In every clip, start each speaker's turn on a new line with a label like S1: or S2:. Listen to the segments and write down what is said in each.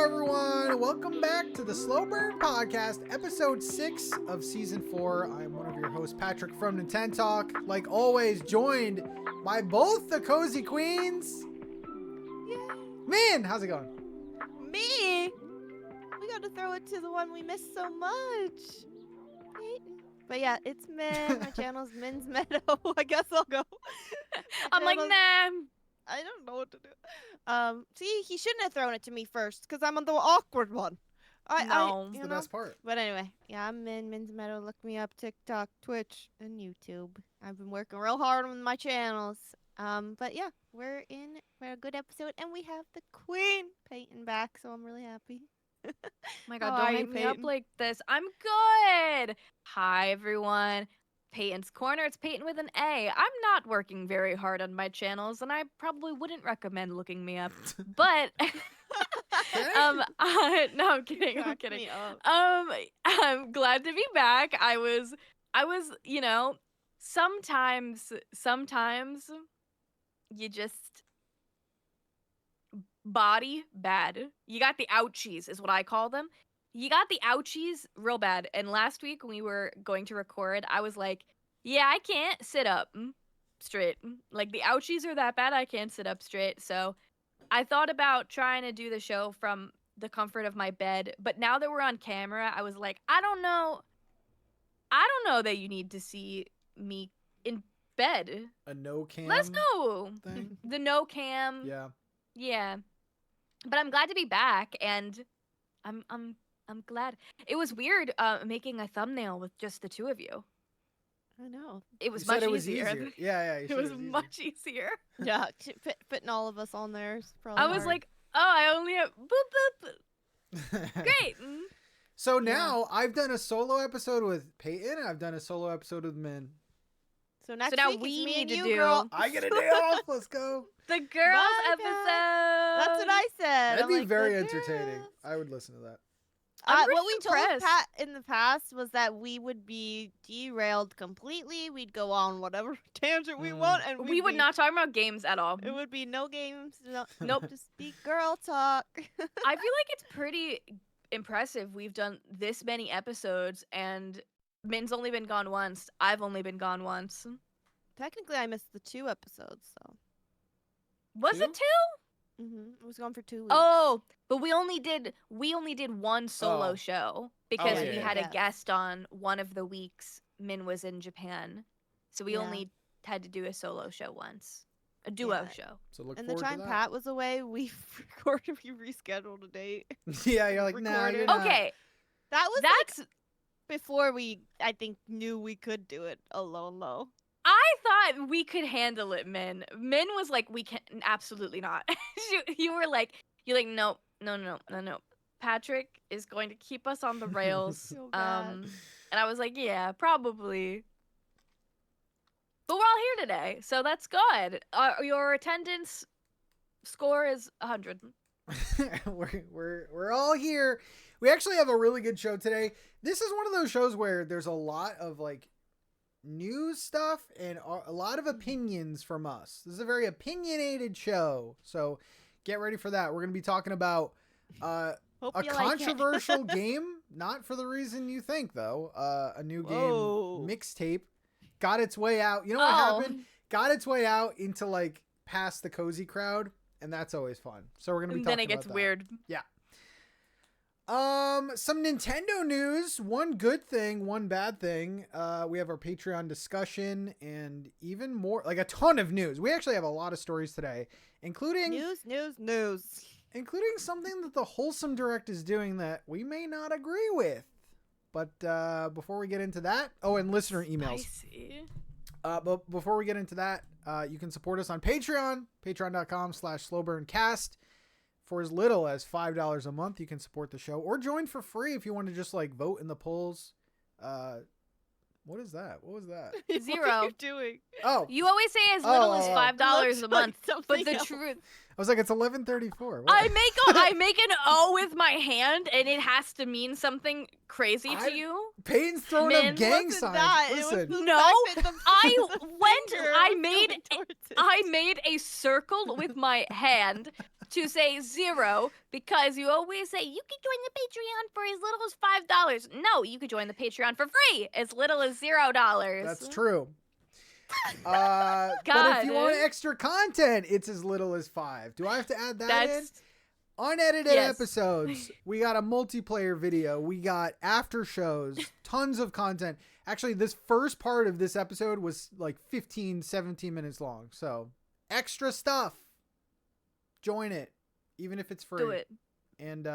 S1: everyone. Welcome back to the Slow Burn Podcast, episode 6 of season 4. I'm one of your hosts, Patrick from Nintentalk. Like always, joined by both the Cozy Queens.
S2: Yay.
S1: Min, how's it going?
S2: Me? We got to throw it to the one we missed so much. Peyton. But yeah, it's Min. My channel's Min's Meadow. I guess I'll go.
S3: I'm like, nah.
S2: I don't know what to do. See, he shouldn't have thrown it to me first, because I'm on the awkward one.
S1: That's the best part.
S2: But anyway, yeah, I'm Min's Meadow. Look me up, TikTok, Twitch, and YouTube. I've been working real hard on my channels. But yeah, we're a good episode, and we have the Queen, Peyton, back, so I'm really happy.
S3: Oh my God,
S2: How
S3: don't
S2: are you,
S3: make me up
S2: Peyton?
S3: like this. I'm good. Hi, everyone. Payton's Corner. It's Peyton with an A. I'm not working very hard on my channels, and I probably wouldn't recommend looking me up. But no, I'm kidding. I'm
S2: Crack
S3: kidding.
S2: me up.
S3: I'm glad to be back. I was, you know, sometimes you just body bad. You got the ouchies, is what I call them. You got the ouchies real bad. And last week when we were going to record, I was like, yeah, I can't sit up straight. Like, the ouchies are that bad, I can't sit up straight. So I thought about trying to do the show from the comfort of my bed. But now that we're on camera, I was like, I don't know that you need to see me in bed.
S1: A no cam.
S3: Let's go.
S1: Thing?
S3: The no cam.
S1: Yeah.
S3: Yeah. But I'm glad to be back, and I'm glad. It was weird making a thumbnail with just the two of you.
S2: I know.
S3: It was
S1: You
S3: much
S1: said it was
S3: easier.
S1: easier. Yeah. You
S3: It
S1: said
S3: was
S1: easier.
S3: much easier.
S2: Yeah, putting all of us on there is probably
S3: I was
S2: hard.
S3: like, oh, I only have boop, boop. Great.
S1: So now I've done a solo episode with Peyton, and I've done a solo episode with Min.
S2: So next
S3: now
S2: week
S3: we
S2: it's me
S3: need
S2: and
S3: to
S2: you,
S3: do-
S2: girl.
S1: I get a day off. Let's go.
S3: The girls
S2: Bye,
S3: episode.
S2: That's what I said.
S1: That'd
S2: I'm
S1: be
S2: like,
S1: very
S2: the
S1: entertaining.
S2: girls.
S1: I would listen to that.
S3: I'm
S2: What
S3: pretty
S2: we told
S3: impressed.
S2: Pat in the past was that we would be derailed completely. We'd go on whatever tangent we want, and
S3: We would not talk about games at all.
S2: It would be no games.
S3: Nope.
S2: Just speak girl talk.
S3: I feel like it's pretty impressive. We've done this many episodes, and Min's only been gone once. I've only been gone once.
S2: Technically, I missed the 2 episodes, so.
S3: Was
S1: Two?
S3: it 2?
S2: I was gone for 2 weeks.
S3: Oh, but we only did one solo
S1: Oh.
S3: show because
S1: yeah,
S3: we
S1: yeah,
S3: had a
S2: yeah.
S3: guest on one of the weeks. Min was in Japan, so we
S2: Yeah.
S3: only had to do a solo show once, a duo
S2: Yeah.
S3: show.
S1: So look
S2: And the
S1: forward
S2: time
S1: to
S2: Pat was away, we rescheduled a date.
S1: that. Yeah, you're like, nah,
S2: recorded.
S1: you're not.
S3: Okay,
S2: That was
S3: that's.
S2: before we, I think, knew we could do it alone, though.
S3: I thought we could handle it, Min. Min was like, we can absolutely not. You were like, no. Patrick is going to keep us on the rails.
S2: So bad.
S3: And I was like, yeah, probably. But we're all here today, so that's good. Your attendance score is 100.
S1: we're all here. We actually have a really good show today. This is one of those shows where there's a lot of like news stuff and a lot of opinions from us. This is a very opinionated show, so get ready for that. We're going to be talking about a
S2: Hope you like it.
S1: controversial game, not for the reason you think though. A new
S2: Whoa.
S1: game, Mixtape, got its way out. You know what happened? Got its way out into like past the cozy crowd, and that's always fun. So we're going to be
S3: And
S1: talking
S3: then it gets
S1: about that.
S3: weird.
S1: Some Nintendo news, one good thing, one bad thing. We have our Patreon discussion and even more, like a ton of news. We actually have a lot of stories today, including including something that the Wholesome Direct is doing that we may not agree with. But before we get into that, and listener emails.
S3: Spicy.
S1: But before we get into that, you can support us on Patreon, patreon.com/slowburncast. For as little as $5 a month, you can support the show or join for free if you want to just like vote in the polls. What is that? What was that?
S3: Zero.
S2: What are you doing?
S1: Oh,
S3: You always say as little as
S1: Oh.
S3: $5
S2: Looks
S3: a
S2: like
S3: month, but
S2: something
S3: the
S2: else.
S3: truth,
S1: I was like, it's 11:34.
S3: I make an O with my hand, and it has to mean something crazy to you.
S1: Payton's throwing
S3: Min,
S1: up gang
S2: Wasn't
S1: signs.
S2: that, it was
S1: Listen,
S2: the
S3: No,
S2: fact that the-
S3: I
S2: the
S3: went-
S2: finger
S3: I
S2: was
S3: made
S2: going towards it.
S3: I made a circle with my hand to say 0 because you always say you can join the Patreon for as little as $5. No, you could join the Patreon for free as little as $0.
S1: That's true. But if you want extra content, it's as little as $5. Do I have to add that in? Unedited episodes. We got a multiplayer video. We got after shows. Tons of content. Actually, this first part of this episode was like 15, 17 minutes long. So, extra stuff. Join it. Even if it's free.
S3: Do it.
S1: And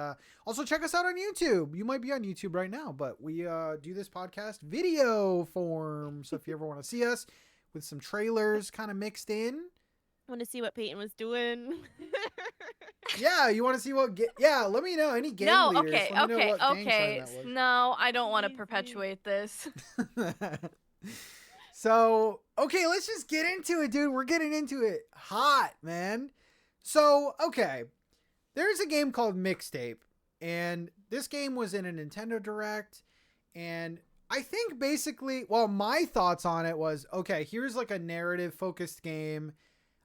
S1: also check us out on YouTube. You might be on YouTube right now, but we do this podcast video form. So if you ever want to see us with some trailers kind of mixed in.
S2: Want to see what Peyton was doing?
S1: Yeah, you want to see what? Let me know any game leaders.
S3: Okay. No, I don't want to perpetuate this.
S1: So, okay, let's just get into it, dude. We're getting into it hot, man. So, okay, there's a game called Mixtape, and this game was in a Nintendo Direct, and I think basically, well, my thoughts on it was, okay, here's like a narrative-focused game.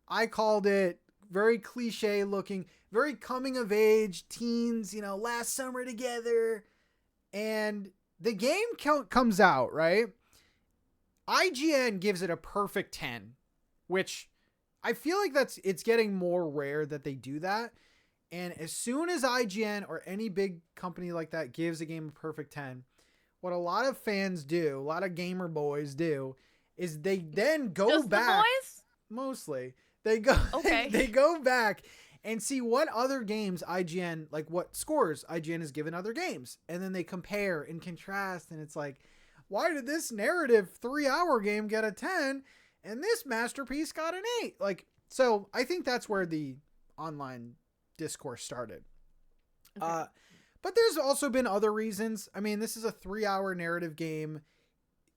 S1: I called it very cliche looking, very coming of age, teens, last summer together. And the game comes out, right? IGN gives it a perfect 10, which I feel like it's getting more rare that they do that. And as soon as IGN or any big company like that gives a game a perfect 10, what a lot of fans do, a lot of gamer boys do, is they then go
S3: Just
S1: back.
S3: The boys?
S1: Mostly. They go back and see what other games IGN, like what scores IGN has given other games. And then they compare and contrast. And it's like, why did this narrative 3-hour game get a 10 and this masterpiece got an 8? Like, so I think that's where the online discourse started. Okay. But there's also been other reasons. I mean, this is a 3-hour narrative game.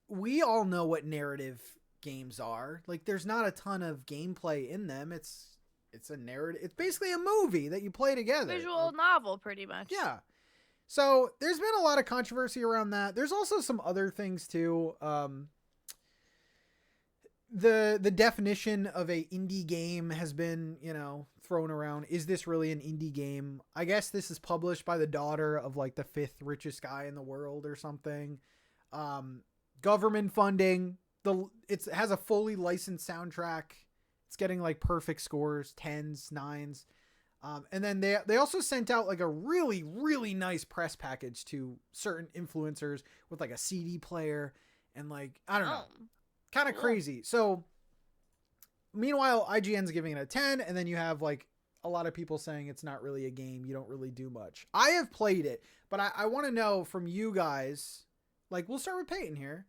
S1: We all know what narrative games are. Like, there's not a ton of gameplay in them. It's a narrative. It's basically a movie that you play together.
S3: Visual novel, pretty much.
S1: Yeah. So there's been a lot of controversy around that. There's also some other things too. The definition of a indie game has been, thrown around. Is this really an indie game? I guess this is published by the daughter of like the 5th richest guy in the world or something. Government funding. It has a fully licensed soundtrack. It's getting like perfect scores, 10s, 9s. And then they also sent out like a really, really nice press package to certain influencers with like a CD player and like, I don't know, kind of crazy. So meanwhile, IGN's giving it a 10. And then you have like a lot of people saying it's not really a game. You don't really do much. I have played it, but I want to know from you guys, like, we'll start with Peyton here.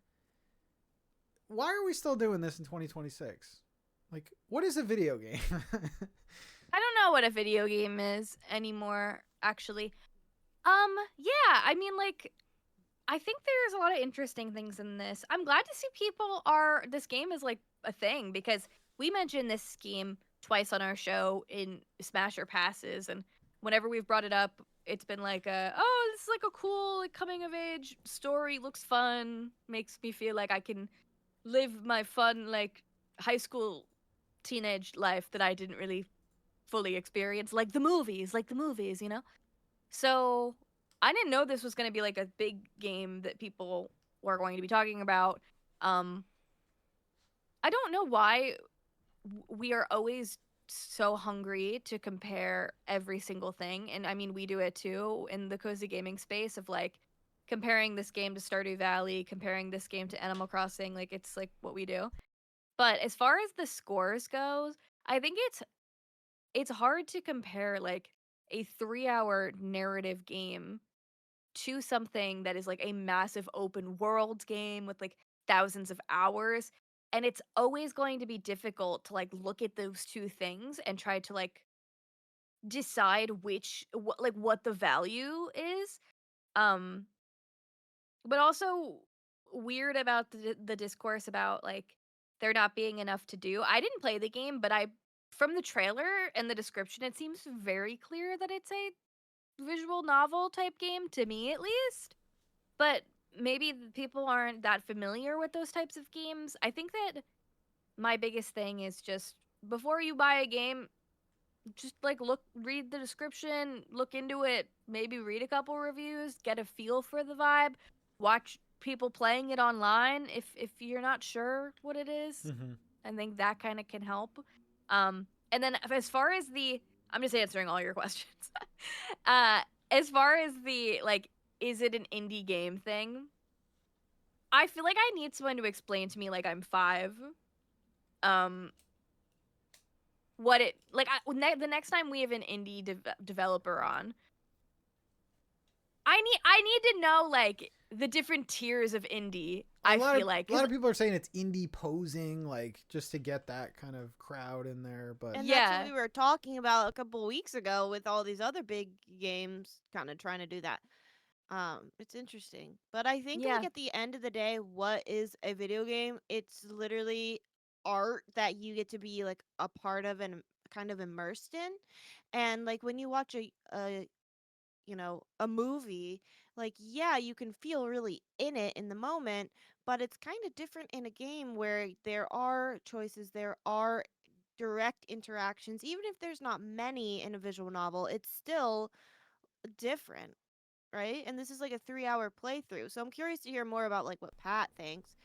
S1: Why are we still doing this in 2026? Like, what is a video game?
S3: I don't know what a video game is anymore, actually. Yeah, I mean, like, I think there's a lot of interesting things in this. I'm glad to see this game is, like, a thing, because we mentioned this game twice on our show in Smash or Passes, and whenever we've brought it up, it's been like, this is, like, a cool, like, coming-of-age story, looks fun, makes me feel like I can live my fun, like, high school teenage life that I didn't really fully experience, like the movies, So I didn't know this was going to be like a big game that people were going to be talking about. I don't know why we are always so hungry to compare every single thing. And I mean, we do it too in the cozy gaming space of like comparing this game to Stardew Valley, comparing this game to Animal Crossing. Like, it's like what we do. But as far as the scores goes, I think it's hard to compare like a 3-hour narrative game to something that is like a massive open world game with like thousands of hours. And it's always going to be difficult to like look at those two things and try to like decide what the value is. But also weird about the discourse about like there not being enough to do. I didn't play the game, but from the trailer and the description, it seems very clear that it's a visual novel type game, to me at least. But maybe people aren't that familiar with those types of games. I think that my biggest thing is just, before you buy a game, just like read the description, look into it, maybe read a couple reviews, get a feel for the vibe, watch people playing it online if you're not sure what it is.
S1: Mm-hmm.
S3: I think that kind of can help. And then as far as I'm just answering all your questions. As far as the like, is it an indie game thing? I feel like I need someone to explain to me, like I'm 5, what it like. The next time we have an indie developer on, I need to know like the different tiers of indie. I feel like
S1: a lot of people are saying it's indie posing, like just to get that kind of crowd in there. But
S2: And that's what we were talking about a couple weeks ago with all these other big games kind of trying to do that. It's interesting. But I think like at the end of the day, what is a video game? It's literally art that you get to be like a part of and kind of immersed in. And like when you watch a a movie, like yeah, you can feel really in it in the moment, but it's kind of different in a game where there are choices, there are direct interactions. Even if there's not many in a visual novel, it's still different, right? And this is like a 3-hour playthrough. So I'm curious to hear more about like what Pat thinks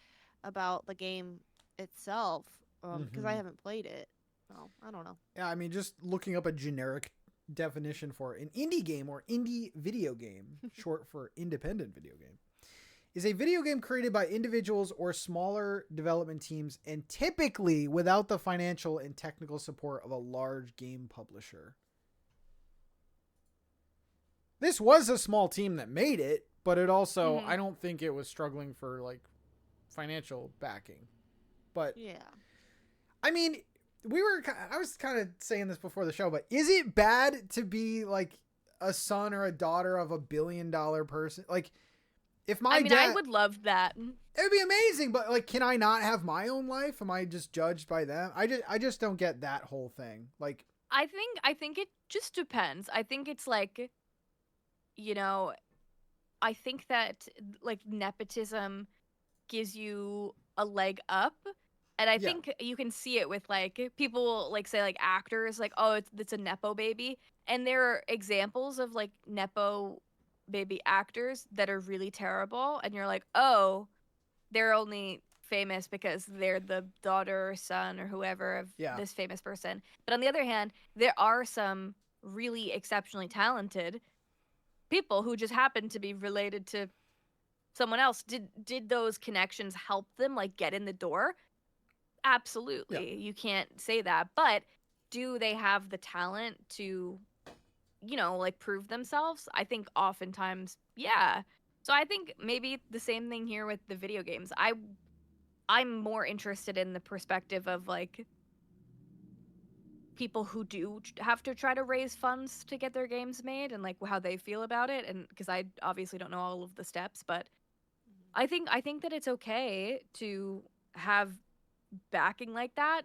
S2: about the game itself, because I haven't played it. So I don't know.
S1: Yeah, I mean, just looking up a generic definition for an indie game or indie video game, short for independent video game, is a video game created by individuals or smaller development teams and typically without the financial and technical support of a large game publisher. This was a small team that made it, but it also, I don't think it was struggling for like financial backing. But
S2: yeah,
S1: I mean, I was kind of saying this before the show, but is it bad to be like a son or a daughter of $1 billion person? Like, if my dad,
S3: I would love that.
S1: It would be amazing, but like, can I not have my own life? Am I just judged by them? I just don't get that whole thing. Like,
S3: I think it just depends. I think it's like, I think that like nepotism gives you a leg up. And I think you can see it with like people like say like actors like, oh, it's a nepo baby. And there are examples of like nepo baby actors that are really terrible. And you're like, oh, they're only famous because they're the daughter or son or whoever of this famous person. But on the other hand, there are some really exceptionally talented people who just happen to be related to someone else. Did those connections help them like get in the door? Absolutely. You can't say that. But do they have the talent to, like prove themselves? I think oftentimes, yeah. So I think maybe the same thing here with the video games. I'm more interested in the perspective of like people who do have to try to raise funds to get their games made and like how they feel about it. And because I obviously don't know all of the steps, but I think that it's okay to have backing like that.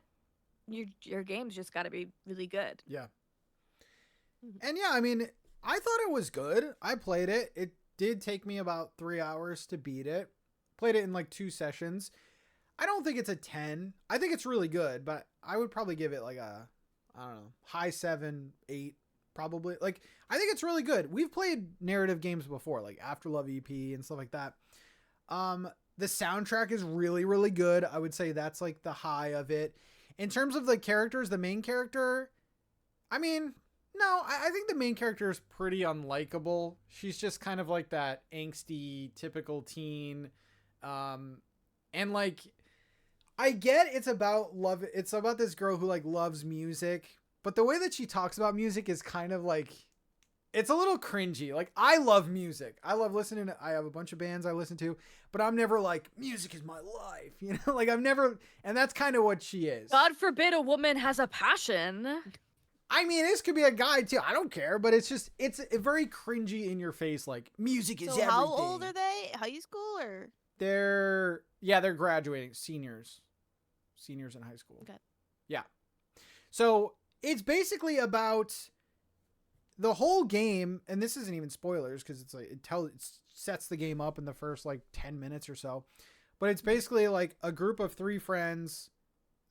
S3: Your game's just got to be really good.
S1: Yeah. And yeah, I mean, I thought it was good. I played it. It did take me about 3 hours to beat it. Played it in like 2 sessions. I don't think it's a 10. I think it's really good, but I would probably give it like a, I don't know, high 7, 8, probably. Like, I think it's really good. We've played narrative games before, like Afterlove EP and stuff like that. The soundtrack is really, really good. I would say that's like the high of it. In terms of the characters, the main character, I mean, no, I think the main character is pretty unlikable. She's just kind of like that angsty, typical teen. And like, I get it's about love. It's about this girl who like loves music, but the way that she talks about music is kind of like, it's a little cringy. Like, I love music. I love listening to, I have a bunch of bands I listen to, but I'm never like, music is my life. You know, like I've never, and that's kind of what she is.
S3: God forbid a woman has a passion.
S1: I mean, this could be a guy too. I don't care, but it's just, it's a very cringy in your face. Like, music is everything.
S2: How old are they? High school or?
S1: They're graduating, seniors in high school.
S2: Okay.
S1: Yeah. So it's basically about the whole game, and this isn't even spoilers because it's like it sets the game up in the first like 10 minutes or so. But it's basically like a group of 3 friends.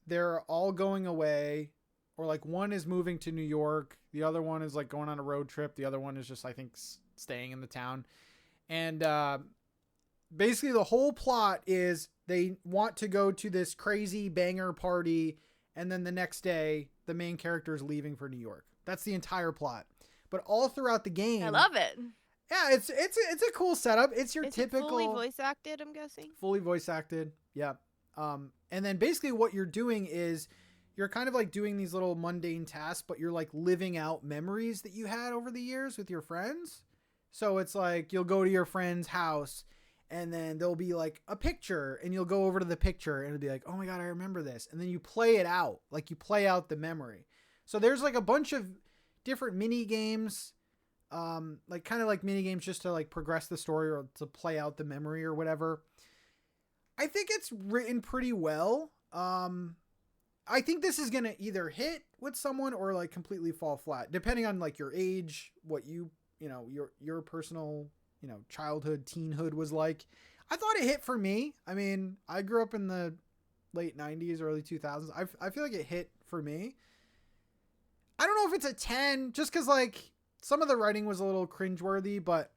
S1: They're all going away or like one is moving to New York, the other one is like going on a road trip, the other one is just I think staying in the town. And basically the whole plot is they want to go to this crazy banger party, and then the next day the main character is leaving for New York. That's the entire plot. But all throughout the game,
S3: I love it.
S1: Yeah, it's a cool setup. It's your typical
S2: fully voice acted, I'm guessing.
S1: Fully voice acted. Yeah. And then basically what you're doing is you're kind of like doing these little mundane tasks, but you're like living out memories that you had over the years with your friends. So it's like you'll go to your friend's house and then there'll be like a picture and you'll go over to the picture and it'll be like, oh my God, I remember this. And then you play it out. Like you play out the memory. So there's like a bunch of different mini games, like kind of like mini games just to like progress the story or to play out the memory or whatever. I think it's written pretty well. I think this is going to either hit with someone or like completely fall flat, depending on like your age, what you know, your personal, you know, childhood, teenhood was like. I thought it hit for me. I mean, I grew up in the late 90s, early 2000s. I feel like it hit for me. I don't know if it's a 10 just because like some of the writing was a little cringeworthy, but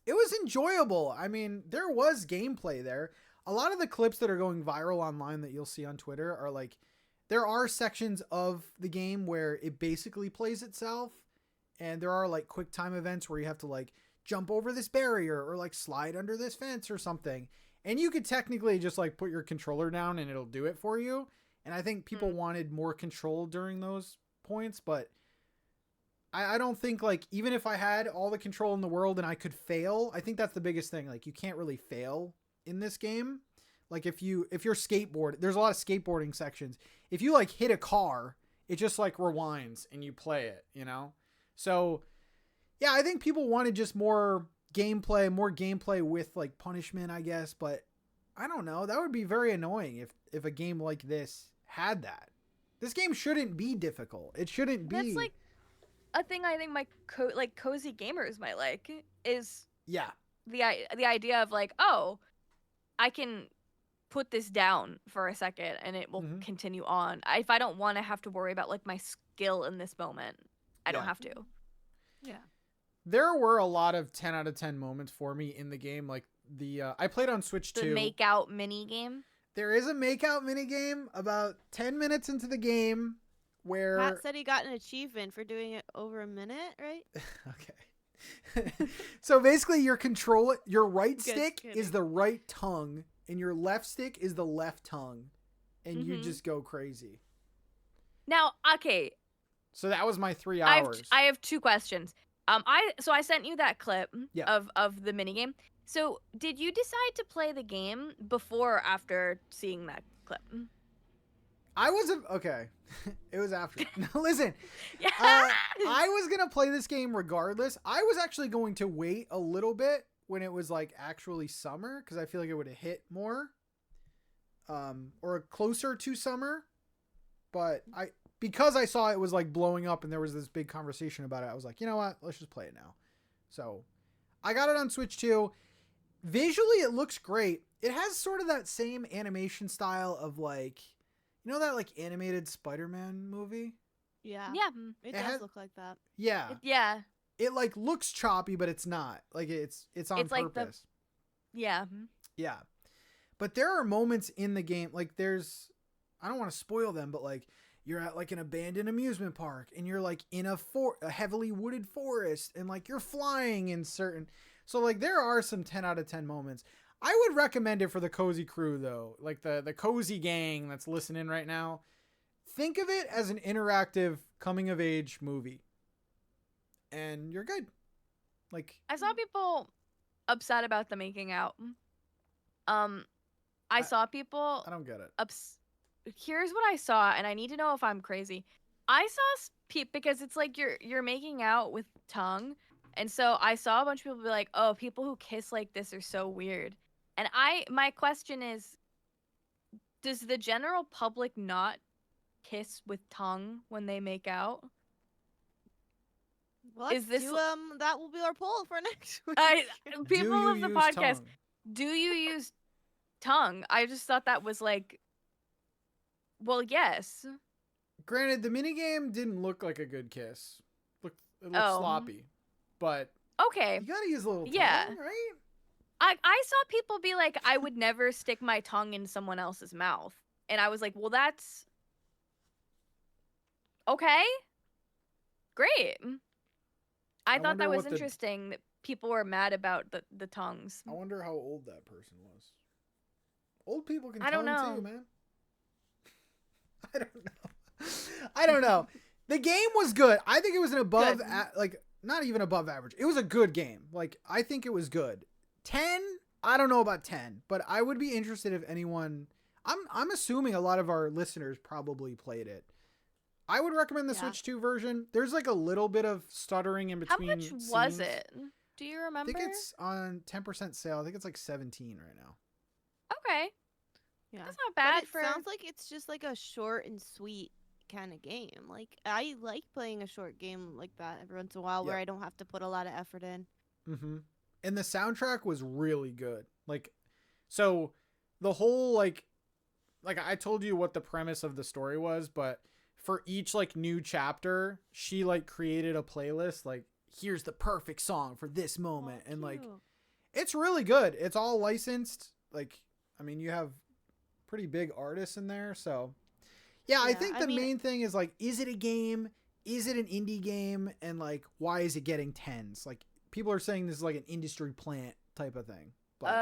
S1: it was enjoyable. I mean, there was gameplay there. A lot of the clips that are going viral online that you'll see on Twitter are like, there are sections of the game where it basically plays itself. And there are like quick time events where you have to like jump over this barrier or like slide under this fence or something. And you could technically just like put your controller down and it'll do it for you. And I think people wanted more control during those points, but I don't think like, even if I had all the control in the world and I could fail, I think that's the biggest thing. Like you can't really fail in this game. Like if you're skateboard, there's a lot of skateboarding sections. If you like hit a car, it just like rewinds and you play it, you know? So yeah, I think people wanted just more gameplay with like punishment, I guess. But I don't know. That would be very annoying if a game like this had that. This game shouldn't be difficult. It shouldn't be.
S3: That's like a thing I think my cozy gamers might like is the idea of like, oh, I can put this down for a second and it will continue on. If I don't want to have to worry about like my skill in this moment, I don't have to.
S2: Yeah.
S1: There were a lot of 10 out of 10 moments for me in the game. Like I played on Switch too.
S3: The make out mini game.
S1: There is a make out mini game about 10 minutes into the game where
S2: Pat said he got an achievement for doing it over a minute, right?
S1: Okay. So basically your right stick is the right tongue and your left stick is the left tongue and you just go crazy.
S3: Now, okay.
S1: So that was my 3 hours.
S3: I have two questions. I sent you that clip of the minigame. So did you decide to play the game before or after seeing that clip?
S1: I wasn't okay. It was after. No, listen. I was gonna play this game regardless. I was actually going to wait a little bit when it was like actually summer because I feel like it would have hit more, or closer to summer. But because I saw it was like blowing up and there was this big conversation about it, I was like, you know what? Let's just play it now. So I got it on Switch too. Visually, it looks great. It has sort of that same animation style of like, you know that like animated Spider-Man movie?
S2: Yeah.
S3: Yeah.
S2: It does look like that.
S1: Yeah.
S3: Yeah.
S1: It like looks choppy, but it's not. Like it's on purpose.
S3: Yeah.
S1: Yeah. But there are moments in the game, like I don't want to spoil them, but like you're at like an abandoned amusement park and you're like in a heavily wooded forest and like you're flying in certain. So like there are some 10 out of 10 moments. I would recommend it for the cozy crew though. Like the cozy gang that's listening right now. Think of it as an interactive coming of age movie. And you're good. Like
S3: I saw people upset about the making out. I saw people
S1: I don't get it.
S3: Here's what I saw, and I need to know if I'm crazy. I saw because it's like you're making out with tongue, and so I saw a bunch of people be like, "Oh, people who kiss like this are so weird." And my question is, does the general public not kiss with tongue when they make out?
S2: Well,
S3: is this
S2: that will be our poll for next week.
S3: People of the podcast,
S1: tongue?
S3: Do you use tongue? I just thought that was like, well, yes.
S1: Granted, the minigame didn't look like a good kiss. It looked
S3: Oh.
S1: sloppy. But
S3: Okay.
S1: you gotta use a little
S3: Yeah.
S1: tongue, right?
S3: I saw people be like, I would never stick my tongue in someone else's mouth. And I was like, well, that's... Okay. Great. I thought
S1: wonder
S3: that was
S1: what the-
S3: interesting that people were mad about the tongues.
S1: I wonder how old that person was. Old people can
S3: I don't
S1: tongue
S3: know.
S1: too, man. I don't know. I don't know. The game was good. I think it was an above, not even above average. It was a good game. Like, I think it was good. 10, I don't know about 10, but I would be interested if anyone... I'm assuming a lot of our listeners probably played it. I would recommend the Switch 2 version. There's like a little bit of stuttering in between.
S3: How much was it? Do you remember?
S1: I think it's on 10% sale. I think it's like 17 right now.
S3: Okay.
S2: Yeah.
S3: That's not bad
S2: But it sounds like it's just like a short and sweet kind of game. Like, I like playing a short game like that every once in a while where I don't have to put a lot of effort in.
S1: Mm-hmm. And the soundtrack was really good. Like, so the whole, like I told you what the premise of the story was, but for each, like, new chapter, she, like, created a playlist, like, here's the perfect song for this moment. And, like, it's really good. It's all licensed. Like, I mean, you have pretty big artists in there, so... Yeah, I think the main thing is, like, is it a game? Is it an indie game? And, like, why is it getting 10s? Like, people are saying this is, like, an industry plant type of thing. But...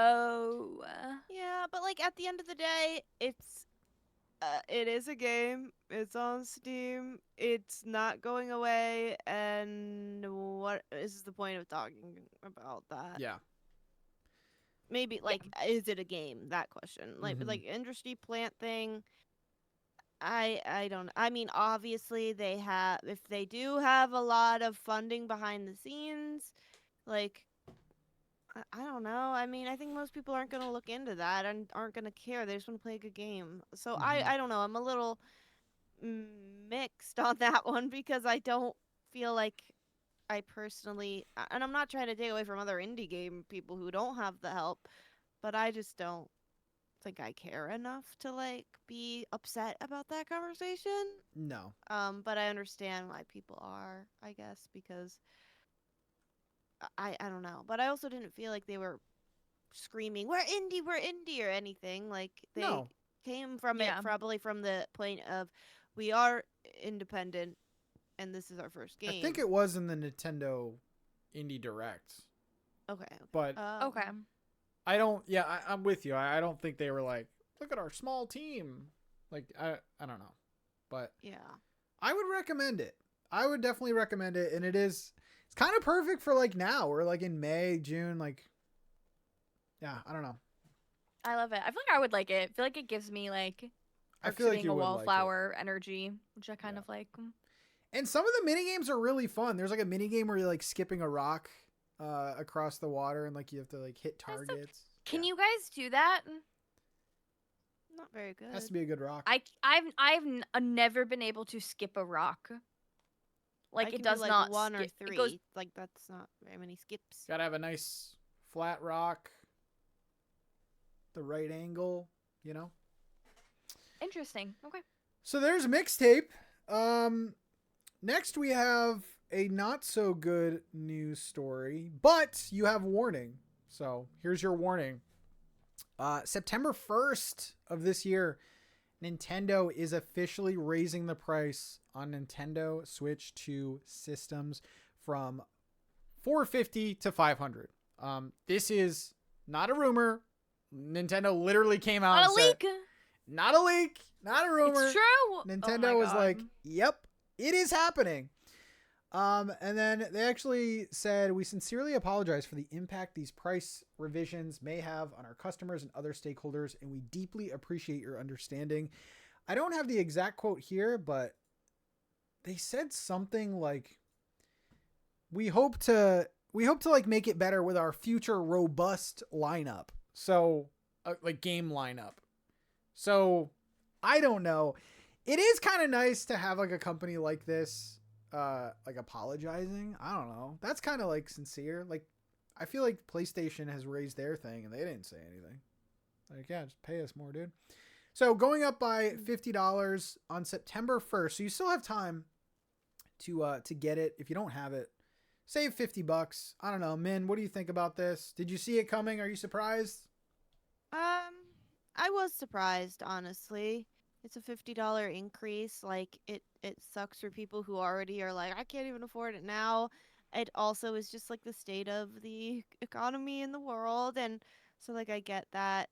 S2: Yeah, but, like, at the end of the day, it is a game. It's on Steam. It's not going away. And what is the point of talking about that?
S1: Yeah.
S2: Maybe, like, is it a game? That question. Like industry plant thing... I don't know. I mean, obviously if they do have a lot of funding behind the scenes, like, I don't know. I mean, I think most people aren't going to look into that and aren't going to care. They just want to play a good game. So I don't know. I'm a little mixed on that one because I don't feel like I personally, and I'm not trying to take away from other indie game people who don't have the help, but I just don't think I care enough to, like, be upset about that conversation.
S1: No.
S2: But I understand why people are, I guess, because I don't know. But I also didn't feel like they were screaming, we're indie, or anything. Like, they came from it probably from the point of, we are independent, and this is our first game.
S1: I think it was in the Nintendo Indie Direct.
S2: Okay.
S1: But...
S3: okay.
S1: I'm with you. I don't think they were like, look at our small team. Like, I don't know. But
S2: yeah,
S1: I would recommend it. I would definitely recommend it. And it's kind of perfect for, like, now. We're, like, in May, June, like, yeah, I don't know.
S3: I love it. I feel like I would like it. I feel like it gives me, like,
S1: I feel like
S3: being
S1: you
S3: a
S1: would
S3: wallflower energy, which I kind of like.
S1: And some of the mini games are really fun. There's, like, a mini game where you're, like, skipping a rock across the water, and, like, you have to, like, hit targets.
S3: Can you guys do that?
S2: Not very good.
S1: Has to be a good rock.
S3: I've never been able to skip a rock. Like, it does
S2: do, like,
S3: not
S2: one
S3: skip.
S2: or three.
S3: It goes...
S2: Like, that's not very many skips.
S1: Gotta have a nice flat rock, the right angle, you know.
S3: Interesting. Okay.
S1: So there's Mixtape. Next we have a not so good news story, but you have warning. So here's your warning. September 1st of this year, Nintendo is officially raising the price on Nintendo Switch 2 systems from $450 to $500. This is not a rumor. Nintendo literally came out and said, not a leak, not a rumor.
S3: It's true.
S1: Nintendo was like, yep, it is happening. And then they actually said, we sincerely apologize for the impact these price revisions may have on our customers and other stakeholders, and we deeply appreciate your understanding. I don't have the exact quote here, but they said something like, we hope to like make it better with our future robust lineup. So like game lineup. So I don't know. It is kind of nice to have like a company like this like apologizing. I don't know. That's kind of like sincere. Like, I feel like PlayStation has raised their thing and they didn't say anything. Like, yeah, just pay us more, dude. So going up by $50 on September 1st. So you still have time to get it. If you don't have it, save $50. I don't know. Min, what do you think about this? Did you see it coming? Are you surprised?
S2: I was surprised, honestly. It's a $50 increase. Like, it sucks for people who already are like, I can't even afford it now. It also is just like the state of the economy in the world, and so like I get that.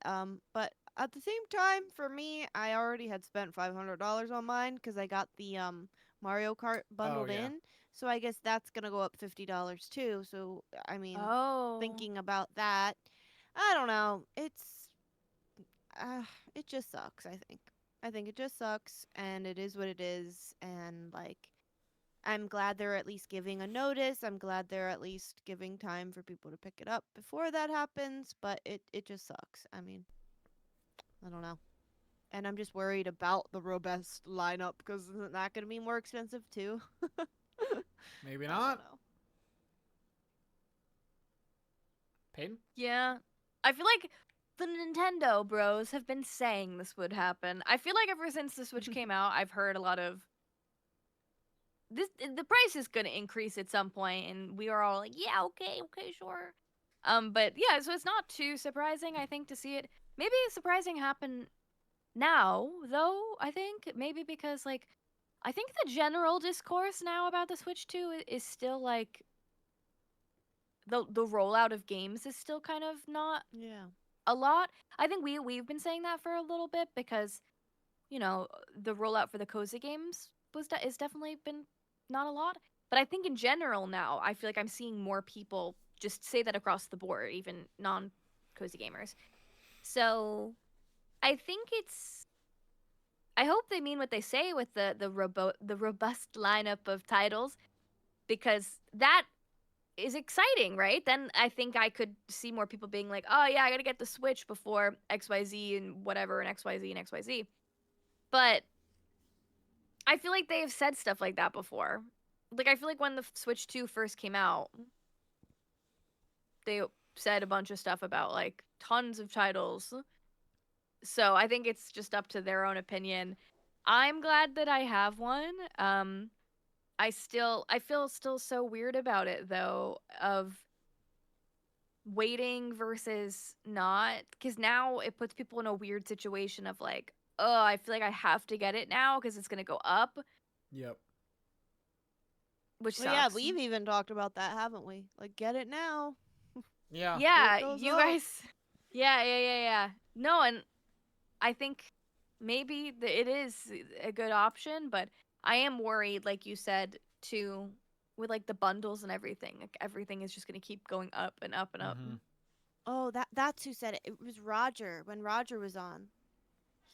S2: But at the same time, for me, I already had spent $500 on mine because I got the Mario Kart bundled
S1: yeah.
S2: in. So I guess that's gonna go up $50 too. So I mean,
S3: Oh.
S2: thinking about that, I don't know. It just sucks, I think. I think it just sucks, and it is what it is, and like, I'm glad they're at least giving a notice. I'm glad they're at least giving time for people to pick it up before that happens, but it just sucks. I mean, I don't know. And I'm just worried about the robust lineup, because isn't that going to be more expensive too?
S1: Maybe
S2: I
S1: not.
S2: don't know.
S1: Peyton?
S3: Yeah. I feel like the Nintendo bros have been saying this would happen. I feel like ever since the Switch came out, I've heard a lot of the price is going to increase at some point, and we are all like, yeah, okay, sure. But yeah, so it's not too surprising, I think, to see it. Maybe surprising happen now, though. I think maybe because like I think the general discourse now about the Switch 2 is still like the rollout of games is still kind of not
S2: Yeah.
S3: a lot. I think we've been saying that for a little bit because the rollout for the cozy games is definitely been not a lot. But I think in general now, I feel like I'm seeing more people just say that across the board, even non cozy gamers. So I think I hope they mean what they say with the robust lineup of titles, because that is exciting, right? Then I think I could see more people being like, oh yeah, I gotta get the Switch before XYZ and whatever and XYZ and XYZ. But I feel like they have said stuff like that before. Like, I feel like when the Switch 2 first came out, they said a bunch of stuff about, like, tons of titles. So I think it's just up to their own opinion. I'm glad that I have one. I feel still so weird about it, though, of waiting versus not. Because now it puts people in a weird situation of, like, oh, I feel like I have to get it now because it's going to go up.
S1: Yep.
S3: Which sucks.
S2: Well, yeah, we've even talked about that, haven't we? Like, get it now.
S1: Yeah.
S3: Yeah, you guys. Yeah. No, and I think maybe it is a good option, but I am worried, like you said, too, with like the bundles and everything. Like everything is just gonna keep going up and up and up.
S1: Mm-hmm.
S2: Oh, that's who said it. It was Roger, when Roger was on.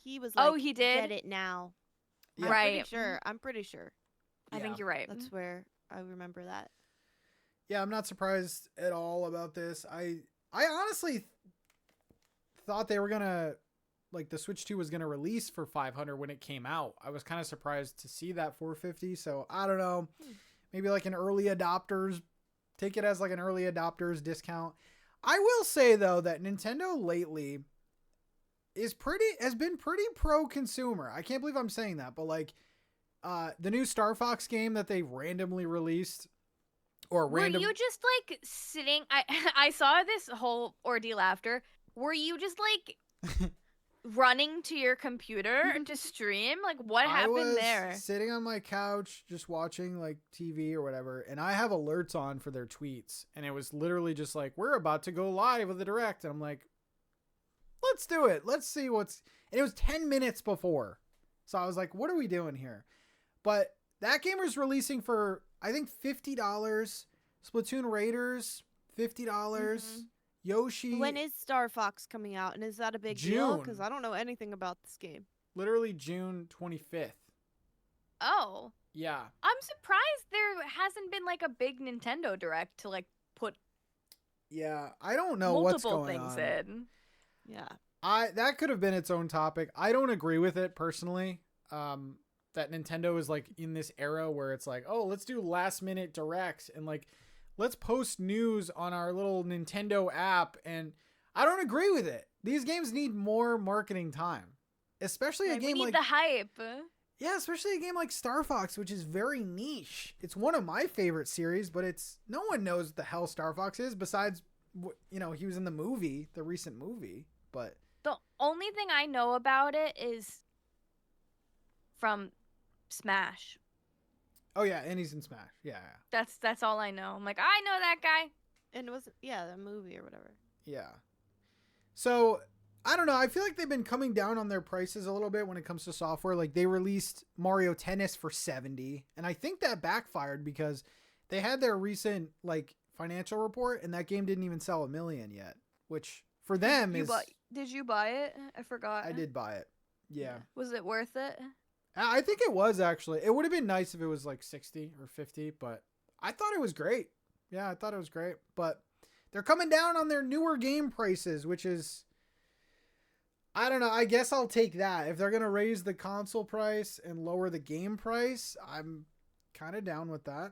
S2: He was like,
S3: Oh, he did?
S2: get it now.
S1: Yeah.
S3: Right.
S2: I'm pretty sure.
S3: I think you're right.
S2: That's where I remember that.
S1: Yeah, I'm not surprised at all about this. I honestly thought they were gonna, like, the Switch 2 was gonna release for $500 when it came out. I was kind of surprised to see that $450. So I don't know, maybe like an early adopters, take it as like an early adopters discount. I will say though that Nintendo lately has been pretty pro consumer. I can't believe I'm saying that, but like the new Star Fox game that they randomly released.
S3: Were you just like sitting? I saw this whole ordeal after. Were you just like running to your computer to stream? Like, what happened there?
S1: I was sitting on my couch just watching like TV or whatever, and I have alerts on for their tweets, and it was literally just like, we're about to go live with the direct, and I'm like, let's do it. Let's see what's. And it was 10 minutes before, so I was like, what are we doing here? But that game was releasing for, I think, $50. Splatoon Raiders, $50. Mm-hmm. Yoshi.
S2: When is Star Fox coming out? And is that a big deal? Because I don't know anything about this game.
S1: Literally June 25th.
S3: Oh.
S1: Yeah.
S3: I'm surprised there hasn't been like a big Nintendo Direct to like put.
S1: Yeah, I don't know what's going
S3: multiple things
S1: on.
S3: in.
S2: Yeah.
S1: That could have been its own topic. I don't agree with it personally. That Nintendo is like in this era where it's like, oh, let's do last minute directs and like, let's post news on our little Nintendo app. And I don't agree with it. These games need more marketing time. especially a
S3: we
S1: game
S3: need
S1: like
S3: the hype.
S1: Yeah, especially a game like Star Fox, which is very niche. It's one of my favorite series, but no one knows what the hell Star Fox is besides, he was in the movie, the recent movie. But
S3: The only thing I know about it is from Smash.
S1: oh yeah, and he's in Smash. Yeah.
S3: That's all I know. I'm like, I know that guy.
S2: And it was the movie or whatever.
S1: Yeah. So I don't know. I feel like they've been coming down on their prices a little bit when it comes to software. Like they released Mario Tennis for $70, and I think that backfired because they had their recent financial report, and that game didn't even sell 1 million yet, which for them
S3: Did you buy it? I forgot.
S1: I did buy it. Yeah.
S3: Was it worth it?
S1: I think it was actually. It would have been nice if it was 60 or 50, but I thought it was great. Yeah, I thought it was great, but they're coming down on their newer game prices, which is, I don't know. I guess I'll take that. If they're going to raise the console price and lower the game price, I'm kind of down with that.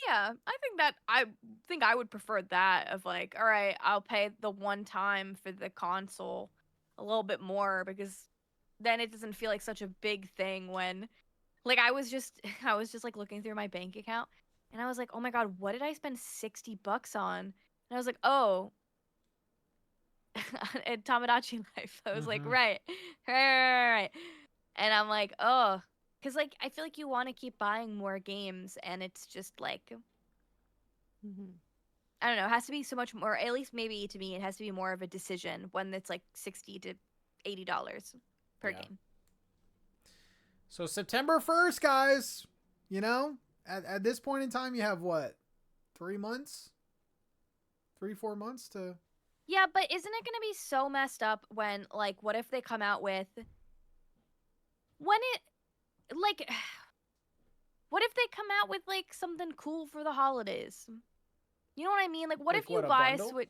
S3: Yeah, I think I would prefer that of all right, I'll pay the one time for the console a little bit more because then it doesn't feel like such a big thing when I was just looking through my bank account and I was like, "Oh my god, what did I spend $60 on?" And I was like, "Oh, at Tamagotchi Life." I was like, right. And I'm like, oh, because I feel like you want to keep buying more games, and it's just I don't know. It has to be so much more. At least maybe to me, it has to be more of a decision when it's $60 to $80 per game.
S1: So September 1st, guys. At this point in time, you have what? 3 months? 3-4 months to.
S3: Yeah, but isn't it going to be so messed up when, what if they come out with... what if they come out with, something cool for the holidays? You know what I mean? What if you buy a Switch...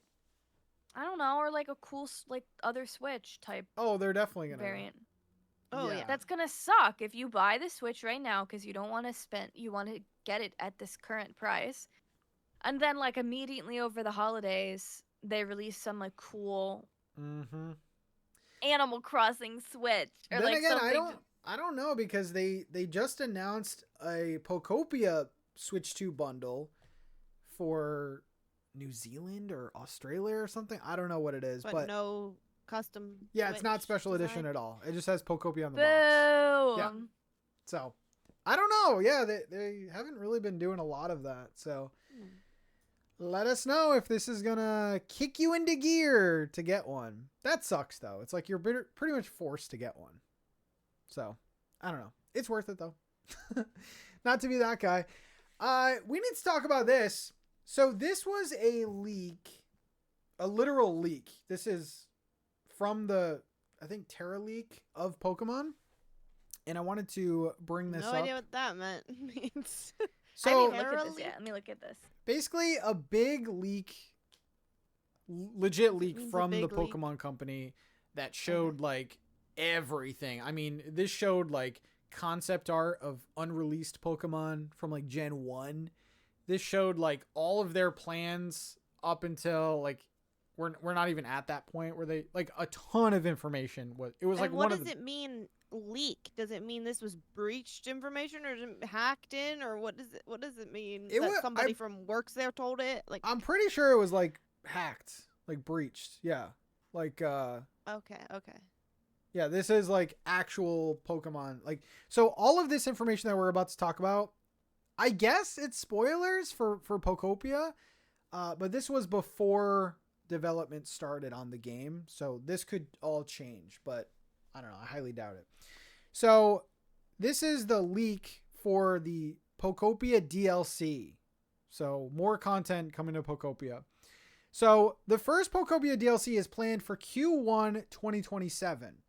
S3: I don't know, or, a cool, other Switch type
S1: Oh, they're definitely going to...
S3: variant.
S2: Oh, yeah.
S3: That's going to suck if you buy the Switch right now because you don't want to spend... You want to get it at this current price. And then, immediately over the holidays... they release some cool Animal Crossing Switch or
S1: then again,
S3: something.
S1: I don't know because they just announced a Pokopia Switch 2 bundle for New Zealand or Australia or something. I don't know what it is, but
S2: no custom.
S1: Yeah, it's not special edition at all. It just has Pokopia on the
S3: box.
S1: Yeah. So I don't know. Yeah, they haven't really been doing a lot of that. So. Let us know if this is going to kick you into gear to get one. That sucks, though. It's you're pretty much forced to get one. So, I don't know. It's worth it, though. Not to be that guy. We need to talk about this. So, this was a leak. A literal leak. This is from the, I think, Terra leak of Pokemon. And I wanted to bring this up.
S2: No idea what that means.
S1: So,
S3: Let me look at this.
S1: Basically, a big leak, legit leak from the Pokemon company that showed everything. I mean, this showed concept art of unreleased Pokemon from Gen 1. This showed all of their plans up until we're not even at that point where they a ton of information was. It was
S2: and what does it mean? Leak? Does it mean this was breached information or hacked in, or what does it mean that somebody from works there told it?
S1: I'm pretty sure it was hacked, breached. Yeah.
S2: Okay.
S1: Yeah, this is actual Pokemon. So all of this information that we're about to talk about, I guess it's spoilers for Pokopia, but this was before development started on the game, so this could all change, but I don't know. I highly doubt it. So this is the leak for the Pokopia DLC. So more content coming to Pokopia. So the first Pokopia DLC is planned for Q1 2027.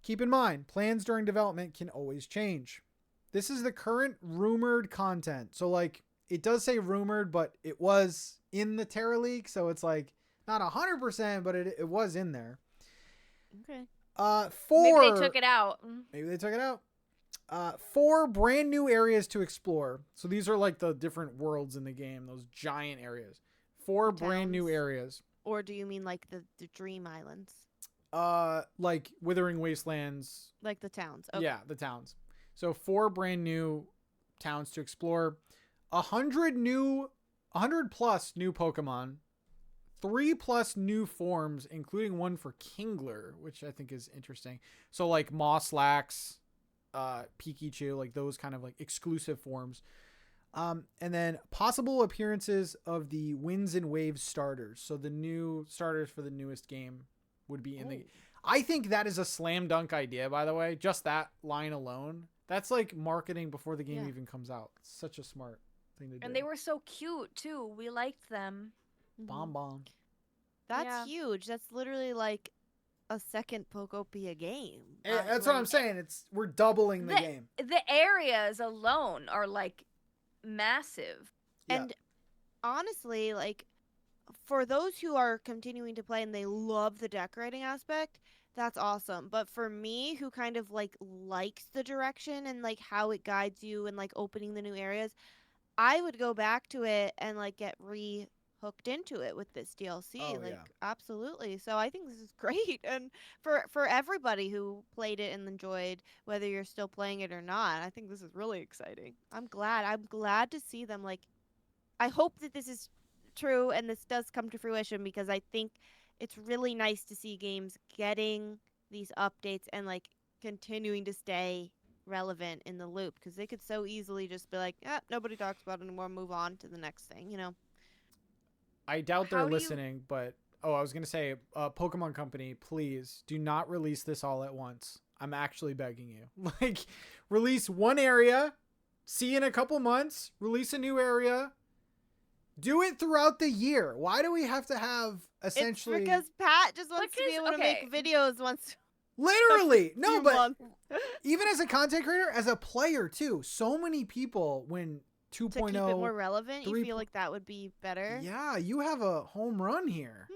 S1: Keep in mind, plans during development can always change. This is the current rumored content. So it does say rumored, but it was in the Terra leak. So it's not 100%, but it was in there.
S2: Okay.
S3: Maybe they took it out.
S1: Maybe they took it out. 4 brand new areas to explore. So these are the different worlds in the game, those giant areas. 4 brand new areas.
S2: Or do you mean the Dream Islands?
S1: Like Withering Wastelands.
S2: Like the towns. Okay.
S1: Yeah, the towns. So 4 brand new towns to explore. 100 plus new Pokemon. 3 plus new forms, including one for Kingler, which I think is interesting. So like Mosslax, Pikachu, like those kind of like exclusive forms. And then possible appearances of the Winds and Waves starters. So the new starters for the newest game would be in the... I think that is a slam dunk idea, by the way. Just that line alone. That's like marketing before the game even comes out. It's such a smart thing to do.
S3: And they were so cute, too. We liked them.
S1: Bomb.
S2: That's huge. That's literally like a second Pokopia game.
S1: That's what I'm saying. We're doubling the game.
S3: The areas alone are like massive.
S2: And honestly, like for those who are continuing to play and they love the decorating aspect, that's awesome. But for me, who kind of like likes the direction and like how it guides you and like opening the new areas, I would go back to it and like get hooked into it with this DLC. Absolutely. So I think this is great. And for everybody who played it and enjoyed, whether you're still playing it or not, I think this is really exciting. I'm glad to see them. Like, I hope that this is true and this does come to fruition, because I think it's really nice to see games getting these updates and like continuing to stay relevant in the loop, because they could so easily just be like, nobody talks about it anymore, move on to the next thing, you know.
S1: I doubt they're listening, but I was going to say, Pokemon Company, please do not release this all at once. I'm actually begging you. Like, release one area, see in a couple months, release a new area. Do it throughout the year. Why do we have to have essentially...
S2: It's because Pat just wants to be able to make videos once...
S1: Literally! No, but even as a content creator, as a player too, so many people when... 2.0
S2: to keep it more relevant, you feel like that would be better?
S1: Yeah, you have a home run here.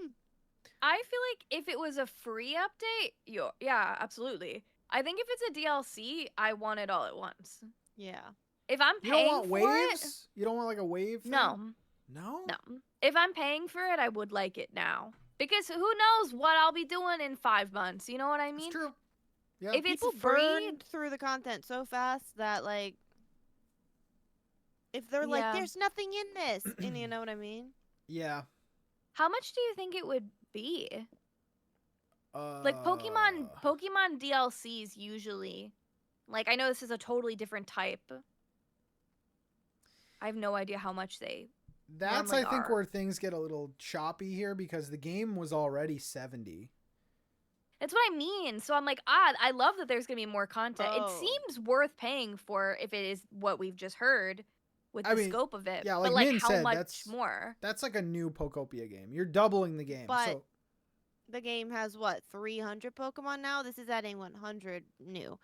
S3: I feel like if it was a free update, yeah, absolutely. I think if it's a DLC, I want it all at once.
S2: Yeah.
S3: If I'm paying
S1: for
S3: waves?
S1: You don't want like a wave thing?
S3: No. If I'm paying for it, I would like it now. Because who knows what I'll be doing in 5 months, you know what I mean?
S1: It's true. Yeah.
S3: If
S2: People
S3: it's free...
S2: burned through the content so fast that like... If they're like, there's nothing in this, and you know what I mean?
S1: Yeah.
S3: How much do you think it would be? Like Pokemon DLCs usually. Like, I know this is a totally different type. I have no idea how much they.
S1: That's I think where things get a little choppy here, because the game was already $70.
S3: That's what I mean. So I'm like, I love that there's gonna be more content. It seems worth paying for if it is what we've just heard. With the scope of it.
S1: Yeah, like
S3: but like
S1: Min
S3: how
S1: said,
S3: much more?
S1: That's like a new Pokopia game. You're doubling the game.
S2: But the game has what, 300 Pokemon now? This is adding 100 new.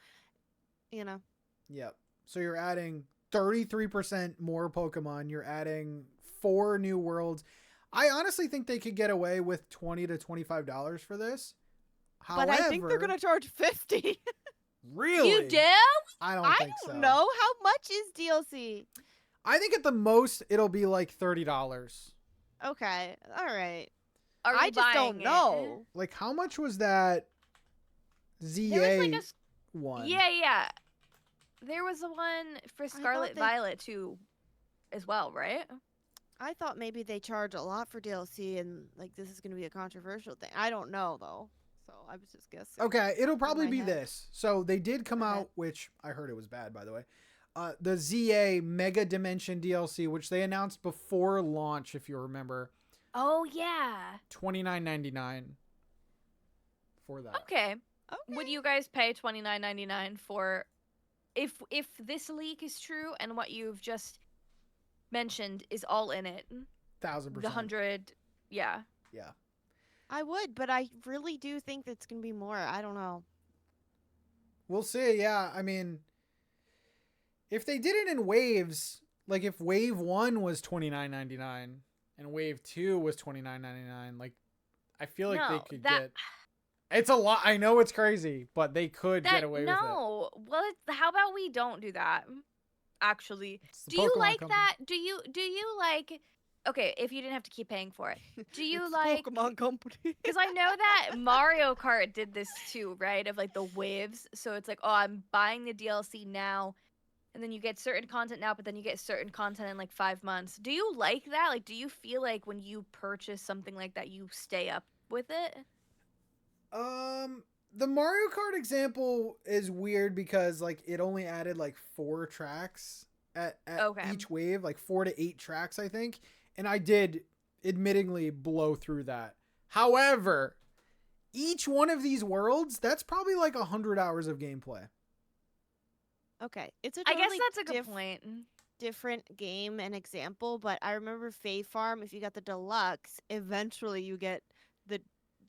S2: You know?
S1: Yep. So you're adding 33% more Pokemon. You're adding 4 new worlds. I honestly think they could get away with $20 to $25 for this. However,
S2: but I think they're gonna charge $50.
S1: Really?
S3: You do?
S1: I don't think so.
S2: I don't know. How much is DLC?
S1: I think at the most it'll be like $30.
S2: Okay, all right.
S3: I
S2: just don't know.
S1: Like, how much was that ZA one?
S3: Yeah. There was a one for Scarlet Violet too, as well, right?
S2: I thought maybe they charge a lot for DLC, and like this is going to be a controversial thing. I don't know though, so I was just guessing.
S1: Okay, it'll probably be this. So they did come out, which I heard it was bad, by the way. The ZA Mega Dimension DLC, which they announced before launch, if you remember.
S3: Oh yeah.
S1: $29.99 for that.
S3: Okay. Would you guys pay $29.99 for if this leak is true and what you've just mentioned is all in it?
S1: 1,000%.
S3: The 100, yeah.
S1: Yeah.
S2: I would, but I really do think that's gonna be more. I don't know.
S1: We'll see. Yeah, I mean, if they did it in waves, like if wave 1 was $29.99 and wave 2 was $29.99, like I feel like they could get. It's a lot. I know it's crazy, but they could get away with it.
S3: No, well, how about we don't do that? Actually, do you
S1: Pokemon
S3: like
S1: company.
S3: that? Do you like okay, if you didn't have to keep paying for it, do you
S2: It's
S3: like?
S2: Pokemon Company?
S3: Because I know that Mario Kart did this too, right? Of like the waves. So it's like, oh, I'm buying the DLC now, and then you get certain content now, but then you get certain content in like 5 months. Do you like that? Like, do you feel like when you purchase something like that, you stay up with it?
S1: The Mario Kart example is weird because like it only added like 4 tracks at
S3: Okay.
S1: each wave, like 4 to 8 tracks, I think. And I did admittingly blow through that. However, each one of these worlds, that's probably like 100 hours of gameplay.
S2: Okay, it's a
S3: I
S2: totally
S3: guess that's a good point.
S2: different game and example, but I remember Fae Farm, if you got the deluxe, eventually you get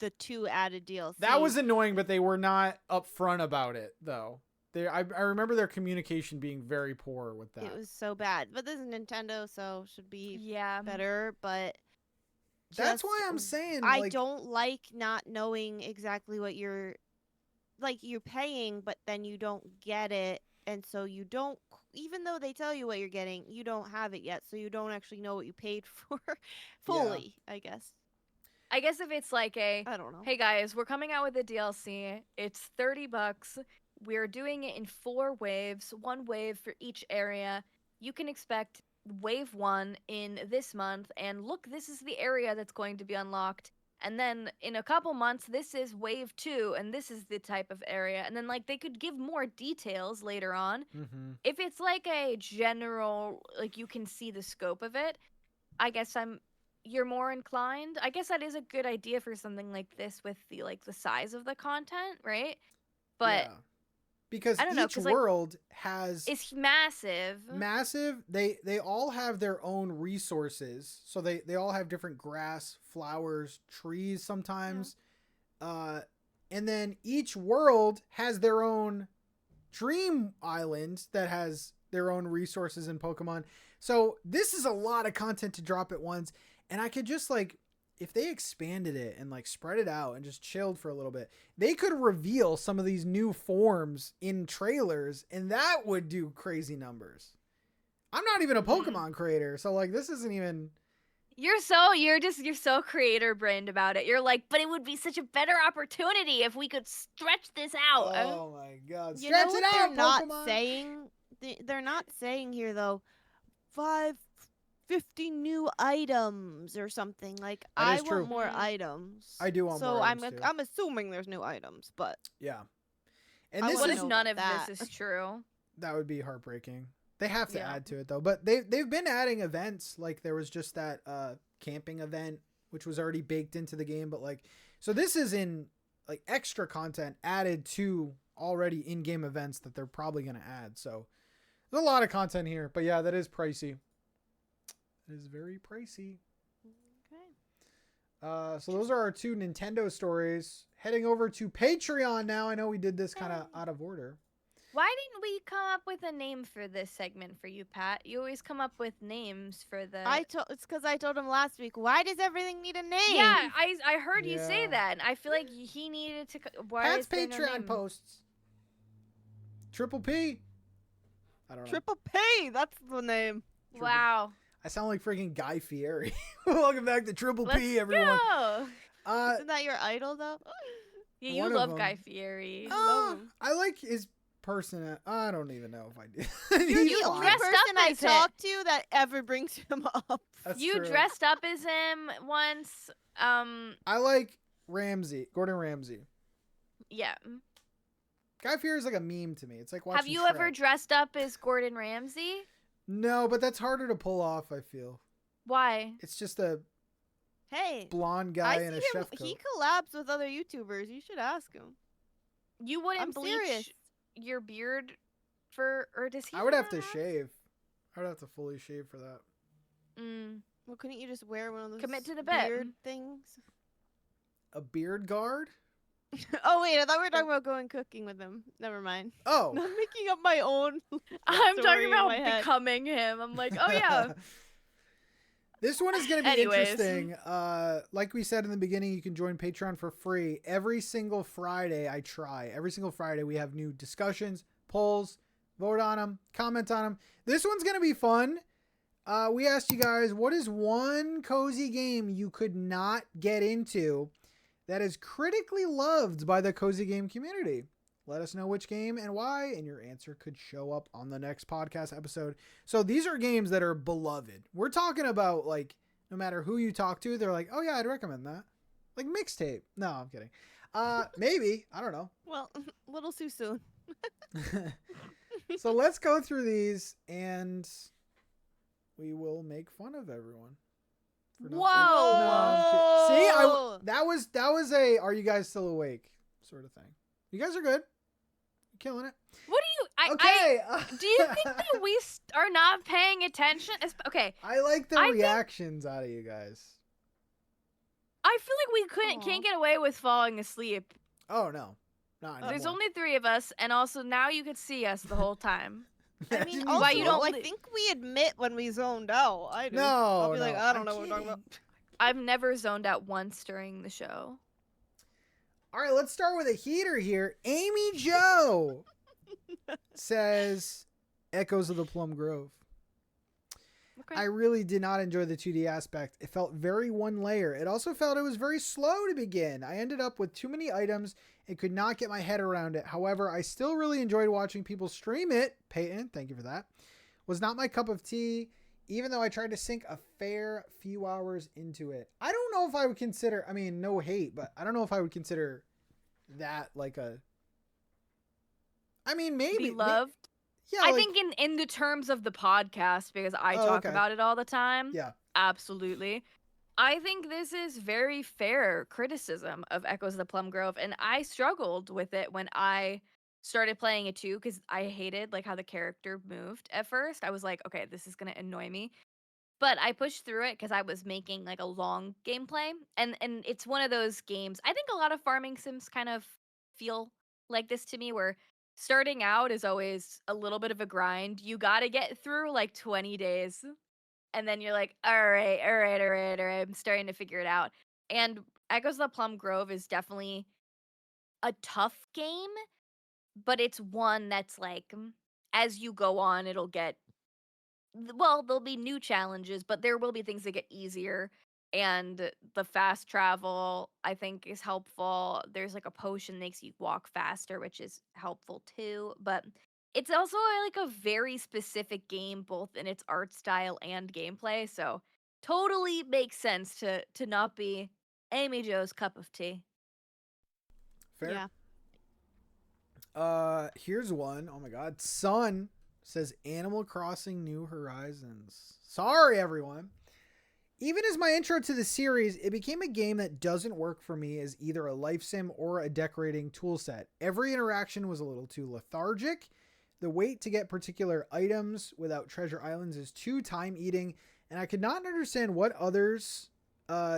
S2: the 2 added DLC.
S1: That was annoying, but they were not upfront about it, though. I remember their communication being very poor with that.
S2: It was so bad. But this is Nintendo, so should be
S3: Yeah.
S2: better, but
S1: That's why I'm saying
S2: I
S1: like,
S2: don't like not knowing exactly what you're paying, but then you don't get it, and so you don't, even though they tell you what you're getting, you don't have it yet, so you don't actually know what you paid for fully, I guess.
S3: I guess if it's like
S2: I don't know.
S3: hey guys, we're coming out with a DLC. It's $30. We're doing it in 4 waves, 1 wave for each area. You can expect wave 1 in this month, and look, this is the area that's going to be unlocked. And then in a couple months, this is wave 2, and this is the type of area. And then like they could give more details later on.
S1: mm-hmm.
S3: If it's like a general, like you can see the scope of it, I guess you're more inclined. I guess that is a good idea for something like this with the like the size of the content, right? But
S1: yeah. Because
S3: I don't know,
S1: each
S3: 'cause,
S1: world has
S3: it's massive.
S1: They all have their own resources. So they all have different grass, flowers, trees sometimes. And then each world has their own dream island that has their own resources in Pokemon. So this is a lot of content to drop at once. And I could just like, if they expanded it and like spread it out and just chilled for a little bit, they could reveal some of these new forms in trailers, and that would do crazy numbers. I'm not even a Pokemon creator, so like this isn't even.
S3: You're so creator brained about it. You're like, but it would be such a better opportunity if we could stretch this out.
S1: Oh my god.
S2: You know
S1: Stretch
S2: what
S1: it out,
S2: they're not
S1: Pokemon.
S2: saying? They're not saying here though 50 new items or something. Like
S1: That is
S2: I
S1: true.
S2: want more items.
S1: I do want more items, too.
S2: I'm assuming there's new items, but
S1: Yeah. And
S2: I
S1: this
S3: What
S1: is
S3: if none of
S2: that.
S3: this is true?
S1: that would be heartbreaking. They have to
S3: Yeah.
S1: add to it though. But they've been adding events. Like there was just that camping event which was already baked into the game, but like so this is in like extra content added to already in-game events that they're probably going to add. So there's a lot of content here, but yeah, that is pricey. It is very pricey.
S2: okay.
S1: So those are our 2 Nintendo stories. Heading over to Patreon now. I know we did this kind of out of order.
S3: Why didn't we come up with a name for this segment for you, Pat? You always come up with names for the.
S2: It's because I told him last week. Why does everything need a name?
S3: Yeah, I heard you say
S1: Yeah.
S3: that, and I feel like he needed to. Why
S1: Pat's
S3: is there no
S1: Patreon
S3: name?
S1: posts. Triple P. I don't know.
S2: Triple P. That's the name.
S3: Wow.
S1: I sound like freaking Guy Fieri. Welcome back to Triple
S3: Let's
S1: P, everyone.
S3: go.
S2: Isn't that your idol though?
S3: Yeah, you
S1: One of
S3: love
S1: them.
S3: Guy Fieri.
S2: love him.
S1: I like his person. I don't even know if I do.
S2: You're
S1: He's
S2: the
S1: fine.
S2: only
S3: dressed
S2: person
S3: up
S2: I
S3: as it.
S2: talk to that ever brings him up.
S1: That's
S3: You
S1: true.
S3: dressed up as him once.
S1: I like Gordon Ramsay.
S3: Yeah.
S1: Guy Fieri is like a meme to me. It's like watching
S3: Have you ever
S1: Shrek.
S3: dressed up as Gordon Ramsay?
S1: No, but that's harder to pull off, I feel.
S3: Why?
S1: It's just a
S2: Hey,
S1: blonde
S2: I
S1: guy in a
S2: see him.
S1: chef coat.
S2: He collabs with other YouTubers. You should ask him.
S3: You wouldn't
S2: I'm
S3: bleach
S2: serious.
S3: your beard or does he?
S1: I would have to
S3: that?
S1: shave. I would have to fully shave for that.
S3: Mm.
S2: Well, couldn't you just wear one of those
S3: Commit to the bit.
S2: beard things?
S1: A beard guard?
S2: Oh wait, I thought we were talking about going cooking with him. Never mind.
S1: Oh.
S2: I'm making up my own.
S3: I'm
S2: story
S3: talking
S2: in
S3: about
S2: my head.
S3: becoming him. I'm like, oh yeah.
S1: This one is going to be
S3: Anyways.
S1: interesting. Like we said in the beginning, you can join Patreon for free. Every single Friday, I try. Every single Friday, we have new discussions, polls, vote on them, comment on them. This one's going to be fun. We asked you guys, what is one cozy game you could not get into that is critically loved by the cozy game community? Let us know which game and why, and your answer could show up on the next podcast episode. So these are games that are beloved. We're talking about, like, no matter who you talk to, they're like, oh yeah, I'd recommend that. Like Mixtape. No, I'm kidding. Maybe. I don't know.
S2: Well, a little too soon.
S1: So let's go through these, and we will make fun of everyone.
S3: Whoa!
S1: See, that was a "Are you guys still awake?" sort of thing. You guys are good. You're killing it.
S3: What do you? Do you think that we are not paying attention? Okay.
S1: I like the reactions out of you guys.
S3: I feel like we can't get away with falling asleep.
S1: Oh no, not anymore.
S3: There's only 3 of us, and also now you could see us the whole time.
S2: I mean, also, I think we admit when we zoned out. I do.
S1: No,
S2: I'll be like, I don't know what we're talking about.
S3: I've never zoned out once during the show.
S1: All right, let's start with a heater here. Amy Joe says, Echoes of the Plum Grove. Okay. I really did not enjoy the 2D aspect. It felt very one layer. It also felt it was very slow to begin. I ended up with too many items and could not get my head around it. However, I still really enjoyed watching people stream it. Peyton, thank you for that. Was not my cup of tea, even though I tried to sink a fair few hours into it. I don't know if I would consider, I mean, no hate, but I don't know if I would consider that like a, I mean, maybe.
S3: Beloved? Yeah, I think in the terms of the podcast, because I talk about it all the time.
S1: Yeah.
S3: Absolutely. I think this is very fair criticism of Echoes of the Plum Grove, and I struggled with it when I started playing it too, because I hated like how the character moved at first. I was like, okay, this is gonna annoy me. But I pushed through it because I was making like a long gameplay, and it's one of those games. I think a lot of farming sims kind of feel like this to me, where starting out is always a little bit of a grind. You got to get through like 20 days. And then you're like, all right. I'm starting to figure it out. And Echoes of the Plum Grove is definitely a tough game, but it's one that's like, as you go on, it'll get, well, there'll be new challenges, but there will be things that get easier. And the fast travel, I think, is helpful. There's like a potion that makes you walk faster, which is helpful too. But it's also like a very specific game, both in its art style and gameplay. So totally makes sense to not be Amy Jo's cup of tea.
S1: Fair. Yeah. Here's one. Oh my God. Sun says Animal Crossing New Horizons. Sorry, everyone. Even as my intro to the series, it became a game that doesn't work for me as either a life sim or a decorating toolset. Every interaction was a little too lethargic. The wait to get particular items without treasure islands is too time-eating, and I could not understand what others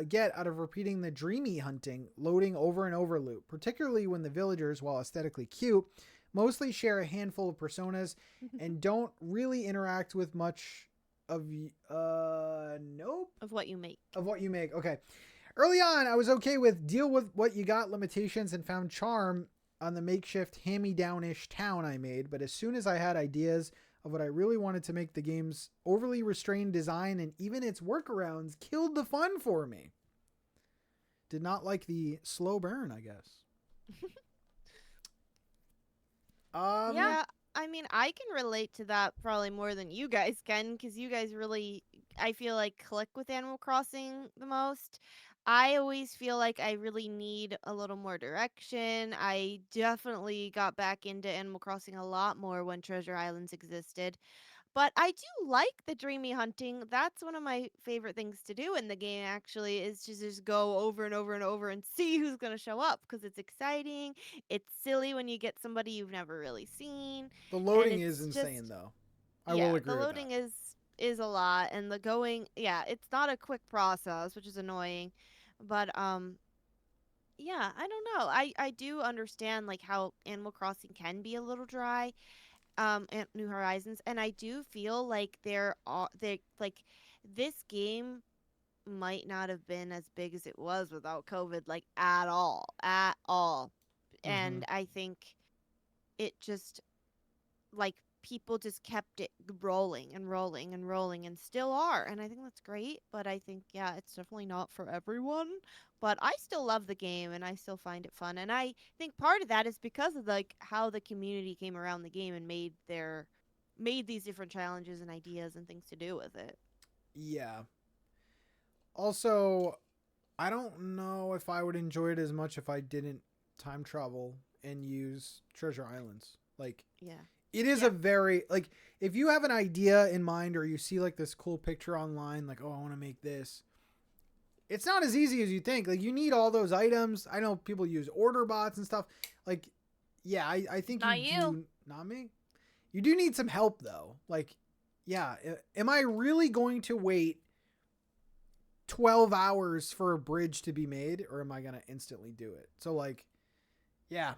S1: get out of repeating the dreamy hunting, loading over and over loop, particularly when the villagers, while aesthetically cute, mostly share a handful of personas and don't really interact with much of
S2: what you make.
S1: Okay. Early on, I was okay with deal with what you got limitations and found charm on the makeshift hand-me-down-ish town I made, but as soon as I had ideas of what I really wanted to make, the game's overly restrained design and even its workarounds killed the fun for me. Did not like the slow burn, I guess.
S2: Yeah, I mean, I can relate to that probably more than you guys can, because you guys really, I feel like, click with Animal Crossing the most. I always feel like I really need a little more direction. I definitely got back into Animal Crossing a lot more when Treasure Islands existed. But I do like the dreamy hunting. That's one of my favorite things to do in the game, actually, is to just go over and over and over and see who's going to show up, because it's exciting. It's silly when you get somebody you've never really seen.
S1: The loading is insane, though. I will agree with that.
S2: The loading is a lot, and the going, it's not a quick process, which is annoying. But, yeah, I don't know. I do understand, like, how Animal Crossing can be a little dry. And New Horizons, and I do feel like this game might not have been as big as it was without COVID, like at all. And I think it just, like, people just kept it rolling and rolling and rolling and still are. And I think that's great. But I think, yeah, it's definitely not for everyone. But I still love the game and I still find it fun. And I think part of that is because of like how the community came around the game and made these different challenges and ideas and things to do with it.
S1: Yeah. Also, I don't know if I would enjoy it as much if I didn't time travel and use treasure islands. Like,
S2: Yeah.
S1: it is a very, like, if you have an idea in mind or you see like this cool picture online, like, oh, I want to make this, it's not as easy as you think. Like, you need all those items. I know people use order bots and stuff. Like, yeah, I think
S3: Not
S1: you
S3: you.
S1: do, not me. You do need some help though. Like, yeah, am I really going to wait 12 hours for a bridge to be made, or am I going to instantly do it? So, like, yeah,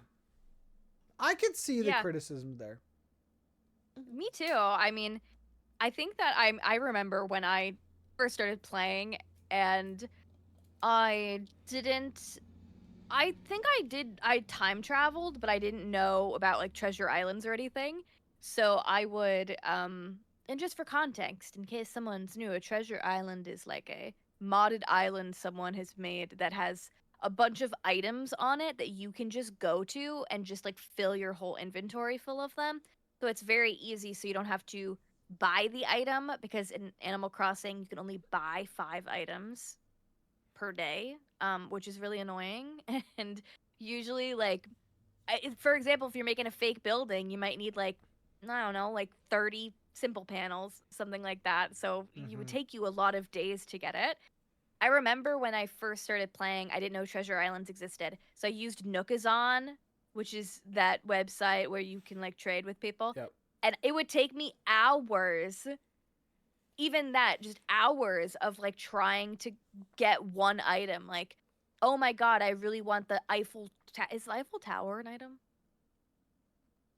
S1: I could see the criticism there.
S3: Me too. I mean, I think that I remember when I first started playing, and I didn't. I think I time traveled, but I didn't know about like treasure islands or anything. So I would, and just for context, in case someone's new, a treasure island is like a modded island someone has made that has a bunch of items on it that you can just go to and just like fill your whole inventory full of them. So it's very easy, so you don't have to buy the item, because in Animal Crossing you can only buy 5 items per day, which is really annoying. And usually, like, for example, if you're making a fake building, you might need like, I don't know, like 30 simple panels, something like that. So it would take you a lot of days to get it. I remember when I first started playing, I didn't know treasure islands existed, so I used Nookazon, which is that website where you can like trade with people.
S1: Yep.
S3: And it would take me hours, even that, just hours of like trying to get one item. Like, oh my god, I really want the Eiffel is the Eiffel Tower an item?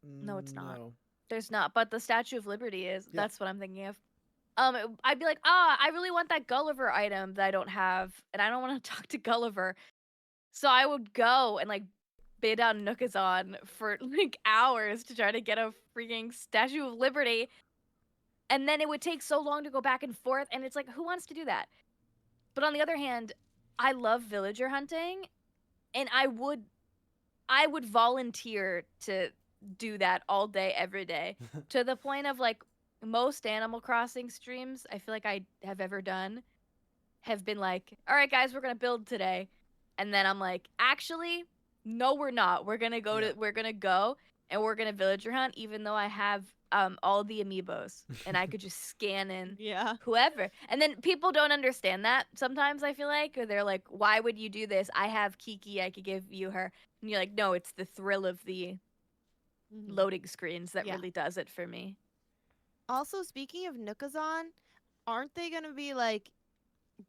S3: No, it's not.
S1: No.
S3: There's not, but the Statue of Liberty is.
S1: Yeah.
S3: That's what I'm thinking of. I'd be like, I really want that Gulliver item that I don't have, and I don't want to talk to Gulliver. So I would go and like bid on Nookazon for like hours to try to get a freaking Statue of Liberty. And then it would take so long to go back and forth, and it's like, who wants to do that? But on the other hand, I love villager hunting, and I would volunteer to do that all day, every day, to the point of like most Animal Crossing streams I feel like I have ever done have been like, all right, guys, we're gonna build today, and then I'm like, actually, no, we're not. We're gonna go and we're gonna villager hunt, even though I have all the amiibos and I could just scan in whoever. And then people don't understand that sometimes, I feel like, or they're like, why would you do this? I have Kiki, I could give you her. And you're like, no, it's the thrill of the loading screens that really does it for me.
S2: Also, speaking of Nookazon, aren't they gonna be like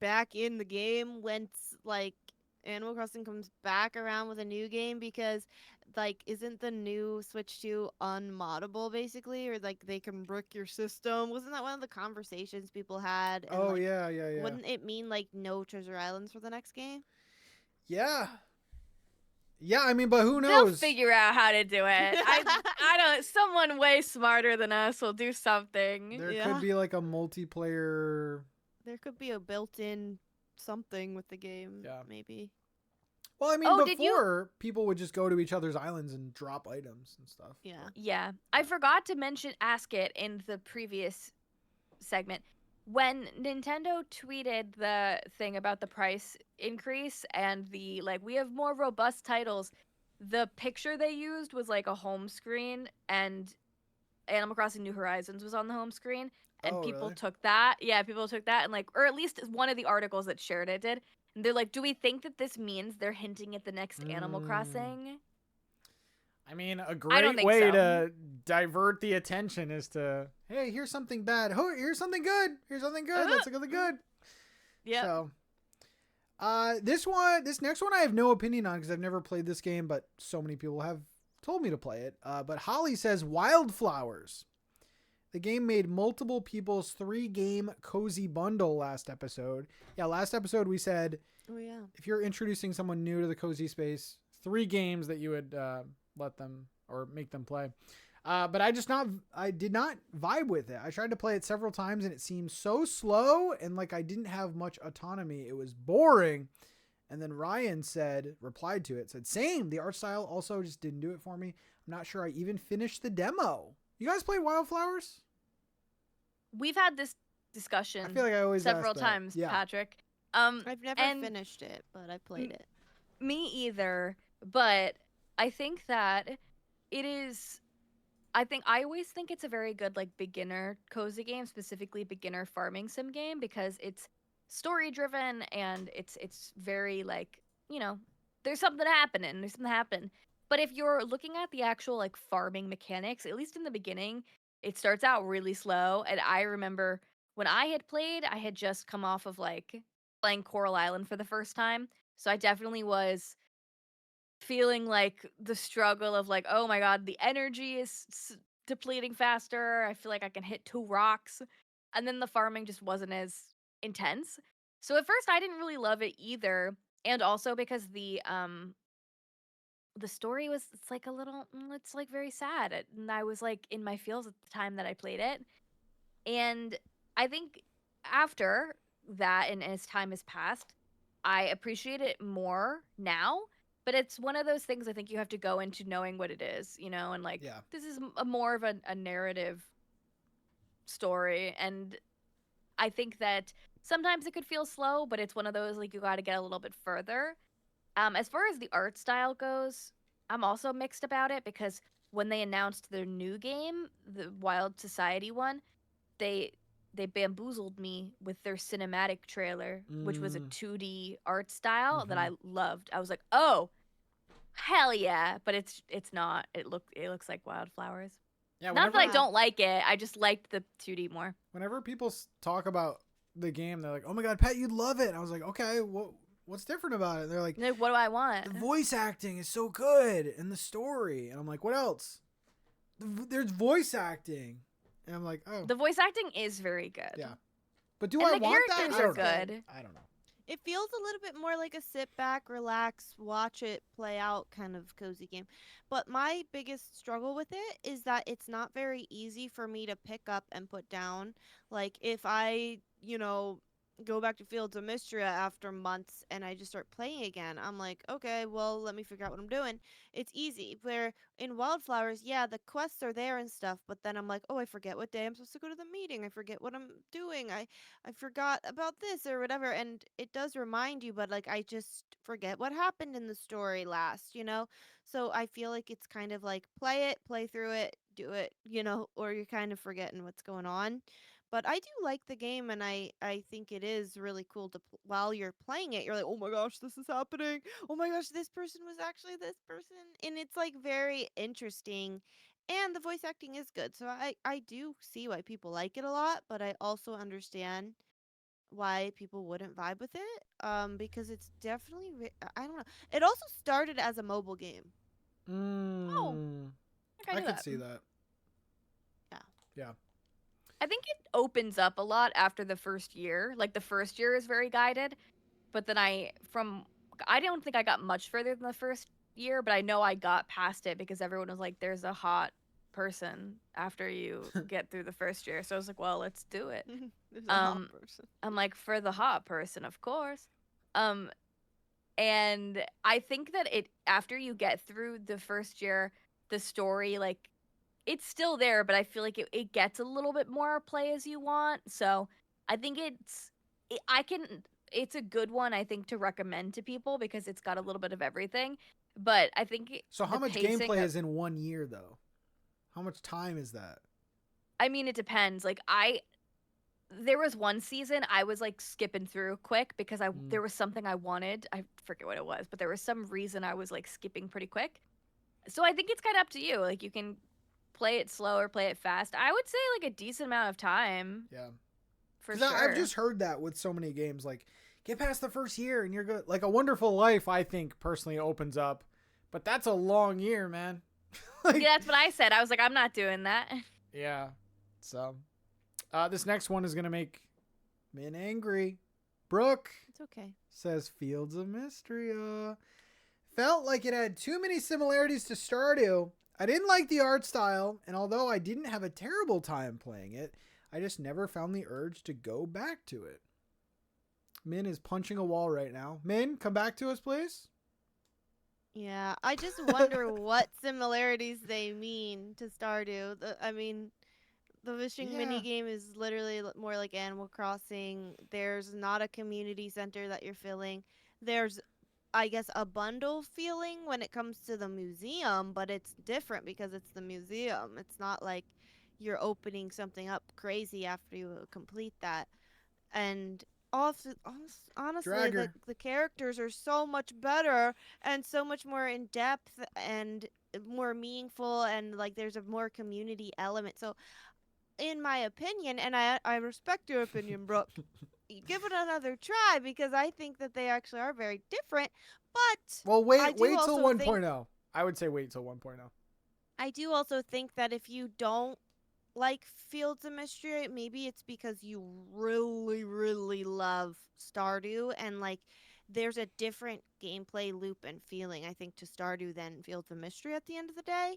S2: back in the game once like Animal Crossing comes back around with a new game? Because like, isn't the new Switch 2 unmoddable basically, or like they can brick your system? Wasn't that one of the conversations people had? And,
S1: Oh,
S2: like,
S1: yeah.
S2: wouldn't it mean like no treasure islands for the next game?
S1: Yeah. Yeah, I mean, but who knows?
S3: They'll figure out how to do it. I don't. Someone way smarter than us will do something.
S1: There could be like a multiplayer.
S2: There could be a built-in something with the game, maybe.
S1: Well, I mean, before people would just go to each other's islands and drop items and stuff.
S3: Yeah. I forgot to ask it in the previous segment. When Nintendo tweeted the thing about the price increase and the, like, we have more robust titles, the picture they used was like a home screen, and Animal Crossing New Horizons was on the home screen, and people took that. Yeah, people took that, and like, or at least one of the articles that shared it did. And they're like, do we think that this means they're hinting at the next Animal Crossing?
S1: I mean, a great way to divert the attention is to, hey, here's something bad. Oh, here's something good. Here's something good. Let's look at the good.
S3: Yeah.
S1: So, this next one I have no opinion on because I've never played this game, but so many people have told me to play it. But Holly says Wildflowers. The game made multiple people's 3-game cozy bundle last episode. Yeah, last episode we said, if you're introducing someone new to the cozy space, 3 games that you would let them or make them play. But I did not vibe with it. I tried to play it several times and it seemed so slow and like I didn't have much autonomy. It was boring. And then Ryan replied to it, said, same. The art style also just didn't do it for me. I'm not sure I even finished the demo. You guys played Wildflowers?
S3: We've had this discussion
S1: I feel like I always
S3: several
S1: ask that.
S3: times,
S1: Yeah.
S3: Patrick.
S2: I've never finished it, but I played it.
S3: Me either. But I think that it is. I always think it's a very good like beginner cozy game, specifically beginner farming sim game, because it's story driven and it's very like, you know, there's something happening. But if you're looking at the actual like farming mechanics, at least in the beginning, it starts out really slow. And I remember when I had played, I had just come off of like playing Coral Island for the first time. So I definitely was feeling like the struggle of like, oh my god, the energy is depleting faster. I feel like I can hit 2 rocks. And then the farming just wasn't as intense. So at first I didn't really love it either. And also because the story was it's like a little it's like very sad. And I was like in my feels at the time that I played it. And I think after that and as time has passed, I appreciate it more now. But it's one of those things I think you have to go into knowing what it is, you know, and like this is more of a narrative story. And I think that sometimes it could feel slow, but it's one of those like you got to get a little bit further. As far as the art style goes, I'm also mixed about it because when they announced their new game, the Wild Society one, they bamboozled me with their cinematic trailer, which was a 2D art style that I loved. I was like, "Oh, hell yeah!" But it's not. It looks like Wildflowers. Yeah, not that I don't like it. I just liked the 2D more.
S1: Whenever people talk about the game, they're like, "Oh my god, Pat, you'd love it." And I was like, "Okay, what's different about it?" And they're like,
S3: "What do I want?"
S1: The voice acting is so good, and the story. And I'm like, "What else?" There's voice acting. And I'm like, oh.
S3: The voice acting is very good.
S1: Yeah. But do I want that?
S3: The characters are good.
S1: I don't know.
S2: It feels a little bit more like a sit back, relax, watch it play out kind of cozy game. But my biggest struggle with it is that it's not very easy for me to pick up and put down. Like if I, go back to Fields of Mystria after months and I just start playing again, I'm like, okay, well, let me figure out what I'm doing. It's easy. Where in Wildflowers, yeah, the quests are there and stuff, but then I'm like, oh, I forget what day I'm supposed to go to the meeting. I forget what I'm doing. I forgot about this or whatever. And it does remind you, but like I just forget what happened in the story last, So I feel like it's kind of like play through it, do it, or you're kind of forgetting what's going on. But I do like the game, and I think it is really cool to while you're playing it, you're like, oh my gosh, this is happening. Oh my gosh, this person was actually this person, and it's like very interesting. And the voice acting is good, so I do see why people like it a lot, but I also understand why people wouldn't vibe with it. Because it's definitely I don't know. It also started as a mobile game.
S3: Oh,
S1: I could see that. Yeah.
S3: I think it opens up a lot after the first year. Like the first year is very guided, but then I don't think I got much further than the first year, but I know I got past it because everyone was like, "There's a hot person after you get through the first year." So I was like, "Well, let's do it."
S2: There's a hot person.
S3: I'm like, for the hot person, of course. And I think that after you get through the first year, the story like it's still there, but I feel like it gets a little bit more play as you want. So I think it's a good one, I think, to recommend to people because it's got a little bit of everything. But I think
S1: so how much gameplay is in 1 year though? How much time is that?
S3: I mean, it depends. Like there was one season I was like skipping through quick because there was something I wanted. I forget what it was, but there was some reason I was like skipping pretty quick. So I think it's kind of up to you. Like you can play it slow or play it fast. I would say like a decent amount of time.
S1: Yeah.
S3: For sure.
S1: I've just heard that with so many games, like get past the first year and you're good. Like A Wonderful Life, I think personally opens up, but that's a long year, man.
S3: Like, yeah, that's what I said. I was like, I'm not doing that.
S1: Yeah. So, this next one is gonna make Min angry. Brooke.
S2: It's okay.
S1: Says Fields of Mystria. Felt like it had too many similarities to Stardew. I didn't like the art style, and although I didn't have a terrible time playing it, I just never found the urge to go back to it. Min is punching a wall right now. Min, come back to us, please.
S2: Yeah, I just wonder what similarities they mean to Stardew. The fishing
S1: Yeah.
S2: minigame is literally more like Animal Crossing. There's not a community center that you're filling. There's, I guess, a bundle feeling when it comes to the museum, but it's different because it's the museum. It's not like you're opening something up crazy after you complete that. And also, honestly,
S1: Dragger.
S2: the characters are so much better and so much more in depth and more meaningful, and like there's a more community element. So in my opinion, and I respect your opinion, Brooke, give it another try because I think that they actually are very different. But
S1: Well,
S2: I
S1: wait
S2: do
S1: till
S2: also think
S1: 1.0. I would say wait till 1.0.
S2: I do also think that if you don't like Fields of Mystery, maybe it's because you really, really love Stardew, and like there's a different gameplay loop and feeling, I think, to Stardew than Fields of Mystery at the end of the day,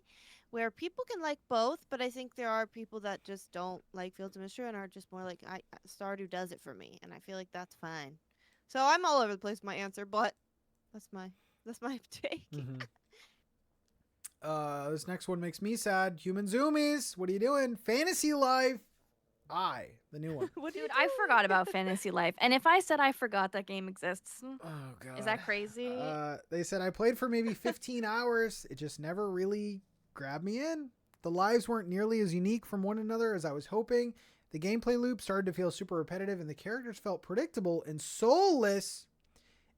S2: where people can like both, but I think there are people that just don't like Fields of Mystery and are just more like, Stardew does it for me, and I feel like that's fine. So I'm all over the place with my answer, but that's my take.
S1: Mm-hmm. This next one makes me sad. Human Zoomies, what are you doing? Fantasy Life. The new one.
S2: What do you
S3: Dude, I
S2: do?
S3: forgot about Fantasy Life. And if I said I forgot that game exists,
S1: Oh god.
S3: is that crazy?
S1: They said I played for maybe 15 hours. It just never really grabbed me in. The lives weren't nearly as unique from one another as I was hoping. The gameplay loop started to feel super repetitive and the characters felt predictable and soulless.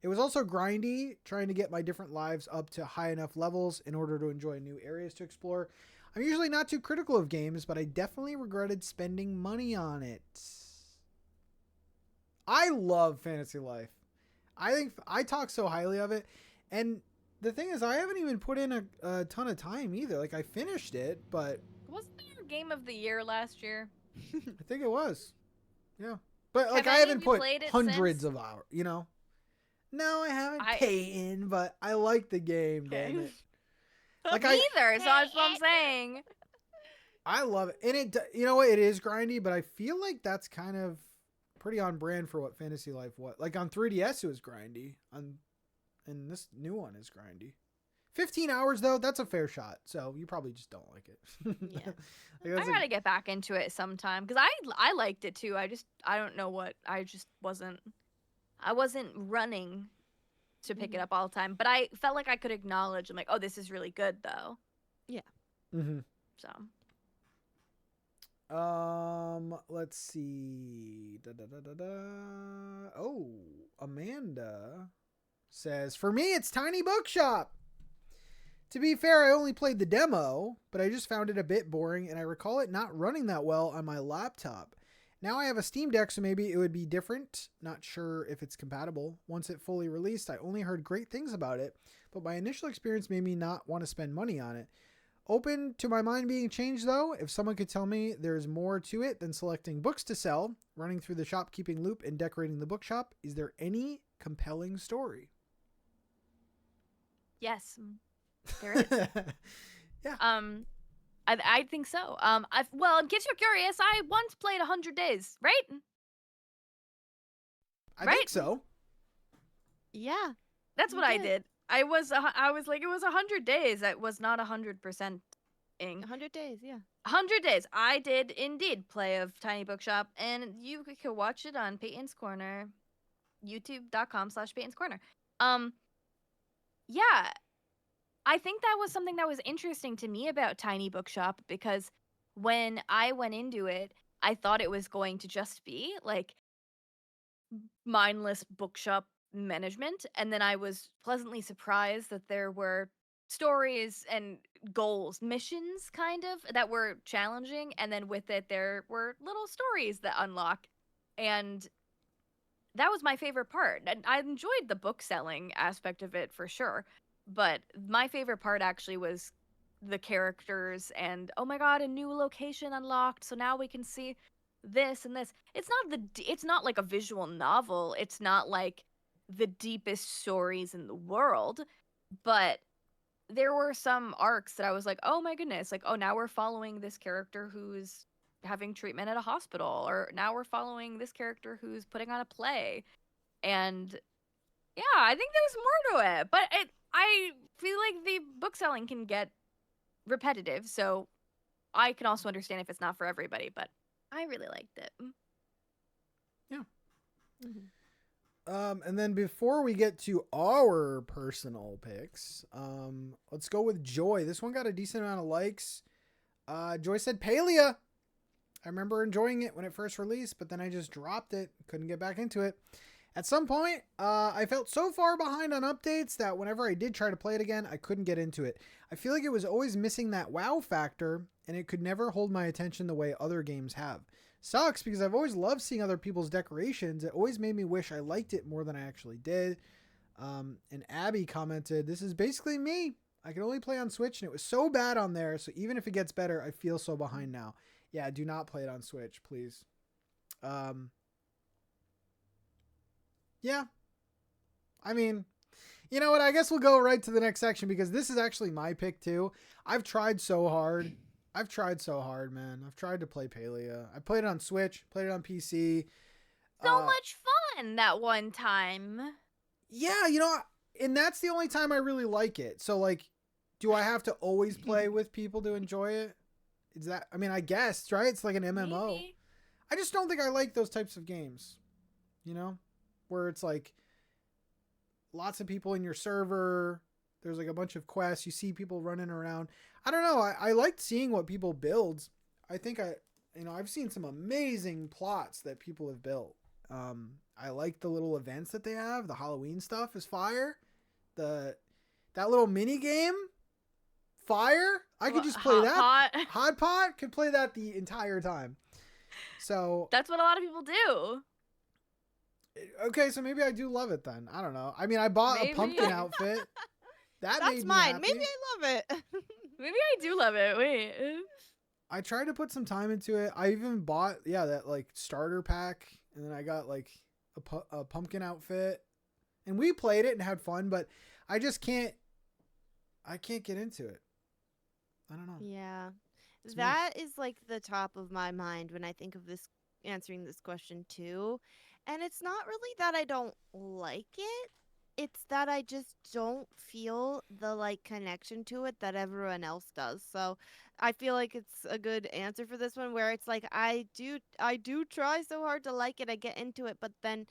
S1: It was also grindy, trying to get my different lives up to high enough levels in order to enjoy new areas to explore. I'm usually not too critical of games, but I definitely regretted spending money on it. I love Fantasy Life. I think I talk so highly of it. And the thing is, I haven't even put in a ton of time either. Like, I finished it, but
S3: Wasn't there a game of the year last year?
S1: I think it was. Yeah. But, like,
S3: Have
S1: I
S3: any of
S1: haven't
S3: you
S1: put
S3: played it
S1: hundreds
S3: since?
S1: of hours, you know? No, I haven't,
S3: I-
S1: Peyton, but I like the game,
S2: Okay.
S1: damn it. Like,
S3: Neither, so that's what I'm saying.
S1: I love it. And it, you know what? It is grindy, but I feel like that's kind of pretty on brand for what Fantasy Life was. Like, on 3DS, it was grindy. And this new one is grindy. 15 hours, though, that's a fair shot. So you probably just don't like it.
S2: Yeah.
S1: Like,
S3: I gotta get back into it sometime because I liked it too. I don't know what I wasn't running to pick it up all the time, but I felt like I could acknowledge. I'm like, oh, this is really good though.
S2: Yeah.
S1: Mm-hmm.
S3: So
S1: Let's see. Oh, Amanda says, for me, it's Tiny Bookshop. To be fair, I only played the demo, but I just found it a bit boring, and I recall it not running that well on my laptop. Now I have a Steam Deck, so maybe it would be different. Not sure if it's compatible. Once it fully released, I only heard great things about it, but my initial experience made me not want to spend money on it. Open to my mind being changed, though. If someone could tell me there's more to it than selecting books to sell, running through the shopkeeping loop, and decorating the bookshop, is there any compelling story?
S3: yes, there is.
S1: Yeah.
S3: I think so. Well, in case you're curious, I once played 100 Days, right?
S1: I
S3: right?
S1: think so.
S2: Yeah.
S3: That's
S2: You
S3: what I
S2: did.
S3: did. I was like, it was 100 days. It was not 100%ing.
S2: 100 days, yeah.
S3: 100 Days. I did indeed play of Tiny Bookshop, and you could watch it on Payton's Corner, youtube.com/Payton'sCorner. Yeah, I think that was something that was interesting to me about Tiny Bookshop because when I went into it, I thought it was going to just be like mindless bookshop management, and then I was pleasantly surprised that there were stories and goals, missions kind of that were challenging, and then with it there were little stories that unlock, and that was my favorite part. And I enjoyed the book selling aspect of it for sure, but my favorite part actually was the characters and oh my god, a new location unlocked, so now we can see this and this. It's not like a visual novel. It's not like the deepest stories in the world, but there were some arcs that I was like, oh my goodness, like, oh, now we're following this character who's having treatment at a hospital, or now we're following this character who's putting on a play. And yeah, I think there's more to it, but I feel like the book selling can get repetitive, so I can also understand if it's not for everybody, but I really liked it.
S1: Yeah.
S2: Mm-hmm.
S1: And then before we get to our personal picks, let's go with Joy. This one got a decent amount of likes. Joy said Palia. I remember enjoying it when it first released, but then I just dropped it. Couldn't get back into it. At some point, I felt so far behind on updates that whenever I did try to play it again, I couldn't get into it. I feel like it was always missing that wow factor, and it could never hold my attention the way other games have. Sucks because I've always loved seeing other people's decorations. It always made me wish I liked it more than I actually did. And Abby commented, this is basically me. I can only play on Switch, and it was so bad on there, so even if it gets better, I feel so behind now. Yeah, do not play it on Switch, please. Yeah. I mean, you know what? I guess we'll go right to the next section because this is actually my pick too. I've tried so hard, man. I've tried to play Palia. I played it on Switch, played it on PC.
S3: So much fun that one time.
S1: Yeah, you know, and that's the only time I really like it. So, like, do I have to always play with people to enjoy it? Is that, I mean, I guess, right? It's like an MMO.
S3: Maybe.
S1: I just don't think I like those types of games, you know, where it's like lots of people in your server. There's like a bunch of quests. You see people running around. I don't know. I liked seeing what people build. I think I've seen some amazing plots that people have built. I like the little events that they have. The Halloween stuff is fire. That little mini game, fire. I could just play that. Hot pot could play that the entire time. So
S3: that's what a lot of people do.
S1: Okay, so maybe I do love it then. I don't know. I mean, I bought a pumpkin outfit. That's
S2: made mine. Maybe I love it.
S3: Maybe I do love it. Wait.
S1: I tried to put some time into it. I even bought, that like starter pack, and then I got like a pumpkin outfit, and we played it and had fun. But I just can't. I can't get into it. I don't know.
S2: Yeah, that is like the top of my mind when I think of this, answering this question too. And it's not really that I don't like it. It's that I just don't feel the like connection to it that everyone else does. So I feel like it's a good answer for this one, where it's like I do try so hard to like it. I get into it, but then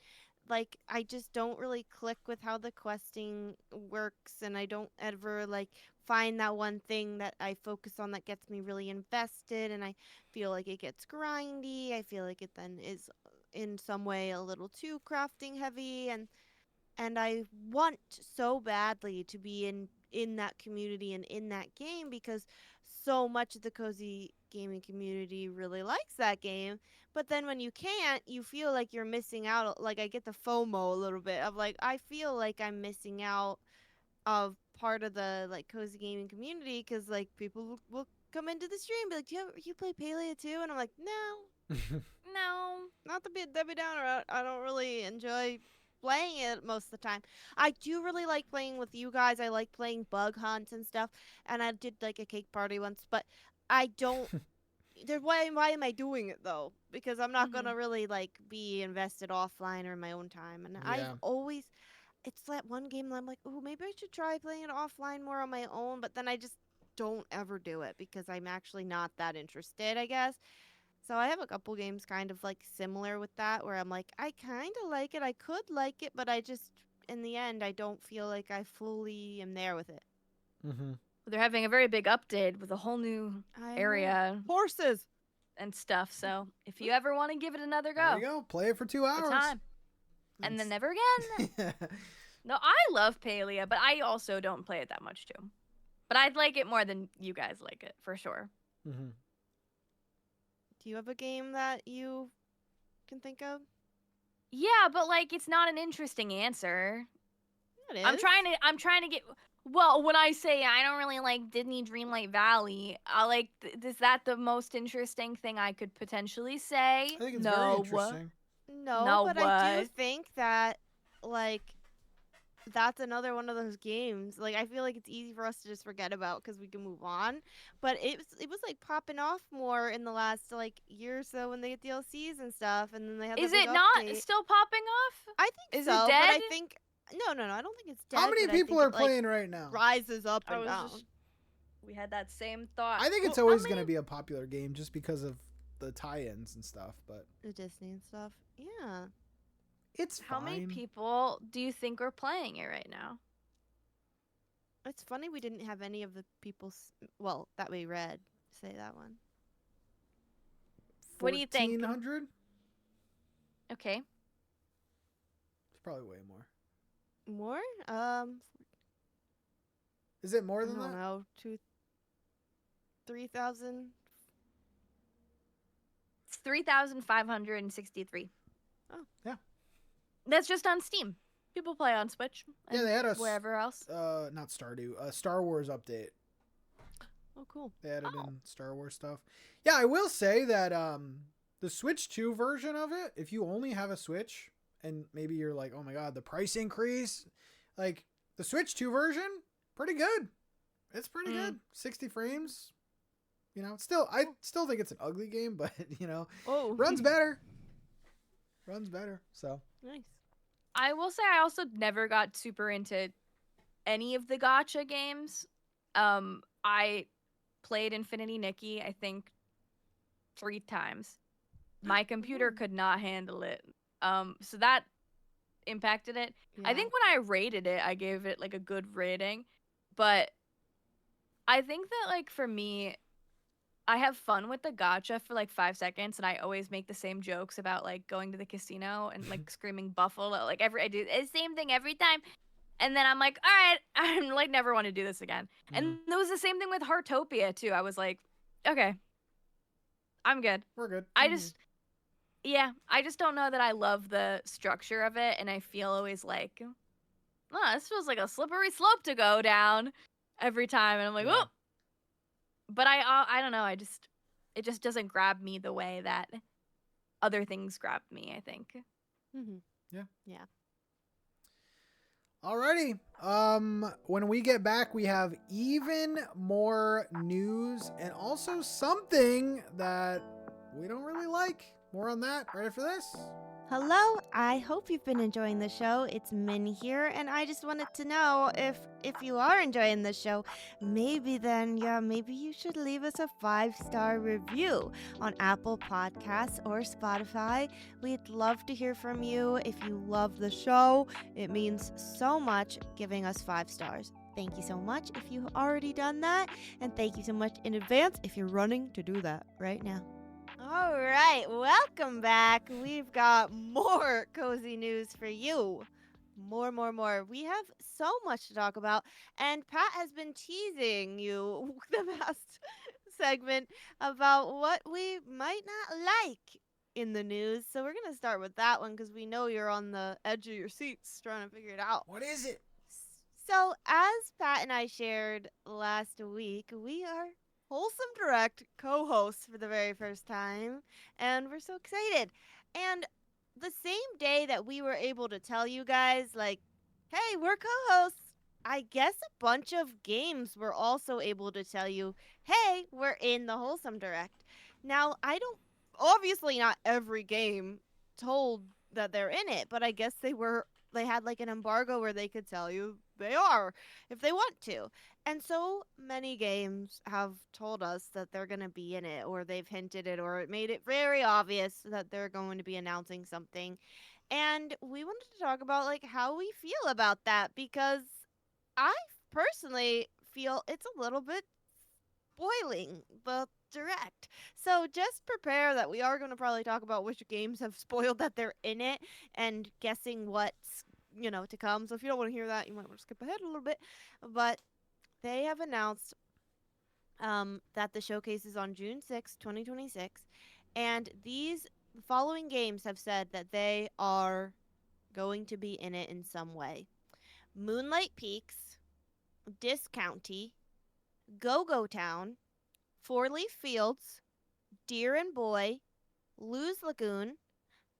S2: like I just don't really click with how the questing works, and I don't ever like find that one thing that I focus on that gets me really invested, and I feel like it gets grindy. I feel like it then is in some way a little too crafting heavy, and I want so badly to be in that community and in that game, because so much of the cozy gaming community really likes that game. But then when you can't, you feel like you're missing out. Like I get the FOMO a little bit of like, I feel like I'm missing out of part of the like cozy gaming community, because like people will come into the stream and be like, you play Palia too? And I'm like, no. No, not to be a Debbie Downer. I don't really enjoy playing it most of the time. I do really like playing with you guys. I like playing bug hunts and stuff. And I did like a cake party once, but I don't. Why am I doing it though? Because I'm not gonna really like be invested offline or in my own time. And I've always, it's that one game that I'm like, oh, maybe I should try playing it offline more on my own. But then I just don't ever do it because I'm actually not that interested, I guess. So I have a couple games kind of like similar with that, where I'm like, I kind of like it. I could like it, but I just, in the end, I don't feel like I fully am there with it.
S1: Mm-hmm.
S3: They're having a very big update with a whole new area.
S2: Horses.
S3: And stuff. So if you ever want to give it another go.
S1: There you go. Play it for 2 hours.
S3: Time. And then never again. No, I love Palia, but I also don't play it that much too. But I'd like it more than you guys like it, for sure.
S1: Mm-hmm.
S2: Do you have a game that you can think of?
S3: Yeah, but like it's not an interesting answer.
S2: It is.
S3: I'm trying to get. Well, when I say I don't really like Disney Dreamlight Valley, I like. Is that the most interesting thing I could potentially say?
S1: I think it's very interesting.
S2: No, but I do think that like that's another one of those games. Like, I feel like it's easy for us to just forget about because we can move on. But it was like popping off more in the last like year or so when they get DLCs and stuff, and then they had the
S3: Is
S2: big
S3: it not
S2: update.
S3: still popping off?
S2: I think
S3: Is
S2: so,
S3: it
S2: but
S3: dead?
S2: I think no. I don't think it's dead.
S1: How many
S2: but I
S1: people
S2: think
S1: are
S2: it, like,
S1: playing right now?
S2: rises up
S3: I
S2: and
S3: was
S2: down.
S3: just. We had that same thought.
S1: I think it's
S3: Well, how
S1: always going to
S3: many-
S1: be a popular game just because of the tie-ins and stuff, but
S2: The Disney and stuff. Yeah.
S1: it's
S3: How
S1: fine.
S3: many people do you think are playing it right now?
S2: It's funny we didn't have any of the people, well, that we read say that one.
S3: What do you think?
S1: 1,400?
S3: Okay.
S1: It's probably way more.
S2: More?
S1: Is it more
S2: I
S1: than
S2: don't
S1: that?
S2: know. 3,000?
S3: It's 3,563.
S2: Oh.
S1: Yeah.
S3: That's just on Steam. People play on Switch.
S1: Yeah,
S3: and
S1: they had a
S3: wherever else.
S1: not Stardew, a Star Wars update.
S2: Oh, cool.
S1: They added in Star Wars stuff. Yeah, I will say that the Switch 2 version of it, if you only have a Switch and maybe you're like, oh my god, the price increase, like the Switch 2 version, pretty good. It's pretty good. 60 frames. You know, I still think it's an ugly game, but you know, runs better. Runs better. So
S2: Nice.
S3: I will say I also never got super into any of the gacha games. I played Infinity Nikki, I think 3 times. My computer could not handle it. So that impacted it.
S2: Yeah.
S3: I think when I rated it, I gave it like a good rating. But I think that like for me, I have fun with the gacha for like 5 seconds, and I always make the same jokes about like going to the casino and like screaming buffalo. Like I do the same thing every time. And then I'm like, all right, I'm like never want to do this again. And it was the same thing with Heartopia too. I was like, okay, I'm good.
S1: we're good.
S3: I just don't know that I love the structure of it, and I feel always like, oh, this feels like a slippery slope to go down every time, and I'm like,
S1: Yeah.
S3: oh. But I don't know. It just doesn't grab me the way that other things grabbed me, I think.
S2: Mm-hmm.
S1: Yeah. Alrighty. When we get back, we have even more news and also something that we don't really like. More on that right after this.
S2: Hello, I hope you've been enjoying the show. It's Min here, and I just wanted to know if you are enjoying the show, maybe you should leave us a 5-star review on Apple Podcasts or Spotify. We'd love to hear from you. If you love the show, it means so much giving us 5 stars. Thank you so much if you've already done that, and thank you so much in advance if you're running to do that right now. All right, welcome back. We've got more cozy news for you. More. We have so much to talk about, and Pat has been teasing you the past segment about what we might not like in the news. So we're going to start with that one because we know you're on the edge of your seats trying to figure it out.
S1: What is it?
S2: So, as Pat and I shared last week, we are Wholesome Direct co-hosts for the very first time, and we're so excited. And the same day that we were able to tell you guys, like, hey, we're co-hosts, I guess a bunch of games were also able to tell you, hey, we're in the Wholesome Direct. Now, obviously not every game told that they're in it, but I guess they had like an embargo where they could tell you they are if they want to. And so many games have told us that they're going to be in it, or they've hinted it, or it made it very obvious that they're going to be announcing something. And we wanted to talk about like how we feel about that, because I personally feel it's a little bit spoiling the direct. So just prepare that we are going to probably talk about which games have spoiled that they're in it and guessing what's, to come. So if you don't want to hear that, you might want to skip ahead a little bit. But they have announced that the showcase is on June 6, 2026. And the following games have said that they are going to be in it in some way: Moonlight Peaks, Discounty, Go-Go Town, Four-Leaf Fields, Deer and Boy, Luz Lagoon,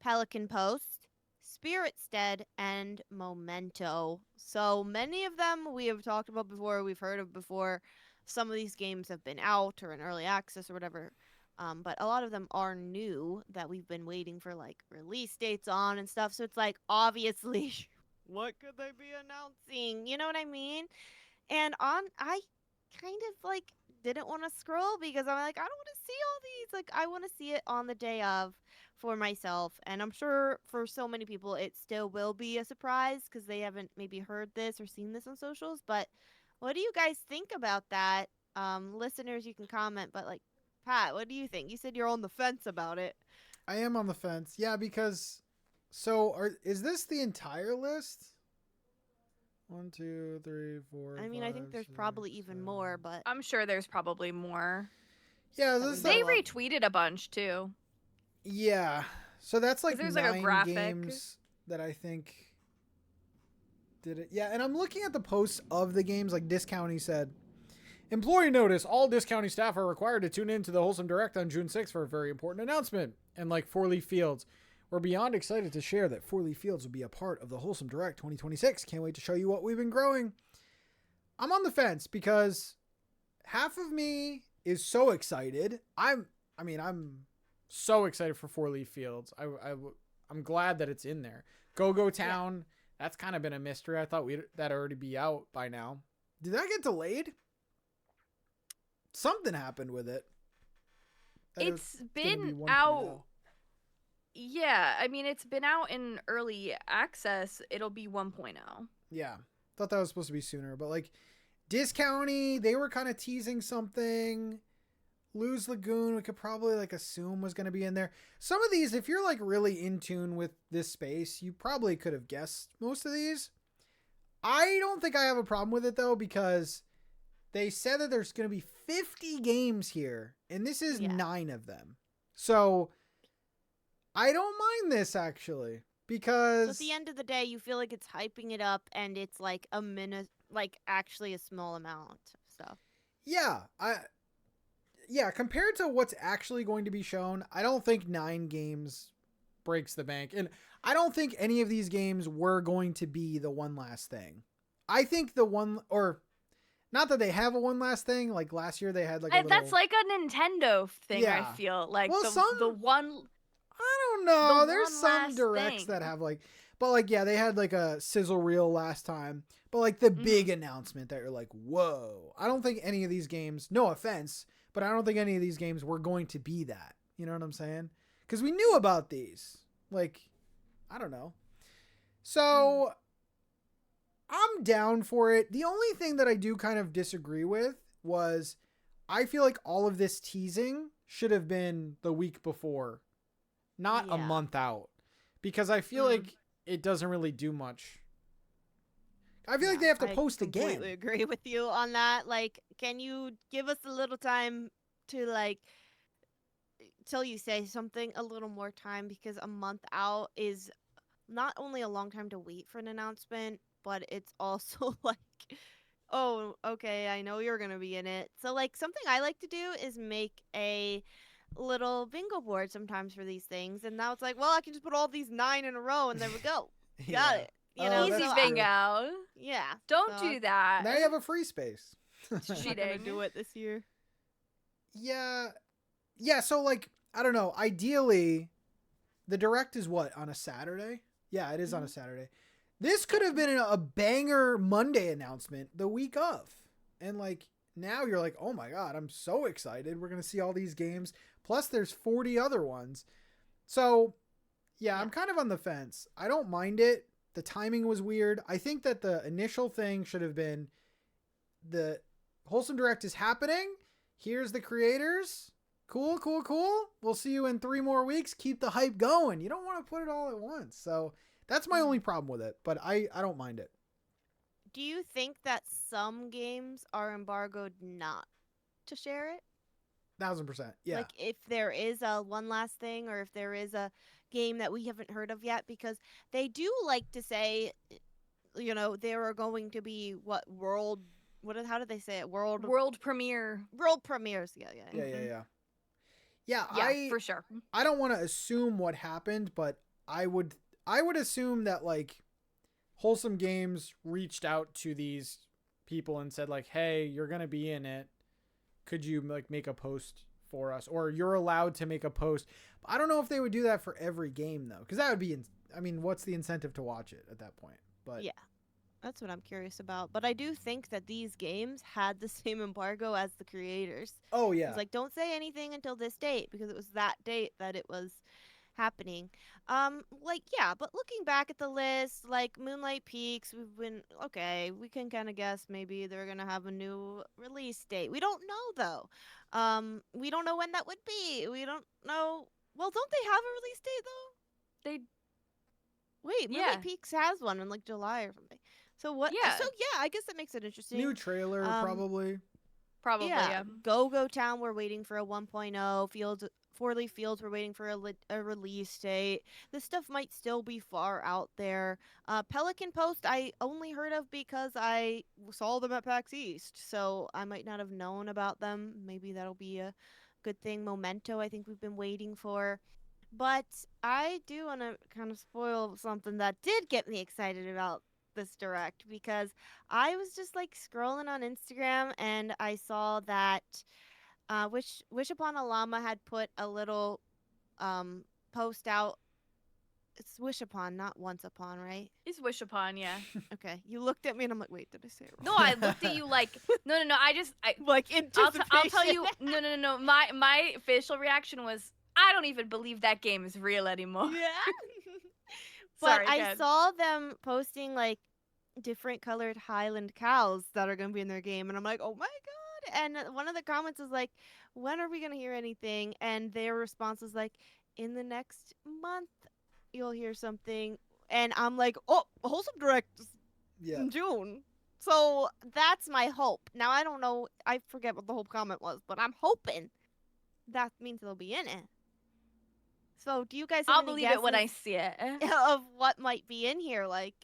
S2: Pelican Post, Spiritstead, and Memento. So many of them we have talked about before, we've heard of before. Some of these games have been out or in early access or whatever. But a lot of them are new that we've been waiting for like release dates on and stuff. So it's like, obviously, what could they be announcing? You know what I mean? And I kind of like didn't want to scroll because I'm like, I don't want to see all these. Like, I want to see it on the day of for myself. And I'm sure for so many people, it still will be a surprise because they haven't maybe heard this or seen this on socials. But what do you guys think about that? Listeners, you can comment. But like, Pat, what do you think? You said you're on the fence about it.
S1: I am on the fence. Yeah, because is this the entire list? 1, 2, 3, 4.
S2: I mean,
S1: 5,
S2: I think there's
S1: 6,
S2: probably even
S1: 7.
S2: more, but
S3: I'm sure there's probably more.
S1: Yeah,
S3: they retweeted a bunch too.
S1: Yeah, so that's like
S3: there's
S1: 9
S3: like a graphic.
S1: games that I think did it. Yeah, and I'm looking at the posts of the games. Like Discounty said, employee notice: all Discounty staff are required to tune in to the Wholesome Direct on June 6th for a very important announcement. And like 4-Leaf Fields, we're beyond excited to share that 4-Leaf Fields will be a part of the Wholesome Direct 2026. Can't wait to show you what we've been growing. I'm on the fence because half of me is so excited. I'm so excited for 4-Leaf Fields. I'm glad that it's in there. Go Town, that's kind of been a mystery. I thought that'd already be out by now. Did that get delayed? Something happened with it.
S3: It's been out. Yeah, I mean, it's been out in early access. It'll be 1.0.
S1: Yeah, thought that was supposed to be sooner, but like Discounty, they were kind of teasing something. Lose Lagoon, we could probably like assume was going to be in there. Some of these, if you're like really in tune with this space, you probably could have guessed most of these. I don't think I have a problem with it though, because they said that there's going to be 50 games here, and this is 9 of them. So I don't mind this actually, because
S2: at the end of the day, you feel like it's hyping it up, and it's like a minute, like actually a small amount of stuff.
S1: Yeah, compared to what's actually going to be shown, I don't think 9 games breaks the bank. And I don't think any of these games were going to be the one last thing. I think the one, or not that they have a one last thing. Like last year they had like a little...
S3: That's like a Nintendo thing, I feel. Like the one...
S1: I don't know. There's some directs that have like... But like, yeah, they had like a sizzle reel last time. But like the big announcement that you're like, whoa. I don't think any of these games, no offense, but I don't think any of these games were going to be that. You know what I'm saying? Because we knew about these. Like, I don't know. So, I'm down for it. The only thing that I do kind of disagree with was I feel like all of this teasing should have been the week before, not a month out. Because I feel like it doesn't really do much. I feel like they have to post again. I
S2: completely agree with you on that. Like, can you give us a little time to, like, till you say something, a little more time? Because a month out is not only a long time to wait for an announcement, but it's also like, oh, okay, I know you're going to be in it. So, like, something I like to do is make a little bingo board sometimes for these things. And now it's like, well, I can just put all these 9 in a row and there we go. Got it. You know,
S3: easy bingo.
S2: Yeah.
S3: Don't do that.
S1: Now you have a free space.
S2: Cheating. Gonna do it this year.
S1: Yeah. Yeah, so like, I don't know. Ideally, the direct is what, on a Saturday? Yeah, it is on a Saturday. This could have been a banger Monday announcement the week of. And like, now you're like, oh my God, I'm so excited. We're going to see all these games. Plus there's 40 other ones. So yeah, I'm kind of on the fence. I don't mind it. The timing was weird. I think that the initial thing should have been the Wholesome Direct is happening. Here's the creators. Cool. We'll see you in 3 more weeks. Keep the hype going. You don't want to put it all at once. So that's my only problem with it, but I don't mind it.
S2: Do you think that some games are embargoed not to share it?
S1: 1000%. Yeah.
S2: Like if there is a one last thing, or if there is a game that we haven't heard of yet, because they do like to say, you know, there are going to be how do they say it? World
S3: premieres.
S1: Yeah,
S3: for sure.
S1: I don't want to assume what happened, but I would I would assume that like Wholesome Games reached out to these people and said like, hey, you're going to be in it. Could you like make a post for us? Or you're allowed to make a post. I don't know if they would do that for every game though. Cause that would be, I mean, what's the incentive to watch it at that point? But
S2: Yeah. That's what I'm curious about. But I do think that these games had the same embargo as the creators.
S1: oh yeah.
S2: It's like, don't say anything until this date because it was that date that it was happening. Like, yeah, but looking back at the list, like Moonlight Peaks, we've been, okay, we can kind of guess maybe they're going to have a new release date. We don't know, though. We don't know when that would be. We don't know. Well, don't they have a release date, though?
S3: They
S2: Wait,
S3: Yeah.
S2: Moonlight Peaks has one in like July or something. So what?
S3: Yeah.
S2: So yeah, I guess that makes it interesting.
S1: New trailer probably.
S3: probably yeah.
S2: Go Town, we're waiting for a 1.0. Four-Leaf Fields, we're waiting for a release date. This stuff might still be far out there. Pelican Post, I only heard of because I saw them at PAX East, so I might not have known about them. Maybe that'll be a good thing. Memento, I think we've been waiting for. But I do want to kind of spoil something that did get me excited about this direct, because I was just like scrolling on Instagram and I saw that Wish Upon a Llama had put a little post out. It's Wish Upon, not Once Upon, right?
S3: It's Wish Upon, yeah.
S2: Okay, you looked at me and I'm like, wait, did I say it wrong?
S3: No, I looked at you like no. I
S2: like
S3: I'll tell you no. My facial reaction was I don't even believe that game is real anymore.
S2: Yeah.
S3: Sorry,
S2: But I
S3: go ahead.
S2: saw them posting like different colored Highland cows that are gonna be in their game, and I'm like, oh my god! And one of the comments was like, when are we gonna hear anything? And their response was like, in the next month, you'll hear something. And I'm like, oh, Wholesome Direct
S1: Yeah.
S2: in June. So that's my hope. Now I don't know. I forget what the whole comment was, but I'm hoping that means they'll be in it. So do you guys have
S3: I'll
S2: any
S3: believe it when I
S2: guesses
S3: see it.
S2: of what might be in here? Like,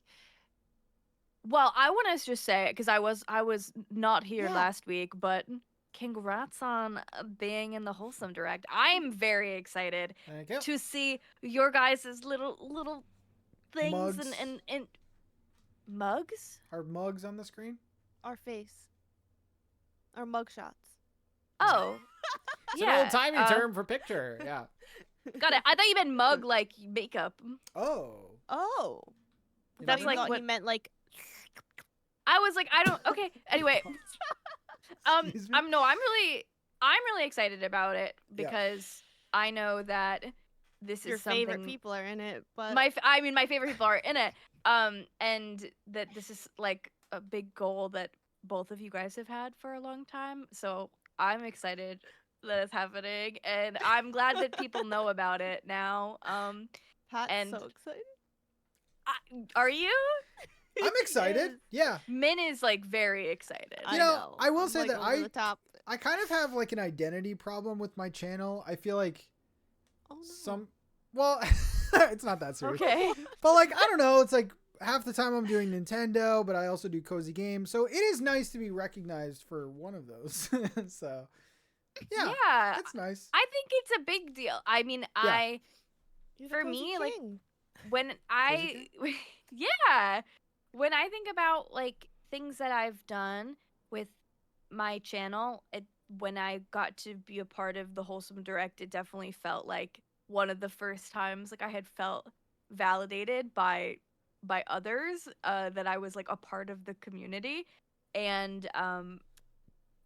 S3: Well, I want to just say because I was not here
S2: Yeah.
S3: last week, but congrats on being in the Wholesome Direct. I'm very excited
S1: Thank you.
S3: to see your guys' little things
S1: Mugs.
S3: and mugs.
S1: Are mugs on the screen?
S2: our face, our mugshots.
S3: Oh,
S1: It's
S3: yeah.
S1: an old timey term for picture. Yeah.
S3: Got it. I thought you meant mug like makeup.
S1: Oh.
S2: Oh,
S3: That's like
S2: what
S3: what
S2: you meant. Like,
S3: I was like. I don't. Okay. Anyway,
S1: Excuse me?
S3: I'm really excited about it because I know that this
S2: your
S3: is something
S2: favorite people are in it, but
S3: my favorite people are in it. And that this is like a big goal that both of you guys have had for a long time. So I'm excited that it's happening, and I'm glad that people know about it now.
S2: Pat's
S3: and-
S2: so excited.
S3: Are you?
S1: I'm excited. Yeah.
S3: Min is like very excited.
S1: You know, I will
S2: I'm,
S1: say
S2: like,
S1: that
S2: over the top.
S1: I kind of have like an identity problem with my channel. I feel like
S2: Oh no.
S1: well, it's not that serious.
S3: Okay.
S1: But like, I don't know. It's like half the time I'm doing Nintendo, but I also do cozy games. So it is nice to be recognized for one of those. So yeah,
S3: Yeah.
S1: it's nice.
S3: I think it's a big deal. I mean,
S2: You're the
S3: for
S2: cozy
S3: me, like,
S2: king.
S3: when I yeah, when I think about like things that I've done with my channel, when I got to be a part of the Wholesome Direct, it definitely felt like one of the first times like I had felt validated by others, that I was like a part of the community. And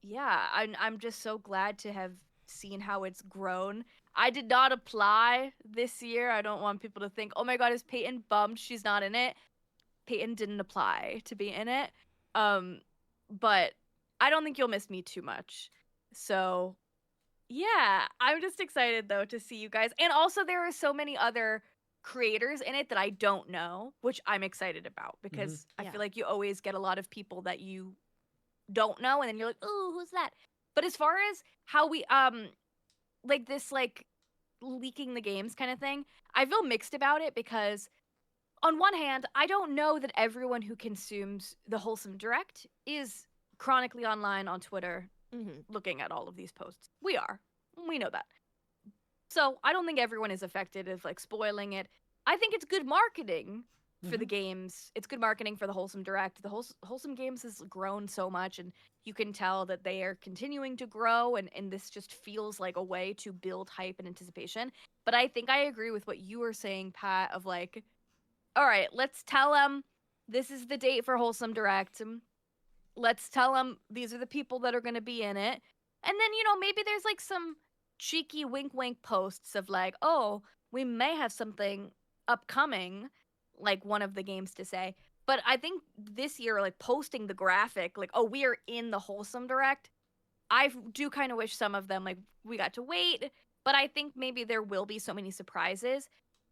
S3: yeah, I'm just so glad to have seen how it's grown. I did not apply this year. I don't want people to think, oh my god, is Payton bummed she's not in it? Payton didn't apply to be in it. But I don't think you'll miss me too much. So yeah, I'm just excited though to see you guys. And also there are so many other creators in it that I don't know, which I'm excited about because I
S2: Yeah.
S3: feel like you always get a lot of people that you don't know and then you're like, "Oh, who's that?" But as far as how we like this like leaking the games kind of thing, I feel mixed about it because on one hand, I don't know that everyone who consumes the Wholesome Direct is chronically online on Twitter looking at all of these posts. We know that. So I don't think everyone is affected of like spoiling it. I think it's good marketing for the games. It's good marketing for the Wholesome Direct. The Wholesome Games has grown so much, and you can tell that they are continuing to grow, and this just feels like a way to build hype and anticipation. But I think I agree with what you were saying, Pat, of like, all right, let's tell them this is the date for Wholesome Direct. Let's tell them these are the people that are going to be in it. And then, maybe there's like some cheeky wink wink posts of like, oh, we may have something upcoming, like one of the games to say. But I think this year, like posting the graphic, like, oh, we are in the Wholesome Direct. I do kind of wish some of them, like, we got to wait. But I think maybe there will be so many surprises.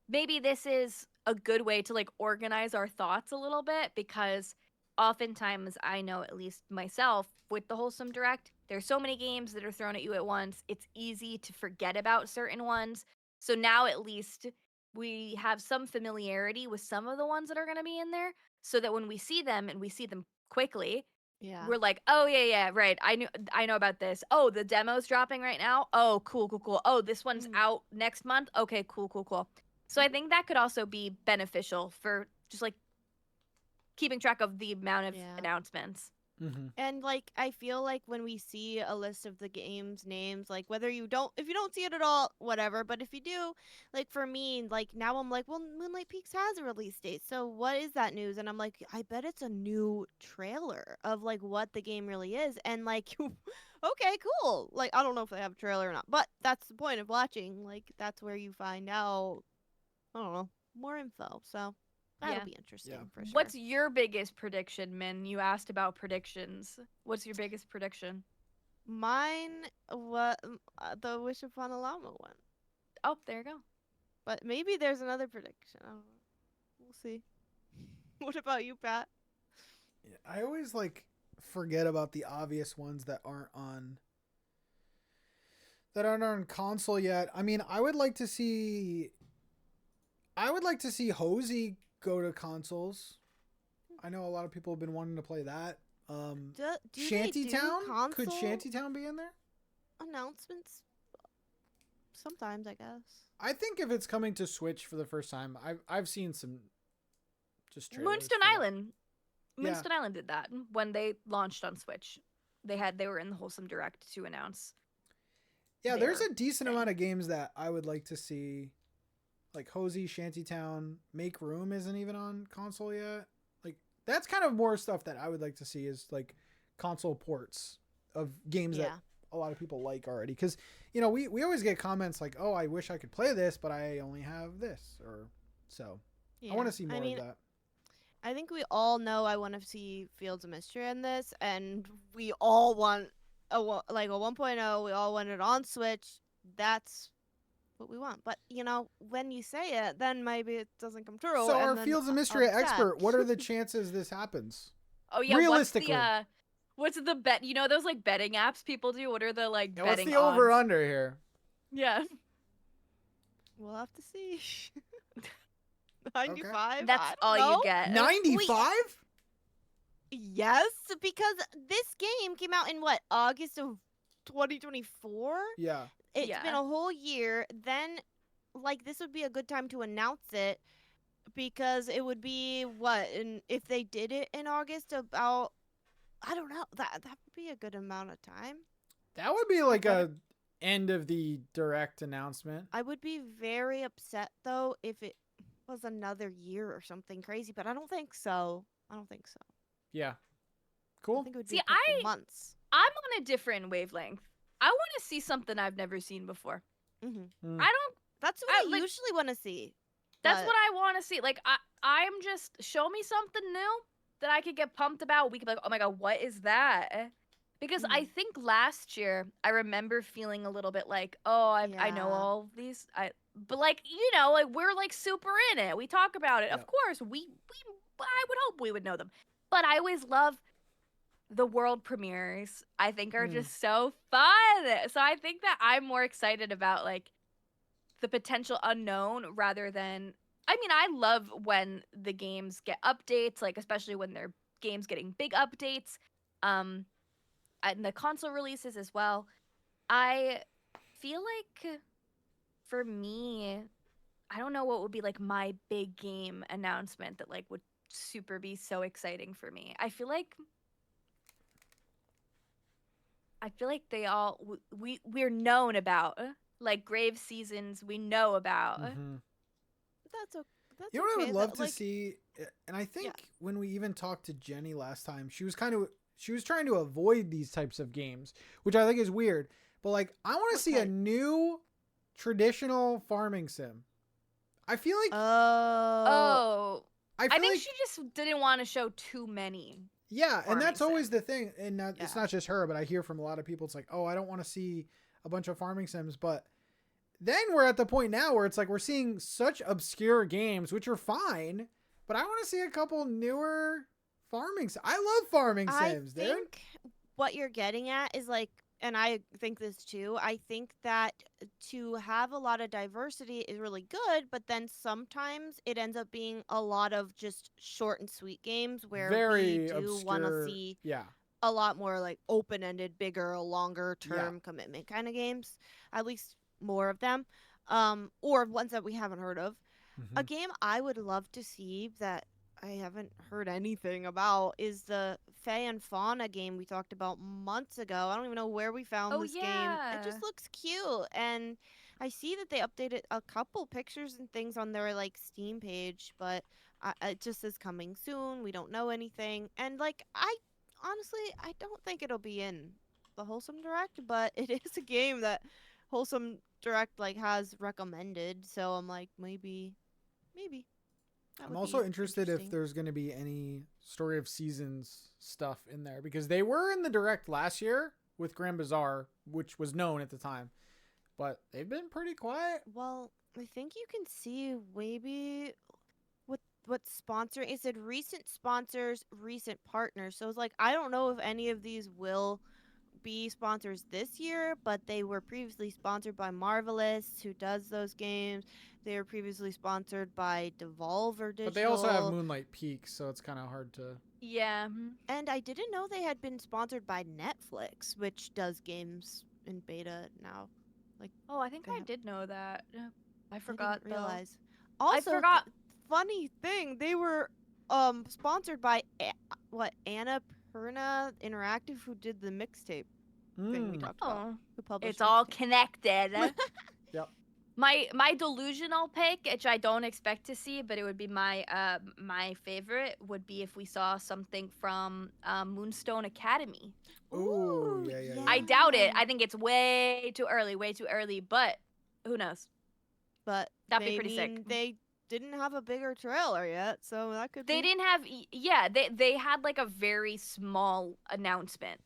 S3: Maybe this is a good way to like organize our thoughts a little bit, because oftentimes I know, at least myself, with the Wholesome Direct, there's so many games that are thrown at you at once. It's easy to forget about certain ones. So now at least we have some familiarity with some of the ones that are going to be in there, so that when we see them and we see them quickly, we're like, oh yeah, right. I know about this. Oh, the demo's dropping right now. Oh, cool. Oh, this one's out next month. Okay, cool. So I think that could also be beneficial for just like keeping track of the amount of announcements.
S2: And like, I feel like when we see a list of the games names, like if you don't see it at all, whatever, but if you do, like for me, like now I'm like, well, Moonlight Peaks has a release date, so what is that news? And I'm like, I bet it's a new trailer of like what the game really is. And like, okay, cool. Like, I don't know if they have a trailer or not, but that's the point of watching. Like, that's where you find out, I don't know, more info. So that'll be interesting for sure.
S3: What's your biggest prediction, Min? You asked about predictions. What's your biggest prediction?
S2: Mine, the Wish Upon a Llama one.
S3: Oh, there you go.
S2: But maybe there's another prediction. I don't know. We'll see. What about you, Pat?
S1: Yeah, I always like forget about the obvious ones that aren't on console yet. I mean, I would like to see Hosey go to consoles. I know a lot of people have been wanting to play that.
S2: Shantytown?
S1: Could Shantytown be in there?
S2: Announcements? Sometimes, I guess.
S1: I think if it's coming to Switch for the first time, I've seen some just trailers.
S3: Moonstone Island. Moonstone Island did that when they launched on Switch. They were in the Wholesome Direct to announce.
S1: Yeah, there's a decent amount of games that I would like to see. Like Hosey, Shantytown, Make Room isn't even on console yet. Like, that's kind of more stuff that I would like to see, is like console ports of games that a lot of people like already. Because, we always get comments like, oh, I wish I could play this, but I only have this. I want to see more of that.
S2: I think we all know I want to see Fields of Mystery in this, and we all want a 1.0. We all want it on Switch. That's what we want. But, when you say it, then maybe it doesn't come true.
S1: So our Fields of Mystery expert, what are the chances this happens?
S3: Oh, yeah.
S1: Realistically.
S3: What's the bet? Those like betting apps people do? What are the like betting
S1: what's the over under here?
S3: Yeah.
S2: We'll have to see. 95?
S3: Okay. That's all you get.
S1: 95?
S2: Yes, because this game came out in August of 2024?
S1: Yeah.
S2: It's been a whole year. Then, this would be a good time to announce it, because it would be if they did it in August, about, I don't know, that would be a good amount of time.
S1: That would be like a end of the direct announcement.
S2: I would be very upset though if it was another year or something crazy, but I don't think so.
S1: Yeah. Cool.
S2: I think it would be a couple months.
S3: I'm on a different wavelength. I want to see something I've never seen before.
S2: Mm-hmm.
S3: That's
S2: what I usually want to see.
S3: That's what I want to see. Like, I'm just, show me something new that I could get pumped about. We could be like, oh my god, what is that? Because I think last year I remember feeling a little bit like, oh, I know all of these. But like, we're like super in it. We talk about it. Of course, I would hope we would know them. But I always love the world premieres. I think are just so fun. So I think that I'm more excited about like the potential unknown rather than, I love when the games get updates, like especially when they're games getting big updates. And the console releases as well. I feel like for me, I don't know what would be like my big game announcement that like would super be so exciting for me. I feel like they all we're known about like Grave Seasons we know about.
S1: Mm-hmm.
S2: That's that's
S1: You know what I
S2: okay.
S1: would love to
S2: Like,
S1: see, and I think
S2: yeah.
S1: when we even talked to Jenny last time, she was trying to avoid these types of games, which I think is weird. But like, I want to
S2: What
S1: see a
S2: type?
S1: new traditional farming sim. I feel like
S2: Oh,
S3: Oh,
S1: I
S3: I
S1: feel
S3: think
S1: like
S3: she just didn't want to show too many
S1: yeah, and
S3: farming
S1: that's always
S3: sims.
S1: the thing. And it's
S2: yeah.
S1: not just her, but I hear from a lot of people. It's like, oh, I don't want to see a bunch of farming sims, but then we're at the point now where it's like we're seeing such obscure games, which are fine, but I want to see a couple newer farming. I love farming
S2: I
S1: sims, dude.
S2: think what you're getting at is like, and I think this too. I think that to have a lot of diversity is really good, but then sometimes it ends up being a lot of just short and sweet games where we
S1: Very
S2: do want to
S1: obscure.
S2: see
S1: Yeah,
S2: a lot more like open-ended, bigger, longer
S1: yeah.
S2: term commitment kind of games. At least more of them. Or ones that we haven't heard of.
S1: Mm-hmm.
S2: A game I would love to see that I haven't heard anything about is the Fae and Fauna game we talked about months ago. I don't even know where we found
S3: Oh
S2: this game. It
S3: yeah.
S2: just looks cute, and I see that they updated a couple pictures and things on their like Steam page, but it just says coming soon. We don't know anything, and like I honestly I don't think it'll be in the Wholesome Direct, but it is a game that Wholesome Direct like has recommended, so I'm like maybe that
S1: I'm
S2: would
S1: also
S2: be
S1: interested if
S2: interesting.
S1: there's going to be any Story of Seasons stuff in there because they were in the direct last year with Grand Bazaar, which was known at the time, but they've been pretty quiet.
S2: Well, I think you can see maybe what sponsor it said recent sponsors, recent partners. So it's like I don't know if any of these will be sponsors this year, but they were previously sponsored by Marvelous, who does those games. They were previously sponsored by Devolver
S1: But they also have
S2: Digital.
S1: Moonlight Peak, so it's kind of hard to.
S3: Yeah.
S2: And I didn't know they had been sponsored by Netflix, which does games in beta now. Like
S3: Oh, I think
S2: they
S3: I
S2: have
S3: did know that. I
S2: I
S3: forgot
S2: didn't
S3: though.
S2: realize.
S3: I
S2: Also,
S3: forgot.
S2: funny thing, they were sponsored by Annapurna Interactive, who did the mixtape thing we
S1: Mm.
S2: talked about,
S3: Oh,
S2: who published
S3: it's all
S2: mixtape.
S3: connected.
S1: Yep.
S3: My delusional pick, which I don't expect to see, but it would be my favorite, would be if we saw something from Moonstone Academy.
S1: Oh
S2: Ooh,
S1: yeah, yeah,
S3: I
S1: yeah.
S3: doubt it.
S2: yeah.
S3: I think it's way too early. But who knows?
S2: But
S3: That'd be
S2: they
S3: pretty sick.
S2: mean they didn't have a bigger trailer yet, so that could
S3: They
S2: be.
S3: didn't have. Yeah, they had like a very small announcement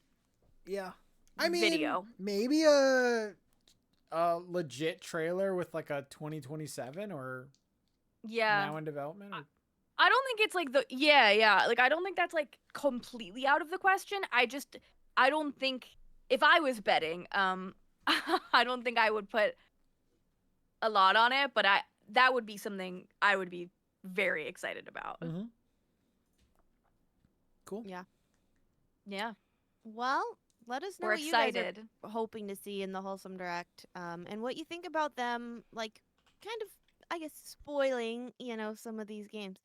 S1: Yeah. I mean,
S3: video.
S1: maybe a legit trailer with like a 2027 or
S3: Yeah.
S1: now in development. Or...
S3: I don't think it's like the yeah. Like I don't think that's like completely out of the question. I don't think if I was betting, I don't think I would put a lot on it, but that would be something I would be very excited about.
S1: Mm-hmm. Cool.
S2: Yeah.
S3: Yeah.
S2: Well, let us know
S3: We're
S2: what you guys are
S3: excited.
S2: hoping to see in the Wholesome Direct, and what you think about them, like, kind of, I guess, spoiling, some of these games.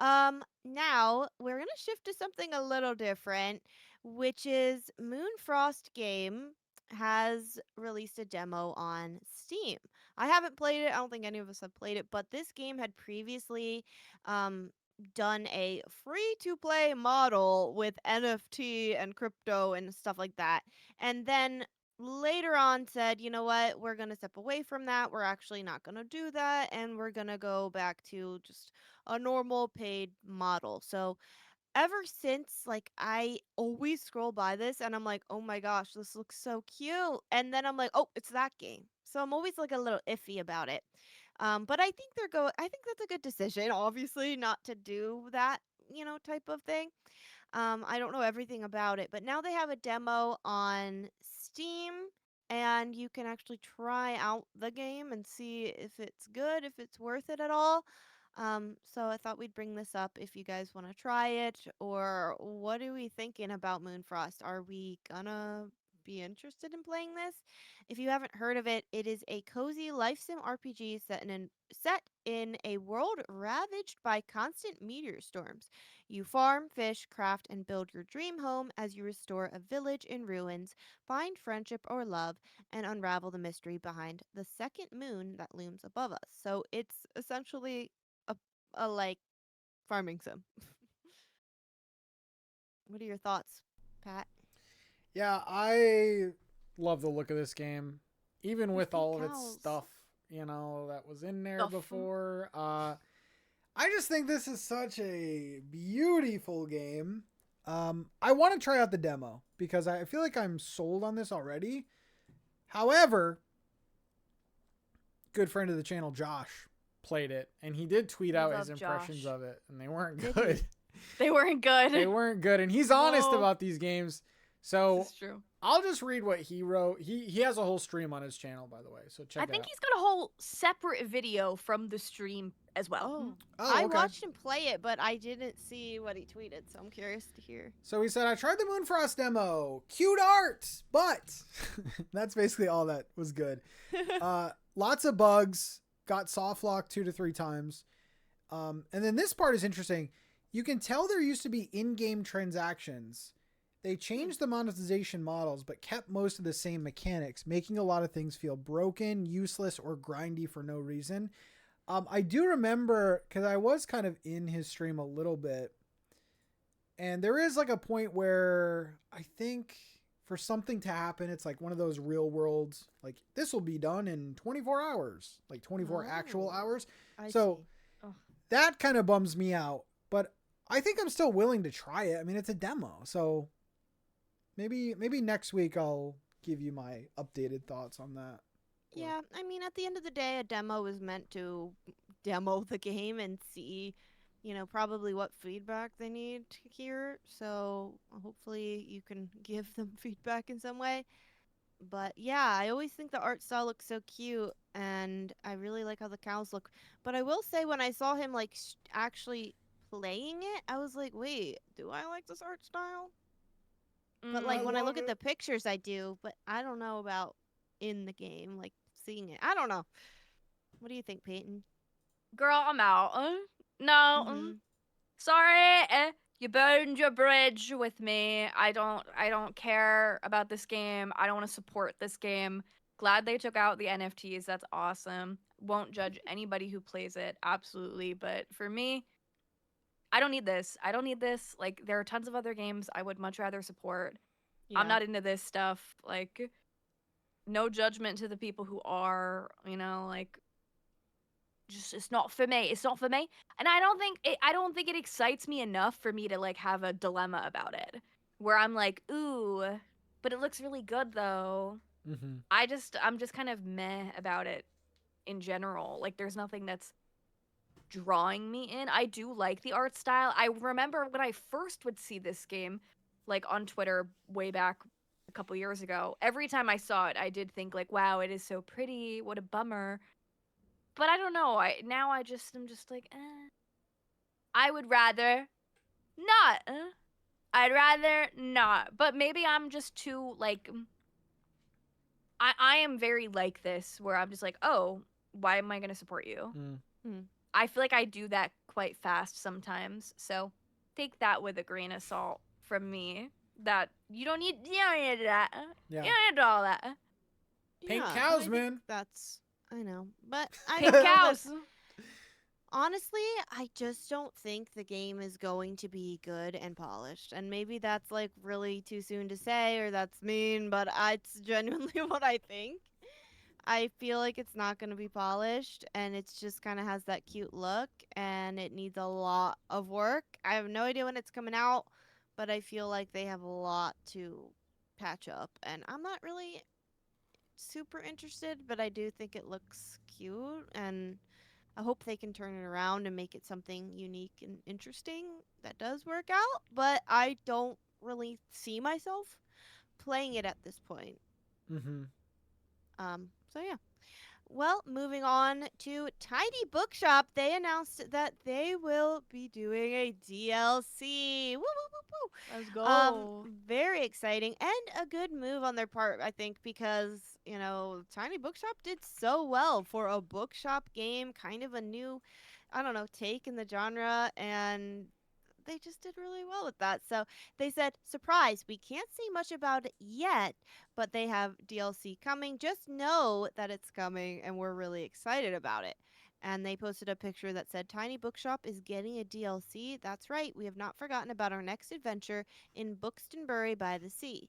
S2: Now we're gonna shift to something a little different, which is Moonfrost game has released a demo on Steam. I haven't played it. I don't think any of us have played it, but this game had previously um done a free to play model with NFT and crypto and stuff like that. And then later on said, you know what, we're going to step away from that. We're actually not going to do that. And we're going to go back to just a normal paid model. So ever since, like, I always scroll by this and I'm like, oh my gosh, this looks so cute. And then I'm like, oh, it's that game. So I'm always like a little iffy about it. But I think that's a good decision, obviously, not to do that, type of thing. I don't know everything about it, but now they have a demo on Steam, and you can actually try out the game and see if it's good, if it's worth it at all. So I thought we'd bring this up if you guys want to try it, or what are we thinking about Moonfrost? Are we gonna be interested in playing this. If you haven't heard of it, it is a cozy life sim RPG set in a world ravaged by constant meteor storms. You farm, fish, craft, and build your dream home as you restore a village in ruins, find friendship or love, and unravel the mystery behind the second moon that looms above us. So it's essentially a like farming sim. What are your thoughts, Pat?
S1: Yeah, I love the look of this game, even
S2: These
S1: with
S2: pink
S1: all of its
S2: cows.
S1: stuff, that was in there
S3: Stuff.
S1: before. I just think this is such a beautiful game. I want to try out the demo because I feel like I'm sold on this already. However, good friend of the channel, Josh, played it, and he did tweet out his impressions of it, and they weren't good.
S3: They weren't good.
S1: They weren't good, and he's honest about these games. So
S3: This is true.
S1: I'll just read what he wrote. He has a whole stream on his channel, by the way, so check it out.
S3: I think he's got a whole separate video from the stream as well.
S2: I watched him play it, but I didn't see what he tweeted, so I'm curious to hear.
S1: So he said, I tried the Moonfrost demo. Cute art, but that's basically all that was good. Lots of bugs. Got soft locked 2 to 3 times. And then this part is interesting. You can tell there used to be in-game transactions. They changed the monetization models, but kept most of the same mechanics, making a lot of things feel broken, useless, or grindy for no reason. I do remember, because I was kind of in his stream a little bit, and there is like a point where I think for something to happen, it's like one of those real worlds, like this will be done in 24 hours, like 24 actual hours.
S2: I
S1: So
S2: see.
S1: that kind of bums me out, but I think I'm still willing to try it. I mean, it's a demo, so maybe next week I'll give you my updated thoughts on that.
S2: Yeah, I mean, at the end of the day, a demo is meant to demo the game and see, probably what feedback they need to hear. So hopefully you can give them feedback in some way. But yeah, I always think the art style looks so cute, and I really like how the cows look. But I will say, when I saw him like actually playing it, I was like, wait, do I like this art style? But like when I look at the pictures, I do, but I don't know about in the game, like seeing it. I don't know. What do you think, Peyton?
S3: Girl, I'm out. No.
S2: Mhm.
S3: Sorry. You burned your bridge with me. I don't care about this game. I don't want to support this game. Glad they took out the NFTs. That's awesome. Won't judge anybody who plays it. Absolutely. But for me, I don't need this. I don't need this. Like, there are tons of other games I would much rather support.
S2: Yeah.
S3: I'm not into this stuff. Like, no judgment to the people who are, like, just it's not for me. It's not for me. And I don't think it excites me enough for me to like have a dilemma about it where I'm like, ooh, but it looks really good though.
S1: Mm-hmm.
S3: I'm just kind of meh about it in general. Like, there's nothing that's drawing me in. I do like the art style. I remember when I first would see this game, like on Twitter way back a couple years ago, every time I saw it, I did think like, wow, it is so pretty. What a bummer. But I don't know. I'm just like, I would rather not. I'd rather not. But maybe I'm just too like. I am very like this, where I'm just like, oh, why am I gonna support you? I feel like I do that quite fast sometimes. So take that with a grain of salt from me. That you don't need that.
S1: Yeah.
S3: You don't need all that.
S1: Pink
S2: Yeah,
S1: cows,
S2: I think
S1: man.
S2: I know, but I
S3: Pink
S2: know,
S3: cows.
S2: honestly, I just don't think the game is going to be good and polished. And maybe that's like really too soon to say, or that's mean, but it's genuinely what I think. I feel like it's not going to be polished, and it's just kind of has that cute look, and it needs a lot of work. I have no idea when it's coming out, but I feel like they have a lot to patch up, and I'm not really super interested, but I do think it looks cute, and I hope they can turn it around and make it something unique and interesting that does work out, but I don't really see myself playing it at this point.
S1: Mm-hmm.
S2: So yeah. Well, moving on to Tiny Bookshop, they announced that they will be doing a DLC. Woo, woo, woo,
S3: Let's
S2: woo. Very exciting and a good move on their part, I think, because, Tiny Bookshop did so well for a bookshop game, kind of a new, I don't know, take in the genre, and they just did really well with that. So they said, surprise, we can't say much about it yet, but they have DLC coming. Just know that it's coming, and we're really excited about it. And they posted a picture that said, Tiny Bookshop is getting a DLC. That's right, we have not forgotten about our next adventure in Buxtonbury by the Sea.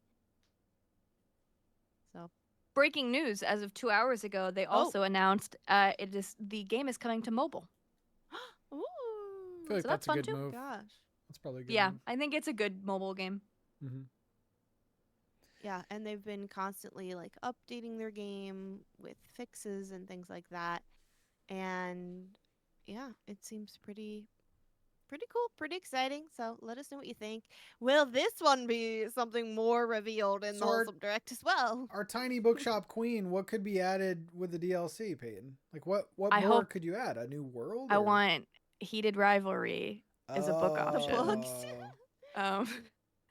S2: So,
S3: Breaking news: as of 2 hours ago, they also announced the game is coming to mobile.
S2: ooh,
S1: I feel like
S3: So
S1: that's
S3: that's
S1: a
S3: fun
S1: good
S3: too.
S1: move.
S2: gosh.
S1: That's probably a good
S3: Yeah,
S1: move.
S3: I think it's a good mobile game.
S1: Mm-hmm.
S2: Yeah, and they've been constantly like updating their game with fixes and things like that. And yeah, it seems pretty cool, pretty exciting. So let us know what you think. Will this one be something more revealed in the Wholesome Direct as well?
S1: Our Tiny Bookshop queen, what could be added with the DLC, Peyton? Like what
S3: I
S1: more
S3: hope-
S1: could you add? A new world?
S3: I
S1: or-
S3: want Heated Rivalry as a book
S1: Oh.
S3: option.
S2: books.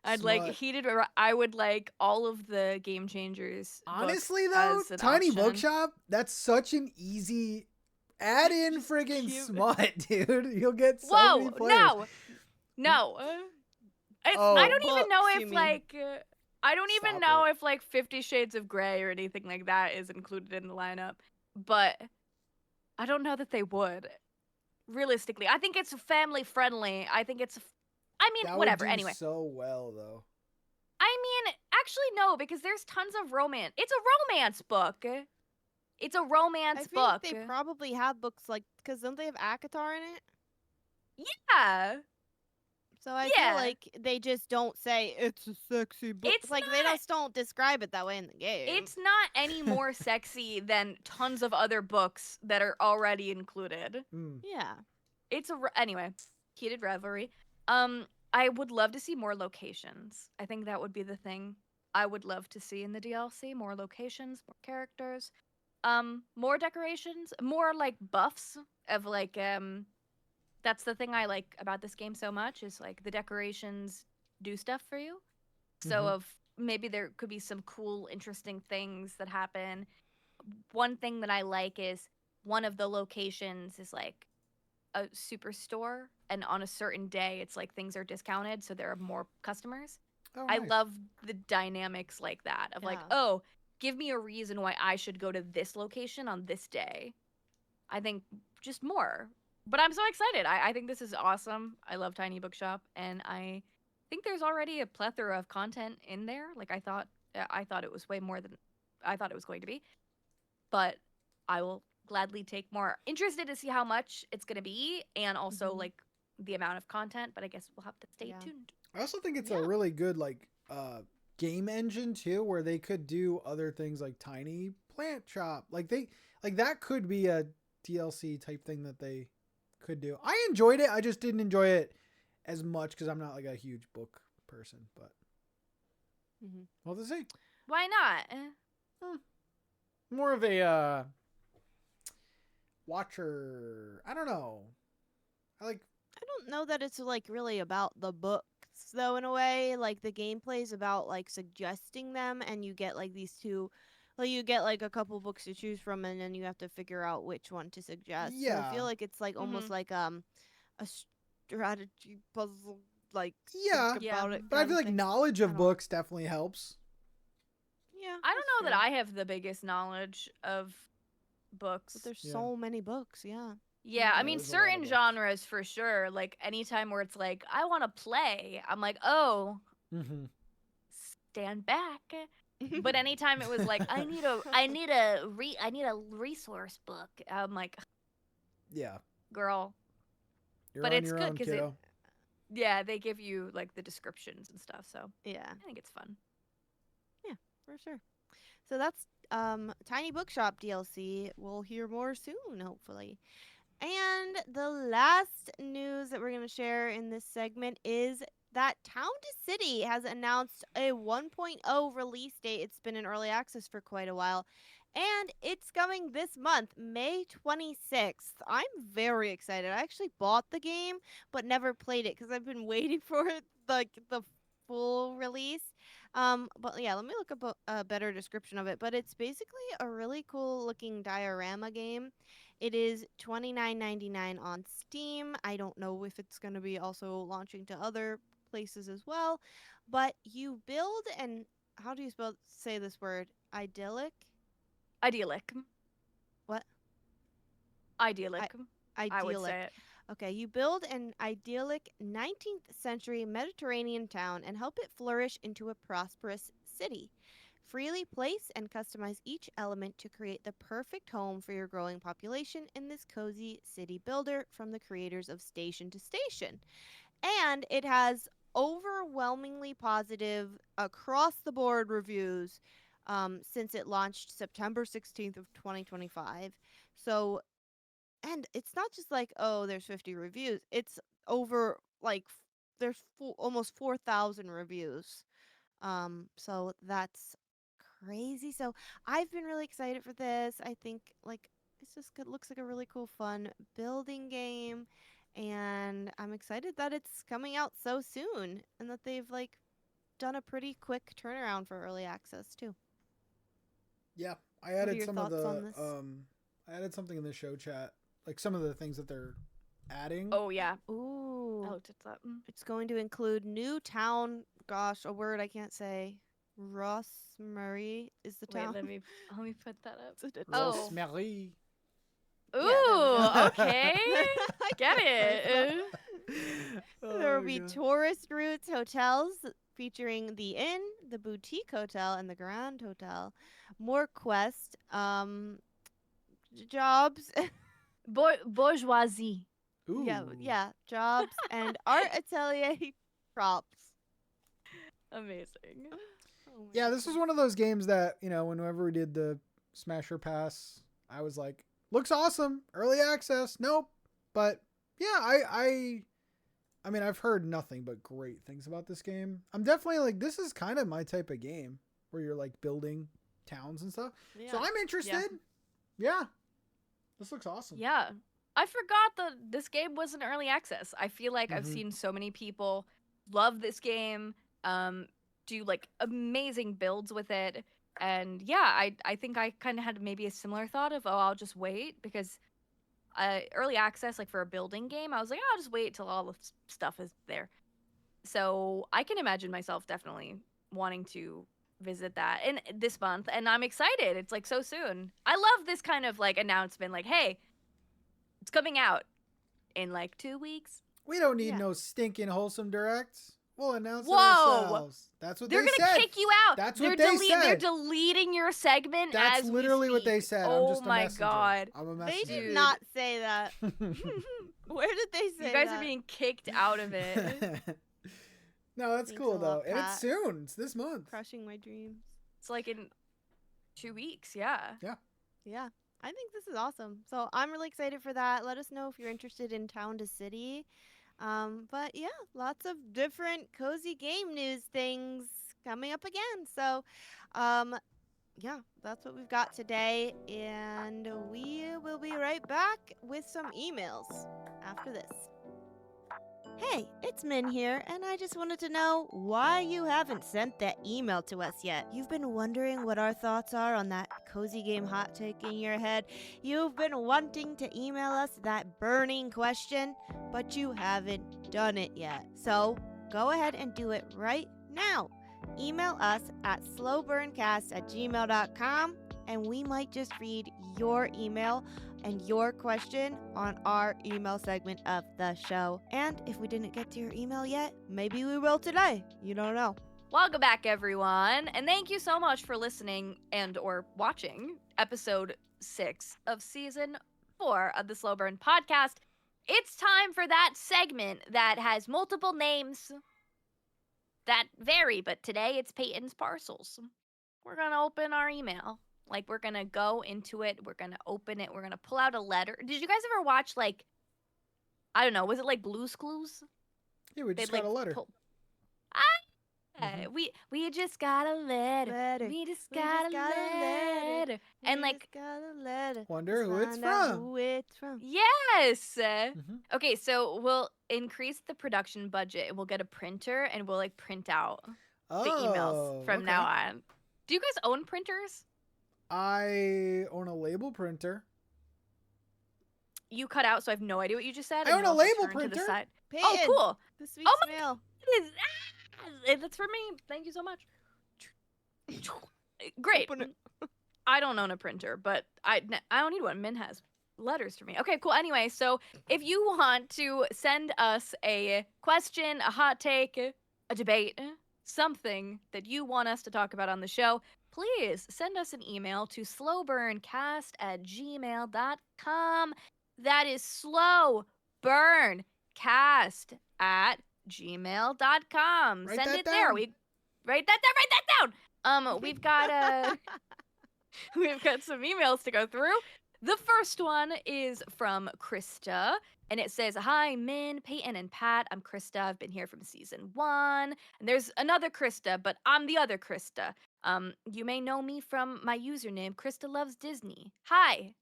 S3: I'd like
S1: Smut.
S3: I would like all of the Game Changers.
S1: Honestly
S3: books
S1: though,
S3: as an
S1: Tiny
S3: option.
S1: Bookshop, that's such an easy add in
S2: Just
S1: friggin'
S2: cute.
S1: smut, dude. You'll get so
S3: Whoa,
S1: many players.
S3: no.
S1: Oh.
S3: I don't even know
S2: Books, you
S3: if
S2: mean.
S3: like I don't even
S1: Stop
S3: know
S1: it.
S3: if like 50 Shades of Grey or anything like that is included in the lineup, but I don't know that they would. Realistically, I think it's family friendly. I think it's
S1: That
S3: whatever.
S1: would do
S3: Anyway,
S1: so well though.
S3: actually no, because there's tons of romance. It's a romance book. It's a romance
S2: I think
S3: book.
S2: they probably have books like, because don't they have Akatar in it?
S3: Yeah.
S2: So I
S3: Yeah.
S2: feel like they just don't say it's a sexy book.
S3: It's
S2: like they just don't describe it that way in the game.
S3: It's not any more sexy than tons of other books that are already included.
S1: Mm.
S2: Yeah.
S3: Anyway, Heated Rivalry. I would love to see more locations. I think that would be the thing I would love to see in the DLC. More locations, more characters, more decorations, more like buffs of like that's the thing I like about this game so much is like the decorations do stuff for you. So
S1: Mhm.
S3: of maybe there could be some cool, interesting things that happen. One thing that I like is one of the locations is like a superstore, and on a certain day, it's like things are discounted, so there are more customers.
S1: Oh,
S3: I
S1: nice.
S3: love the dynamics like that of like,
S2: Yeah.
S3: oh, give me a reason why I should go to this location on this day. I think just more. But I'm so excited. I think this is awesome. I love Tiny Bookshop, and I think there's already a plethora of content in there. Like I thought it was way more than I thought it was going to be. But I will gladly take more. Interested to see how much it's going to be, and also
S2: Mhm.
S3: like the amount of content. But I guess we'll have to stay
S2: Yeah.
S3: tuned.
S1: I also think it's
S2: Yeah.
S1: a really good like game engine too, where they could do other things like Tiny Plant Shop. Like that could be a DLC type thing that they could do. I enjoyed it. I just didn't enjoy it as much because I'm not like a huge book person. But
S2: Mhm.
S1: well, to see.
S3: Why not?
S1: More of a watcher. I don't know.
S2: I don't know that it's like really about the books though in a way. Like the gameplay is about like suggesting them, and you get like these two, like you get like a couple books to choose from, and then you have to figure out which one to suggest. So I
S1: Yeah.
S2: feel like it's like almost like a strategy puzzle. Like
S1: Yeah.
S2: think
S3: Yeah.
S2: about it.
S1: But I
S2: kind
S1: feel
S2: of
S1: like
S2: thing.
S1: knowledge
S2: I
S1: of
S2: don't know.
S1: books definitely helps.
S2: Yeah,
S3: I don't
S2: that's
S3: know that
S2: true.
S3: I have the biggest knowledge of books.
S2: But there's
S1: Yeah.
S2: so many books. Yeah.
S3: Yeah, I
S1: Yeah,
S3: mean
S1: there's a lot of
S3: certain
S1: books.
S3: genres for sure. Like anytime where it's like I want to play, I'm like, "Oh,
S1: Mm-hmm.
S3: stand back." But anytime it was like I need a resource book. I'm like,
S1: Yeah.
S3: "Girl."
S1: You're
S3: But
S1: on
S3: it's
S1: your
S3: good
S1: own,
S3: 'cause
S1: kiddo.
S3: yeah, they give you like the descriptions and stuff, so
S2: Yeah.
S3: I think it's fun.
S2: For sure. So that's Tiny Bookshop DLC. We'll hear more soon, hopefully. And the last news that we're going to share in this segment is that Town to City has announced a 1.0 release date. It's been in early access for quite a while. And it's coming this month, May 26th. I'm very excited. I actually bought the game, but never played it because I've been waiting for it, like the full release. But yeah, let me look up a better description of it. But it's basically a really cool looking diorama game. It is $29.99 on Steam. I don't know if it's going to be also launching to other places as well. But you build and how do you say this word? Idyllic?
S3: Idyllic.
S2: What?
S3: Idyllic. I would
S2: Idyllic.
S3: say it.
S2: Okay, you build an idyllic 19th century Mediterranean town and help it flourish into a prosperous city. Freely place and customize each element to create the perfect home for your growing population in this cozy city builder from the creators of Station to Station. And it has overwhelmingly positive across the board reviews since it launched September 16th of 2025. So, and it's not just like, oh, there's 50 reviews. It's over like there's almost 4,000 reviews. So that's crazy. So I've been really excited for this. I think like it's just good. Looks like a really cool, fun building game, and I'm excited that it's coming out so soon and that they've like done a pretty quick turnaround for early access too.
S1: Yeah, I
S2: What are
S1: added
S2: your
S1: some of
S2: thoughts on
S1: the
S2: this?
S1: I added something in the show chat, like some of the things that they're adding.
S3: Oh yeah.
S2: Ooh,
S3: I looked at that.
S2: it's going to include new town. Gosh, a word I can't say. Rosemary is the
S3: Wait,
S2: town.
S3: let me put that up.
S2: Is it a
S3: Oh.
S2: town?
S1: Rosemary.
S3: Ooh,
S2: Yeah, there we go.
S3: okay.
S2: I
S3: Get
S2: can't say
S3: it.
S2: There will
S1: Oh,
S2: be
S1: God.
S2: tourist routes hotels featuring the Inn, the Boutique Hotel, and the Grand Hotel. More quest jobs.
S3: Bourgeoisie.
S1: Ooh.
S2: yeah, jobs and art atelier props.
S3: Amazing.
S2: Oh my
S1: Yeah, this was
S2: goodness.
S1: one of those games that, whenever we did the Smasher Pass, I was like, looks awesome. Early access. Nope. But yeah, I mean, I've heard nothing but great things about this game. I'm definitely like, this is kind of my type of game where you're like building towns and stuff.
S2: Yeah.
S1: So I'm interested. Yeah. This looks awesome.
S3: Yeah. I forgot that this game was in early access. I feel like I've
S1: Mhm.
S3: seen so many people love this game, do like amazing builds with it. And yeah, I think I kind of had maybe a similar thought of, oh, I'll just wait because early access, like for a building game, I was like, oh, I'll just wait till all the stuff is there. So I can imagine myself definitely wanting to visit that in this month, and I'm excited. It's like so soon. I love this kind of like announcement, like, hey, it's coming out in like 2 weeks.
S1: We don't need
S2: Yeah.
S1: no stinking Wholesome directs. We'll announce it
S3: Whoa!
S1: ourselves. That's what
S3: They're
S1: they
S3: gonna
S1: said.
S3: kick you out.
S1: That's
S3: they're
S1: what they said.
S3: They're deleting your segment.
S1: That's
S3: as
S1: literally
S3: we
S1: what they
S3: speak.
S1: said.
S3: Oh
S1: I'm just a
S3: my
S1: messenger.
S3: god!
S1: I'm a
S2: They
S1: messenger.
S2: did
S3: Dude.
S2: not say that. Where did they say
S3: You guys
S2: that?
S3: are being kicked out of it.
S1: No, that's
S2: Thanks
S1: cool
S2: a
S1: though.
S2: lot,
S1: And it's
S2: Pat.
S1: soon. It's this month.
S2: Crushing my dreams.
S3: It's like in 2 weeks. Yeah.
S2: Yeah, I think this is awesome. So I'm really excited for that. Let us know if you're interested in Town to City. But yeah, lots of different cozy game news things coming up again. So, yeah, that's what we've got today. And we will be right back with some emails after this. Hey, it's Min here, and I just wanted to know why you haven't sent that email to us yet. You've been wondering what our thoughts are on that cozy game hot take in your head. You've been wanting to email us that burning question, but you haven't done it yet. So go ahead and do it right now. Email us at slowburncast@gmail.com, and we might just read your email and your question on our email segment of the show. And if we didn't get to your email yet, maybe we will today. You don't know.
S3: Welcome back, everyone, and thank you so much for listening and or watching episode 6 of season 4 of the Slow Burn podcast. It's time for that segment that has multiple names that vary, but today it's Peyton's Parcels. We're gonna open our email. Like, we're gonna go into it, we're gonna open it, we're gonna pull out a letter. Did you guys ever watch, like, I don't know, was it like Blue's Clues?
S1: Yeah, we just
S3: They'd,
S1: got a letter.
S3: Yeah, we just got a letter. We just got a letter. And like,
S1: wonder who it's from.
S3: yes.
S1: Mhm.
S3: Okay, so we'll increase the production budget and we'll get a printer and we'll like print out the emails from now on. Do you guys own printers?
S1: I own a label printer.
S3: You cut out, so I have no idea what you just said.
S1: I
S3: and
S1: own
S3: you
S1: a
S3: also
S1: label
S3: turned to the
S1: printer.
S3: side.
S2: Payton,
S3: Oh, cool.
S2: This week's
S3: Oh my
S2: mail.
S3: goodness. That's for me. Thank you so much. Great. I don't own a printer, but I don't need one. Min has letters for me. Okay, cool. Anyway, so if you want to send us a question, a hot take, a debate, something that you want us to talk about on the show, please send us an email to slowburncast@gmail.com. That is slowburncast@gmail.com.
S1: Write
S3: Send
S1: that
S3: it there.
S1: down.
S3: We write that down. We've got we've got some emails to go through. The first one is from Krista, and it says, "Hi, Min, Peyton, and Pat. I'm Krista. I've been here from season 1. And there's another Krista, but I'm the other Krista. You may know me from my username, Krista Loves Disney. Hi.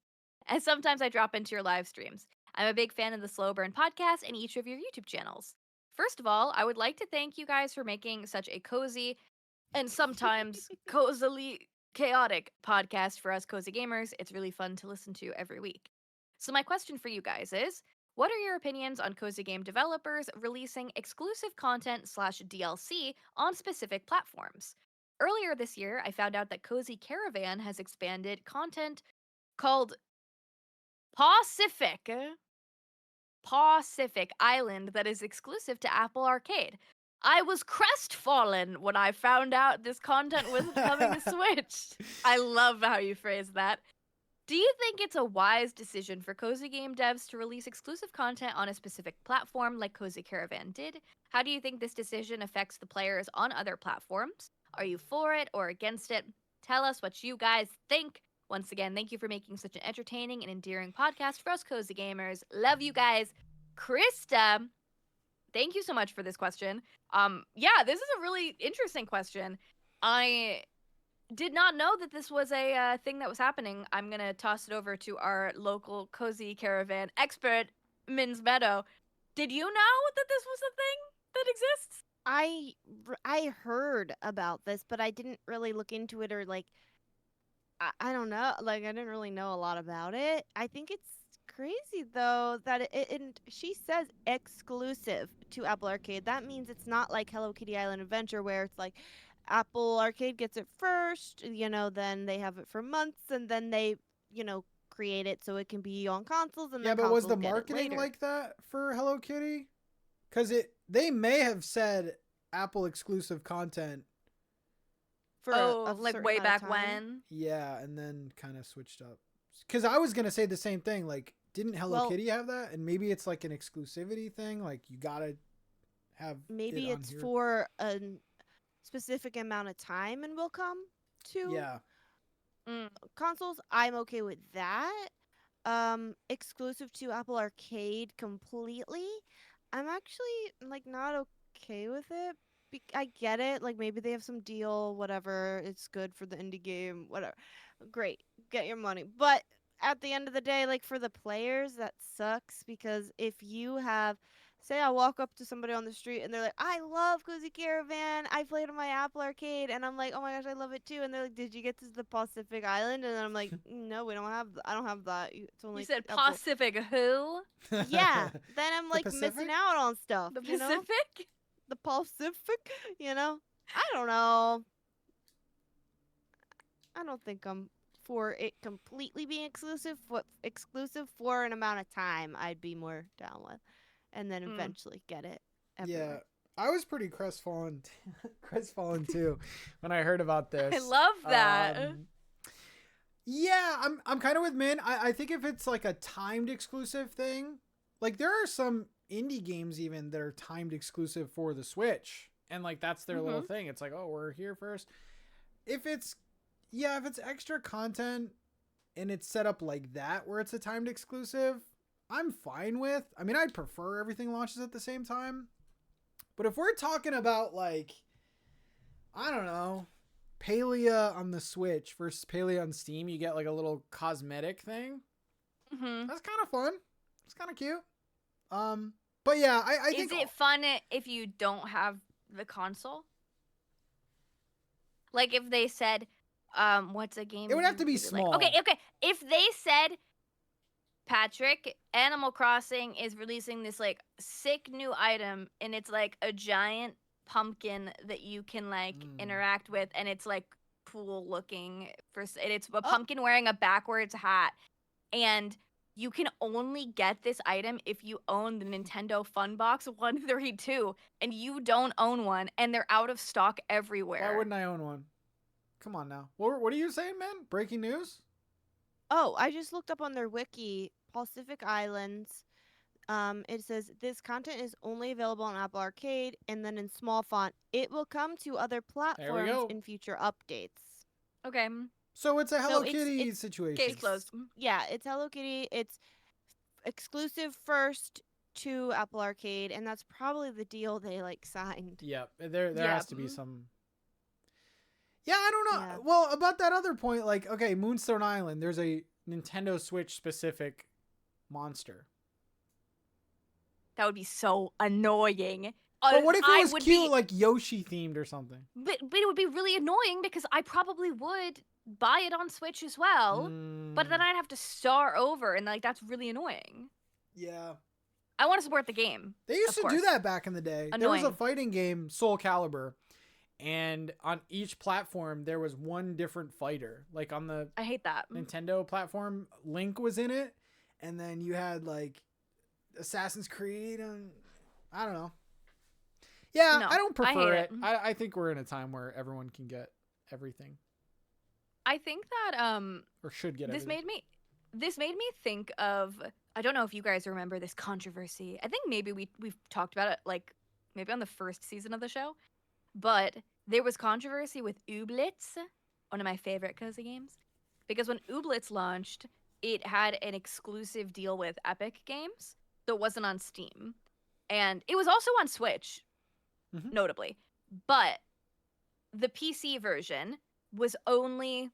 S3: And sometimes I drop into your live streams. I'm a big fan of the Slow Burn podcast and each of your YouTube channels. First of all, I would like to thank you guys for making such a cozy and sometimes cozily chaotic podcast for us cozy gamers. It's really fun to listen to every week. So my question for you guys is, what are your opinions on cozy game developers releasing exclusive content / DLC on specific platforms? Earlier this year, I found out that Cozy Caravan has expanded content called Pacific Island that is exclusive to Apple Arcade. I was crestfallen when I found out this content was coming to Switch. I love how you phrase that. Do you think it's a wise decision for cozy game devs to release exclusive content on a specific platform like Cozy Caravan did? How do you think this decision affects the players on other platforms? Are you for it or against it? Tell us what you guys think. Once again, thank you for making such an entertaining and endearing podcast for us cozy gamers. Love you guys. Krista, thank you so much for this question. Yeah, this is a really interesting question. I did not know that this was a thing that was happening. I'm going to toss it over to our local Cozy Caravan expert, Min's Meadow. Did you know that this was a thing that exists?
S2: I heard about this, but I didn't really look into it or like I don't know. Like I didn't really know a lot about it. I think it's crazy though that and she says exclusive to Apple Arcade. That means it's not like Hello Kitty Island Adventure where it's like Apple Arcade gets it first, then they have it for months and then they, create it so it can be on consoles and then
S1: but was the
S2: consoles get it
S1: marketing
S2: later.
S1: like that for Hello Kitty? Because they may have said Apple exclusive content.
S2: For
S3: like way back when?
S1: Yeah, and then kind of switched up. Because I was gonna say the same thing. Like, didn't Hello Kitty have that? And maybe it's like an exclusivity thing. Like, you gotta have.
S2: Maybe it's
S1: here.
S2: for a specific amount of time and will come to consoles. I'm okay with that. Exclusive to Apple Arcade completely. I'm actually like not okay with it. I get it. Like maybe they have some deal, whatever. It's good for the indie game, whatever. Great, get your money. But at the end of the day, like for the players, that sucks because if you have, say, I walk up to somebody on the street and they're like, "I love Cozy Caravan. I played on my Apple Arcade," and I'm like, "Oh my gosh, I love it too." And they're like, "Did you get to the Pacific Island?" And then I'm like, "No, we don't have. I don't have that. It's only."
S3: You said
S2: Apple.
S3: Pacific who?
S2: Yeah. Then I'm like missing out on stuff.
S3: The Pacific?
S2: The Pacific, I don't know. I don't think I'm for it completely being exclusive. What exclusive for an amount of time I'd be more down with, and then eventually get it everywhere.
S1: Yeah, I was pretty crestfallen too when I heard about this.
S3: I love that.
S1: Yeah, I'm kind of with Min. I think if it's like a timed exclusive thing, like there are some indie games even that are timed exclusive for the Switch, and like that's their little thing. It's like, oh, we're here first. If it's extra content and it's set up like that where it's a timed exclusive, I'm fine with. I mean, I'd prefer everything launches at the same time. But if we're talking about like I don't know. Palia on the Switch versus Palia on Steam. You get like a little cosmetic thing.
S3: Mm-hmm.
S1: That's kind of fun. It's kind of cute. But yeah, I think.
S3: Is it fun if you don't have the console? Like if they said, what's a game?
S1: It would have to be
S3: you really like?
S1: small.
S3: Okay. If they said, Patrick, Animal Crossing is releasing this like sick new item, and it's like a giant pumpkin that you can like interact with, and it's like cool looking. And it's a pumpkin wearing a backwards hat, and you can only get this item if you own the Nintendo Funbox 132, and you don't own one, and they're out of stock everywhere.
S1: Why wouldn't I own one? Come on now. What are you saying, man? Breaking news?
S2: Oh, I just looked up on their wiki, Pacific Islands. It says this content is only available on Apple Arcade, and then in small font, it will come to other platforms in future updates.
S3: Okay.
S1: So it's a Hello Kitty situation.
S3: Case closed.
S2: Yeah, it's Hello Kitty. It's exclusive first to Apple Arcade, and that's probably the deal they like signed.
S1: Yep. There has to be some. Yeah, I don't know.
S2: Yeah.
S1: Well, about that other point, like, okay, Moonstone Island, there's a Nintendo Switch specific monster.
S3: That would be so annoying.
S1: But what if it was cute, like Yoshi themed or something?
S3: But it would be really annoying because I probably would buy it on Switch as well. But then I'd have to start over, and like that's really annoying.
S1: Yeah.
S3: I want to support the game.
S1: They used to do that back in the day.
S3: Annoying.
S1: There was a fighting game, Soul Calibur, and on each platform there was one different fighter. Like on the
S3: I hate that.
S1: Nintendo platform, Link was in it, and then you had like Assassin's Creed, and I don't know. Yeah,
S3: No,
S1: I don't prefer it.
S3: it.
S1: I think we're in a time where everyone can get everything.
S3: I think that
S1: or should get
S3: this
S1: everything.
S3: made me think of, I don't know if you guys remember this controversy. I think maybe we've talked about it like maybe on the first season of the show. But there was controversy with Ooblets, one of my favorite cozy games, because when Ooblets launched, it had an exclusive deal with Epic Games, so it wasn't on Steam. And it was also on Switch, notably. But the PC version was only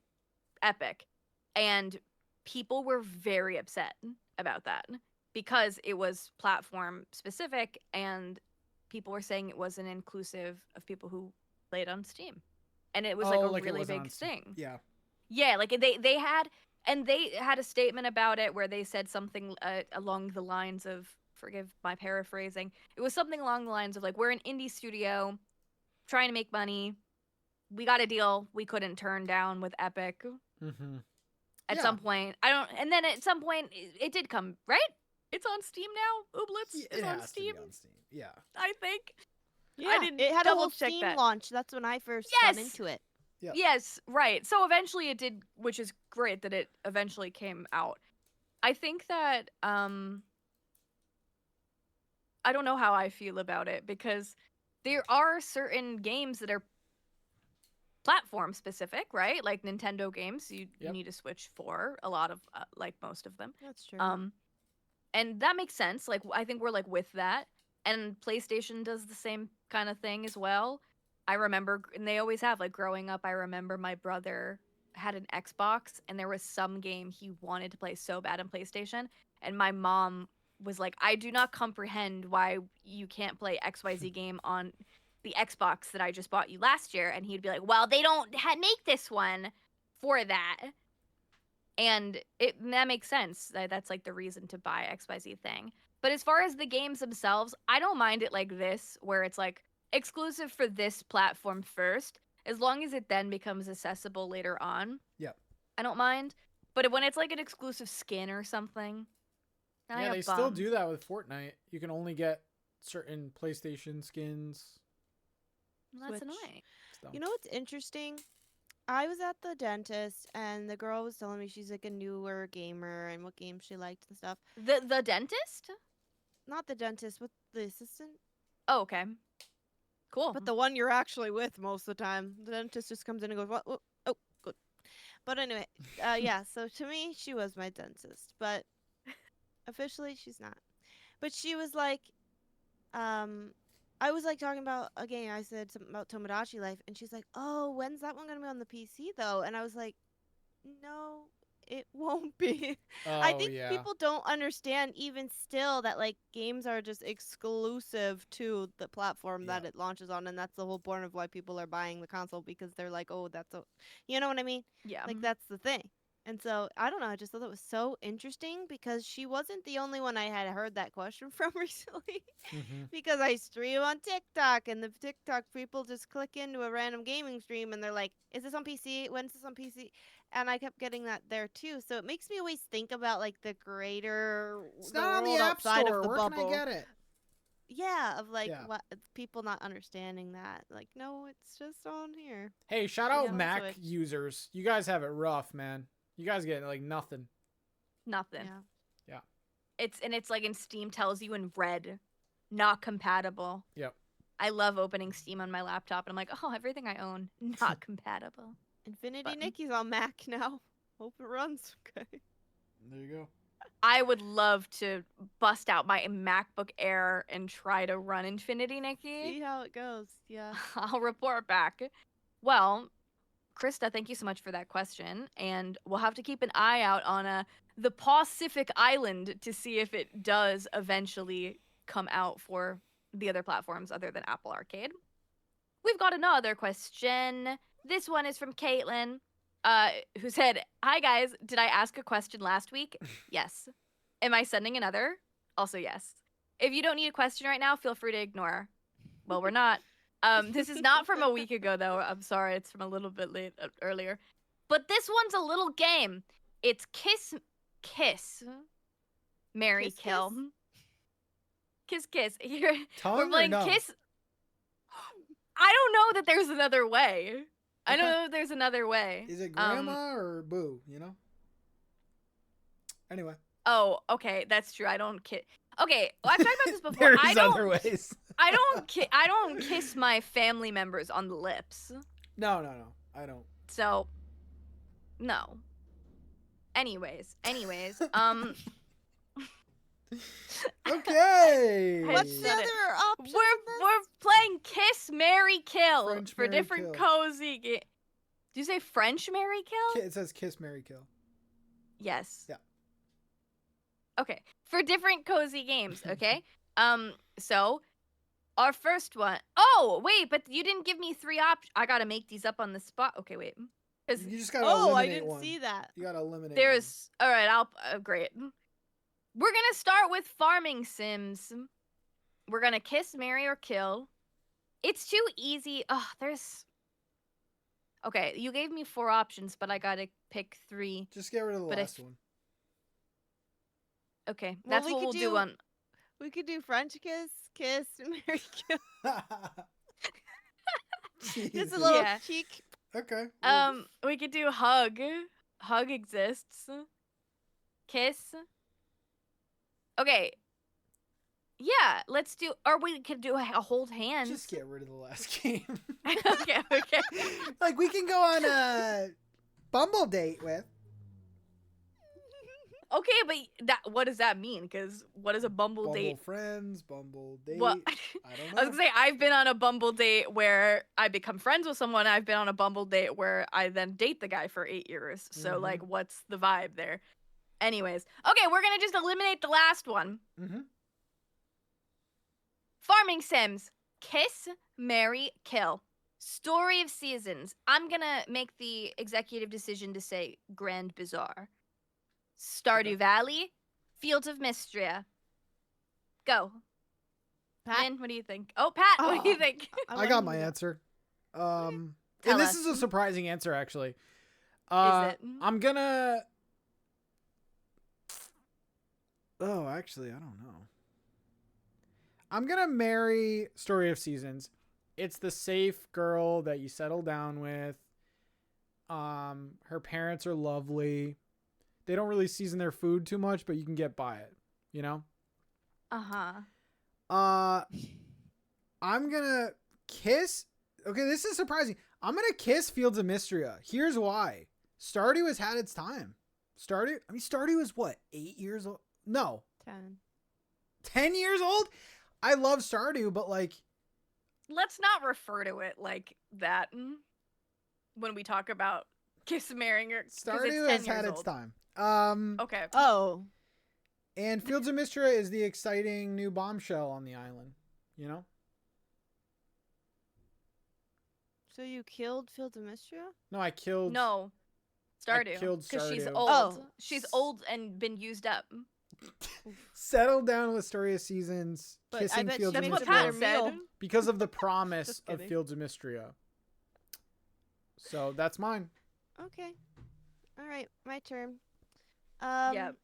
S3: Epic, and people were very upset about that because it was platform specific, and people were saying it wasn't inclusive of people who played on Steam. And it was like a really big thing.
S1: Yeah.
S3: Yeah, like they had a statement about it where they said something along the lines of, forgive my paraphrasing, it was something along the lines of like, we're an indie studio trying to make money. We got a deal we couldn't turn down with Epic. At some point, and then at some point it did come, right? It's on Steam now. Ooblets is on Steam.
S1: Yeah.
S3: I think.
S2: Yeah, it had a whole Steam launch. That's when I first got into it.
S1: Yep.
S3: Yes, right. So eventually it did, which is great that it eventually came out. I think that I don't know how I feel about it because there are certain games that are platform specific, right? Like Nintendo games, you need a Switch for a lot of, like most of them.
S2: That's true.
S3: And that makes sense. Like I think we're like with that, and PlayStation does the same kind of thing as well. I remember, and they always have, like growing up, I remember my brother had an Xbox, and there was some game he wanted to play so bad on PlayStation, and my mom was like, I do not comprehend why you can't play XYZ game on the Xbox that I just bought you last year. And he'd be like, well, they don't make this one for that. And that makes sense. That's like the reason to buy XYZ thing. But as far as the games themselves, I don't mind it like this, where it's like exclusive for this platform first, as long as it then becomes accessible later on.
S1: Yeah.
S3: I don't mind. But when it's like an exclusive skin or something,
S1: yeah, they still do that with Fortnite. You can only get certain PlayStation skins.
S3: Well, that's annoying.
S2: You know what's interesting? I was at the dentist, and the girl was telling me she's like a newer gamer and what games she liked and stuff.
S3: The dentist?
S2: Not the dentist, but the assistant.
S3: Oh, okay. Cool.
S2: But the one you're actually with most of the time. The dentist just comes in and goes, "What? Oh, good." But anyway, yeah. So to me, she was my dentist, but officially she's not. But she was like, I was like talking about a game. I said something about Tomodachi Life, and she's like, "Oh, when's that one gonna be on the PC though?" And I was like, "No, it won't be." I
S1: Oh
S2: think
S1: yeah.
S2: people don't understand even still that like games are just exclusive to the platform that it launches on, and that's the whole point of why people are buying the console because they're like, "Oh, that's a," you know what I mean?
S3: Yeah.
S2: Like that's the thing. And so I don't know. I just thought that was so interesting because she wasn't the only one I had heard that question from recently.
S1: Mm-hmm.
S2: Because I stream on TikTok and the TikTok people just click into a random gaming stream and they're like, "Is this on PC? When's this on PC?" And I kept getting that there too. So it makes me always think about like the greater
S1: It's
S2: the
S1: not on the
S2: world
S1: App
S2: outside
S1: Store.
S2: of the
S1: Where
S2: bubble.
S1: can I get it?
S2: Yeah, of like
S1: Yeah.
S2: what people not understanding that. Like, no, it's just on here.
S1: Hey, shout
S2: You
S1: out
S2: know, so
S1: Mac
S2: it-
S1: users. You guys have it rough, man. You guys get like nothing.
S3: Nothing.
S2: Yeah.
S3: It's like in Steam tells you in red, not compatible.
S1: Yep.
S3: I love opening Steam on my laptop and I'm like, oh, everything I own not compatible.
S2: Infinity
S3: Button.
S2: Nikki's on Mac now. Hope it runs okay.
S1: There you go.
S3: I would love to bust out my MacBook Air and try to run Infinity Nikki.
S2: See how it goes. Yeah.
S3: I'll report back. Well, Krista, thank you so much for that question, and we'll have to keep an eye out on the Pacific Island to see if it does eventually come out for the other platforms other than Apple Arcade. We've got another question. This one is from Caitlin, who said, "Hi guys, did I ask a question last week? Yes. Am I sending another? Also yes. If you don't need a question right now, feel free to ignore. Well, we're not. This is not from a week ago, though. I'm sorry, it's from a little bit earlier. But this one's a little game. It's kiss, marry,
S2: Kiss,
S3: kill. Kiss. Here,
S1: Tongue
S3: we're
S1: or
S3: playing
S1: no?
S3: kiss. I don't know that there's another way. I don't
S1: Okay.
S3: know if there's another way.
S1: Is it grandma or boo? You know. Anyway.
S3: Oh, okay, that's true. I don't kiss. Okay, well, I've talked about this before.
S1: There's
S3: I don't.
S1: other ways.
S3: I don't kiss my family members on the lips.
S1: No. I don't.
S3: So, no. Anyways,
S1: Okay.
S2: What's the
S3: said
S2: other
S3: it.
S2: option?
S3: we're playing Kiss, Marry, Kill
S1: French,
S3: for
S1: marry,
S3: different
S1: kill.
S3: cozy games. Do you say French, Marry, Kill?
S1: It says kiss, marry, kill.
S3: Yes.
S1: Yeah.
S3: Okay, for different cozy games. Okay. So our first one. Oh wait, but you didn't give me 3 options. I gotta make these up on the spot. Okay, wait. Because
S1: You just gotta
S2: Oh, I
S1: eliminate
S2: didn't
S1: one.
S2: see that.
S1: You gotta eliminate.
S3: there's. All right. Great. We're gonna start with farming sims. We're gonna kiss, marry, or kill. It's too easy. There's. Okay, you gave me 4 options, but I gotta pick 3.
S1: one. Just get rid of the
S3: But
S1: last
S3: if-
S1: one.
S3: Okay,
S2: Well,
S3: that's
S2: we
S3: what
S2: could
S3: we'll do
S2: do-
S3: on.
S2: We could do French kiss, marry, kill. Just
S1: Jesus.
S2: a little
S3: Yeah.
S2: cheek.
S1: Okay.
S3: We could do hug. Hug exists. Kiss. Okay. Yeah, let's do. Or we could do a hold hands.
S1: Just get rid of the last game.
S3: Okay.
S1: Like we can go on a Bumble date with.
S3: Okay, but what does that mean? Because what is a Bumble
S1: Bumble
S3: date?
S1: friends, Bumble date.
S3: What?
S1: I don't know.
S3: I was gonna say I've been on a Bumble date where I become friends with someone. I've been on a Bumble date where I then date the guy for 8 years. So
S1: Mhm.
S3: like, what's the vibe there? Anyways, okay, we're gonna just eliminate the last one.
S1: Mm-hmm.
S3: Farming sims. Kiss, marry, kill. Story of seasons. I'm gonna make the executive decision to say Grand Bazaar. Stardew
S1: Okay.
S3: Valley. Fields of Mystria. Go.
S2: Pat?
S3: Lynn, what do you think? Oh, Pat, what do you
S2: Oh.
S3: think?
S1: I got my answer. And
S3: Tell
S1: this
S3: us.
S1: is a surprising answer, actually.
S3: Is it?
S1: I'm gonna. Oh, actually, I don't know. I'm gonna marry Story of Seasons. It's the safe girl that you settle down with. Her parents are lovely. They don't really season their food too much, but you can get by it. You know.
S3: Uh-huh.
S1: I'm gonna kiss. Okay, this is surprising. I'm gonna kiss Fields of Mystria. Here's why. Stardew has had its time. Stardew is what, 8 years old? No,
S2: 10.
S1: 10 years old. I love Stardew, but like,
S3: let's not refer to it like that when we talk about Kiss marrying her. 'Cause
S1: Stardew
S3: it's 10
S1: has had
S3: years
S1: its
S3: old.
S1: time.
S3: Okay.
S2: Oh.
S1: And Fields of Mystria is the exciting new bombshell on the island. You know?
S2: So you killed Fields of Mystria?
S1: No, I killed.
S3: No. Stardew.
S1: killed
S3: Because she's
S1: Stardew.
S3: old.
S2: Oh.
S3: She's old and been used up.
S1: Settled down with Story of Seasons,
S2: But I
S1: kissing
S2: bet
S1: Fields
S2: she
S1: of
S3: That's
S2: makes
S3: what
S2: a
S1: Mystria
S2: better
S3: Pat
S2: meal.
S3: said.
S1: because of the promise
S2: Just
S1: of
S2: kidding.
S1: Fields of Mystria. So that's mine.
S2: Okay. All right, my turn.
S3: Yep.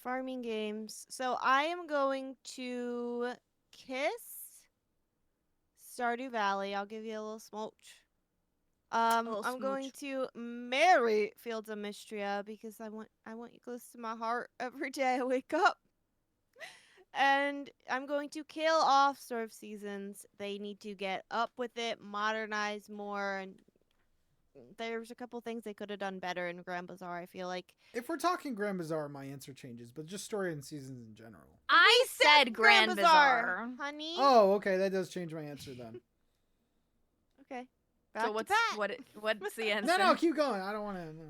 S2: Farming games. So I am going to kiss Stardew Valley. I'll give you a little smooch.
S3: little
S2: I'm going
S3: smooch.
S2: to marry Fields of Mystria because I want you close to my heart every day I wake up. And I'm going to kill off Story of Seasons. They need to get up with it, modernize more, and there's a couple things they could have done better in Grand Bazaar, I feel like.
S1: If we're talking Grand Bazaar, my answer changes, but just Story and Seasons in general.
S3: I said Grand Bazaar.
S2: honey.
S1: Oh, okay, that does change my answer then.
S2: Okay. Back
S3: So
S2: to
S3: what's
S2: Pat.
S3: what's the answer?
S1: No, keep going. I don't want to. No.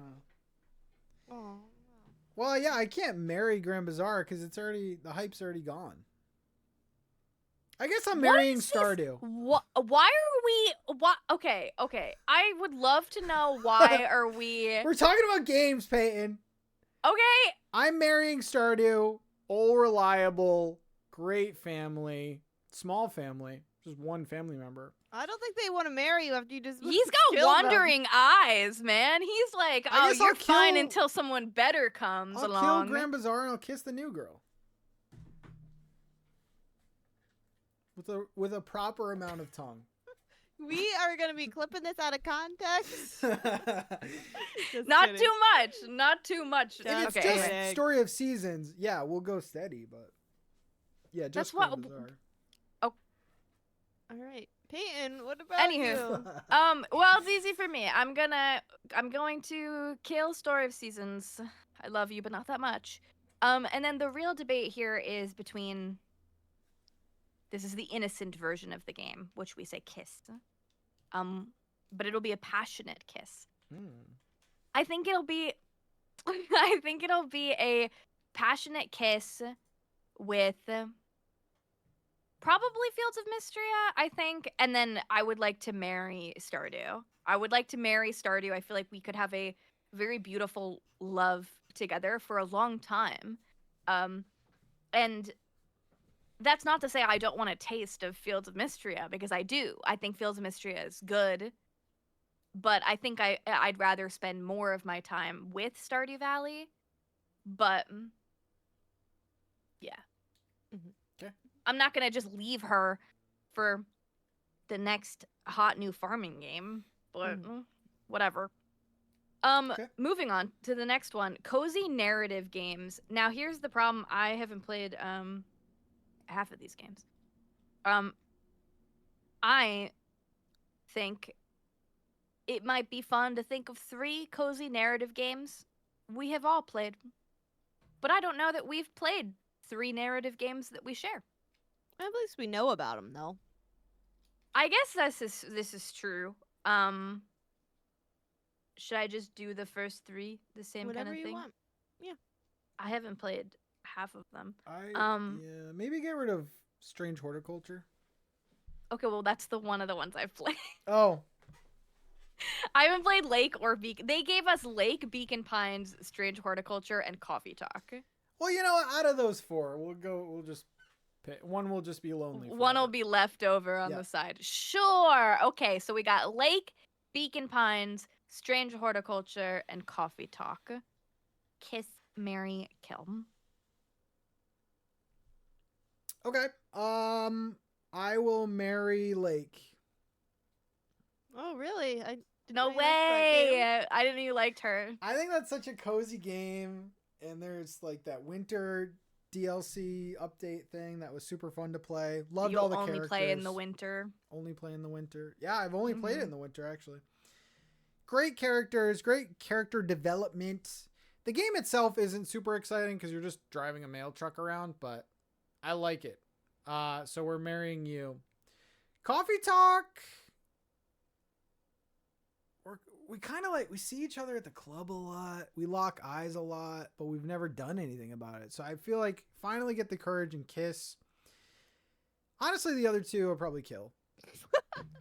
S2: Oh.
S1: Well, yeah, I can't marry Grand Bazaar because the hype's already gone. I guess I'm
S3: What
S1: marrying
S3: is this?
S1: Stardew.
S3: Why are we? What? Okay. I would love to know why are we?
S1: We're talking about games, Peyton.
S3: Okay.
S1: I'm marrying Stardew. All reliable, great family, small family, just one family member.
S2: I don't think they want to marry you after you just
S3: He's got
S2: killed them.
S3: wandering eyes, man. He's like,
S1: I
S3: oh,
S1: guess
S3: you're
S1: I'll
S3: fine
S1: kill-
S3: until someone better comes
S1: I'll
S3: along.
S1: kill Grand Bazaar and I'll kiss the new girl. With a proper amount of tongue.
S2: We are going to be clipping this out of context. Just
S3: Not
S2: kidding.
S3: too much. Not too much.
S1: If it's
S3: Okay.
S1: just
S2: anyway.
S1: Story of Seasons, yeah, we'll go steady, but yeah, just
S3: That's what-
S1: Grand Bazaar.
S2: All right. Peyton, what about
S3: Anywho.
S2: you?
S3: Well, it's easy for me. I'm going to kill Story of Seasons. I love you, but not that much. And then the real debate here is between. This is the innocent version of the game, which we say kiss. But it'll be a passionate kiss. I think it'll be. I think it'll be a passionate kiss with. Probably Fields of Mystria, I think. And then I would like to marry Stardew. I feel like we could have a very beautiful love together for a long time. And that's not to say I don't want a taste of Fields of Mystria, because I do. I think Fields of Mystria is good. But I think I'd rather spend more of my time with Stardew Valley. But, yeah.
S1: Okay.
S3: I'm not going to just leave her for the next hot new farming game, but whatever.
S1: Okay.
S3: Moving on to the next one, cozy narrative games. Now, here's the problem. I haven't played half of these games. I think it might be fun to think of 3 cozy narrative games we have all played, but I don't know that we've played 3 narrative games that we share.
S2: At least we know about them, though.
S3: I guess this is true. Should I just do the first 3 the same
S2: Whatever
S3: kind of
S2: you
S3: thing?
S2: want. Yeah.
S3: I haven't played half of them.
S1: Yeah, maybe get rid of Strange Horticulture.
S3: Okay, well that's one of the ones I've played.
S1: Oh,
S3: I haven't played Lake or Beacon. They gave us Lake, Beacon Pines, Strange Horticulture, and Coffee Talk.
S1: well, you know what? Out of those 4, we'll just pick. One will just be lonely.
S3: One will
S1: forever.
S3: be left over on
S1: Yeah.
S3: the side. Sure. Okay, so we got Lake, Beacon Pines, Strange Horticulture, and Coffee Talk. Kiss, marry, kill.
S1: Okay. I will marry Lake.
S2: Oh, really?
S3: No
S2: I like that game.
S3: way. I didn't know you liked her.
S1: I think that's such a cozy game, and there's like that winter DLC update thing that was super fun to play. Loved all the
S3: only
S1: characters.
S3: play in the winter.
S1: Only play in the winter. Yeah, I've only played it
S3: Mhm.
S1: in the winter actually. Great characters, great character development. The game itself isn't super exciting because you're just driving a mail truck around, but I like it. So we're marrying you. Coffee Talk. We kind of we see each other at the club a lot. We lock eyes a lot, but we've never done anything about it. So I feel like finally get the courage and kiss. Honestly, the other two will probably kill.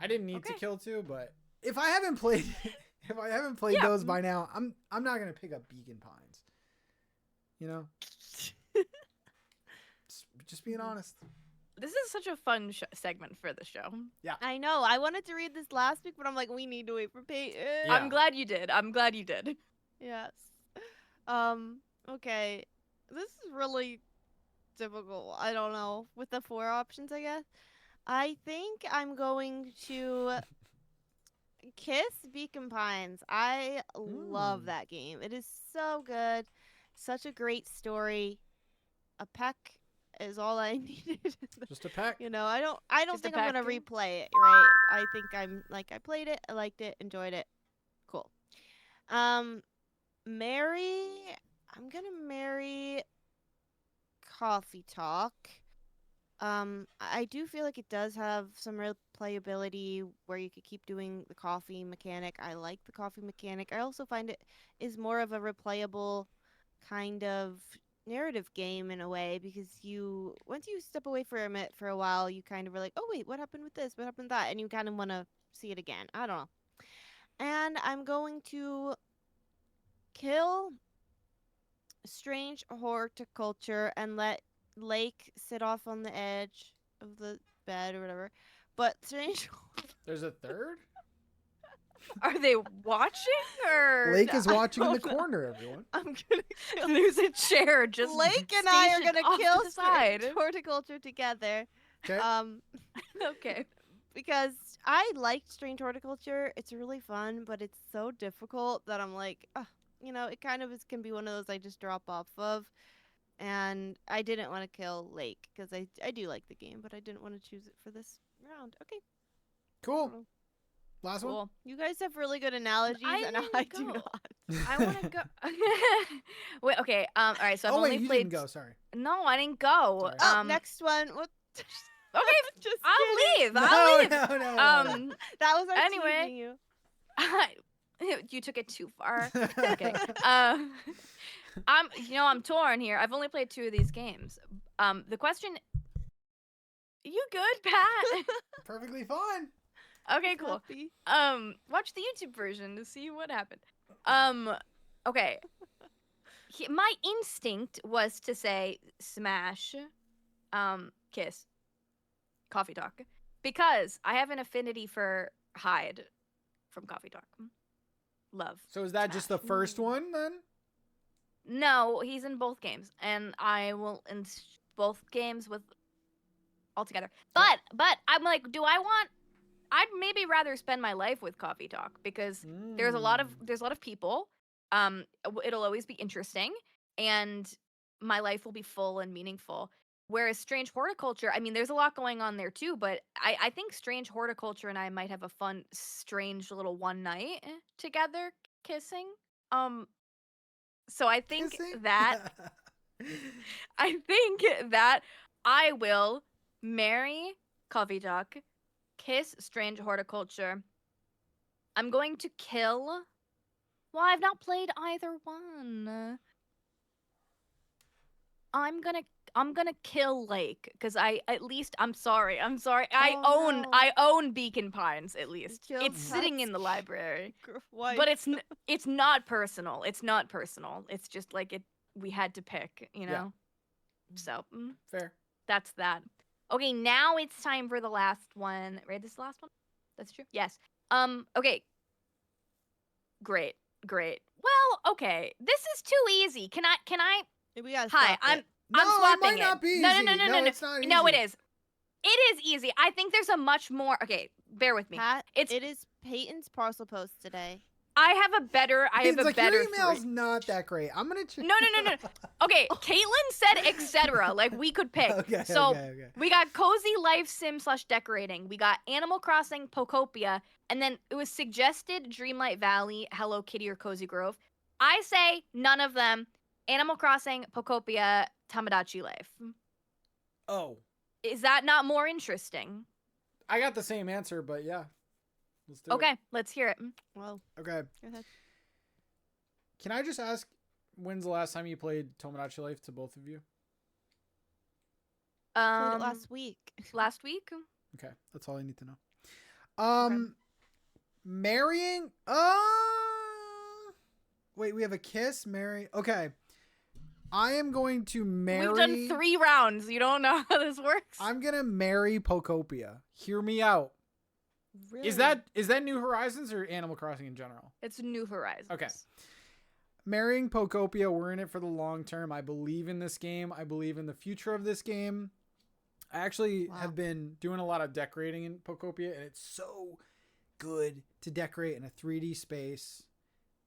S1: I didn't need to kill two, but if I haven't played those by now, I'm not gonna pick up Beacon Pines. You know, just being honest.
S3: This is such a fun segment for the show.
S1: Yeah,
S2: I know. I wanted to read this last week, but I'm like, we need to wait for Peyton.
S1: Yeah.
S3: I'm glad you did.
S2: Yes. Okay. This is really difficult. I don't know. With the 4 options, I guess. I think I'm going to kiss Beacon Pines. I love that game. It is so good. Such a great story. A peck is all I needed.
S1: Just a peck.
S2: You know, I don't think I'm gonna
S3: peck.
S2: replay it, right? I think I played it, I liked it, enjoyed it. Cool. Marry. I'm gonna marry Coffee Talk. I do feel like it does have some real playability where you could keep doing the coffee mechanic. I like the coffee mechanic. I also find it is more of a replayable kind of narrative game in a way, because once you step away from it for a while, you kind of are like, oh wait, what happened with this? What happened with that? And you kind of want to see it again. I don't know. And I'm going to kill Strange Horticulture and let Lake sit off on the edge of the bed or whatever. But Strange.
S1: There's a third?
S3: Are they watching or
S1: Lake is watching in the corner, everyone.
S2: I'm gonna kill
S3: There's a chair just
S2: Lake and I are
S3: stationed
S2: gonna
S3: off to
S2: kill
S3: the side.
S2: Strange Horticulture together.
S1: Okay.
S3: Okay.
S2: Because I liked Strange Horticulture. It's really fun, but it's so difficult that I'm like, you know, it kind of can be one of those I just drop off of. And I didn't want to kill Lake because I do like the game, but I didn't want to choose it for this round. Okay.
S1: Cool. Last one?
S2: You guys have really good analogies, and I do not.
S3: I want to go. Wait, okay. All right. So I've only
S1: you
S3: played.
S1: didn't go. Sorry.
S3: No, I didn't go.
S1: Sorry.
S2: Next one. What?
S3: Okay,
S2: Just
S3: I'll
S2: kidding.
S3: leave. I'll leave.
S1: No.
S2: That was our
S3: Anyway.
S2: teasing you.
S3: You took it too far. Okay. I'm torn here. I've only played 2 of these games. The question. You good, Pat?
S1: Perfectly fine.
S3: Okay, cool.
S2: Happy.
S3: Watch the YouTube version to see what happened. Okay. My instinct was to say smash, kiss, Coffee Talk, because I have an affinity for Hyde from Coffee Talk. Love.
S1: So is that just the first one then?
S3: No, he's in both games, and I will in both games with all together. But I'm like, I'd maybe rather spend my life with Coffee Talk because there's a lot of people. It'll always be interesting, and my life will be full and meaningful. Whereas Strange Horticulture, I mean, there's a lot going on there too, but I think Strange Horticulture and I might have a fun, strange little one night together kissing. So I think that I will marry Coffee Talk, kiss Strange Horticulture. I'm going to kill. Well, I've not played either one. I'm gonna kill Lake because I'm sorry. I own Beacon Pines at least. It's sitting in the library. But it's not personal. It's not personal. It's just like we had to pick, you know.
S1: Yeah.
S3: So
S1: Fair.
S3: that's that. Okay, now it's time for the last one. Right, this is the last one? That's true? Yes. Okay. Great. Well, okay. This is too easy. Can I
S2: We gotta
S3: Hi,
S2: stop it.
S3: I'm swapping
S1: it might not be easy.
S3: No,
S1: it's not
S3: no, it
S1: easy.
S3: is. It is easy. I think there's a much more. Okay, bear with me.
S2: Pat,
S3: It
S2: is Peyton's parcel post today.
S3: I have a better.
S1: Your email's not that great. I'm gonna check.
S3: No. Okay, Caitlin said etc. Like we could pick.
S1: Okay.
S3: We got Cozy Life Sim / Decorating. We got Animal Crossing, Pokopia, and then it was suggested Dreamlight Valley, Hello Kitty, or Cozy Grove. I say none of them. Animal Crossing, Pokopia, Tamagotchi Life.
S1: Oh.
S3: Is that not more interesting?
S1: I got the same answer, but yeah. Let's do
S3: Okay, let's hear it.
S2: Well,
S1: it. Okay.
S2: go ahead.
S1: Can I just ask, when's the last time you played Tomodachi Life to both of you?
S2: Played it last week.
S3: Last week?
S1: Okay, that's all I need to know. Marrying? Wait, we have a kiss, marry. Okay. I am going to marry.
S3: We've done 3 rounds. You don't know how this works.
S1: I'm gonna marry Pokopia. Hear me out.
S2: Really?
S1: Is that New Horizons or Animal Crossing in general?
S3: It's New Horizons.
S1: Okay. Marrying Pokopia, we're in it for the long term. I believe in this game. I believe in the future of this game. I actually have been doing a lot of decorating in Pokopia, and it's so good to decorate in a 3D space.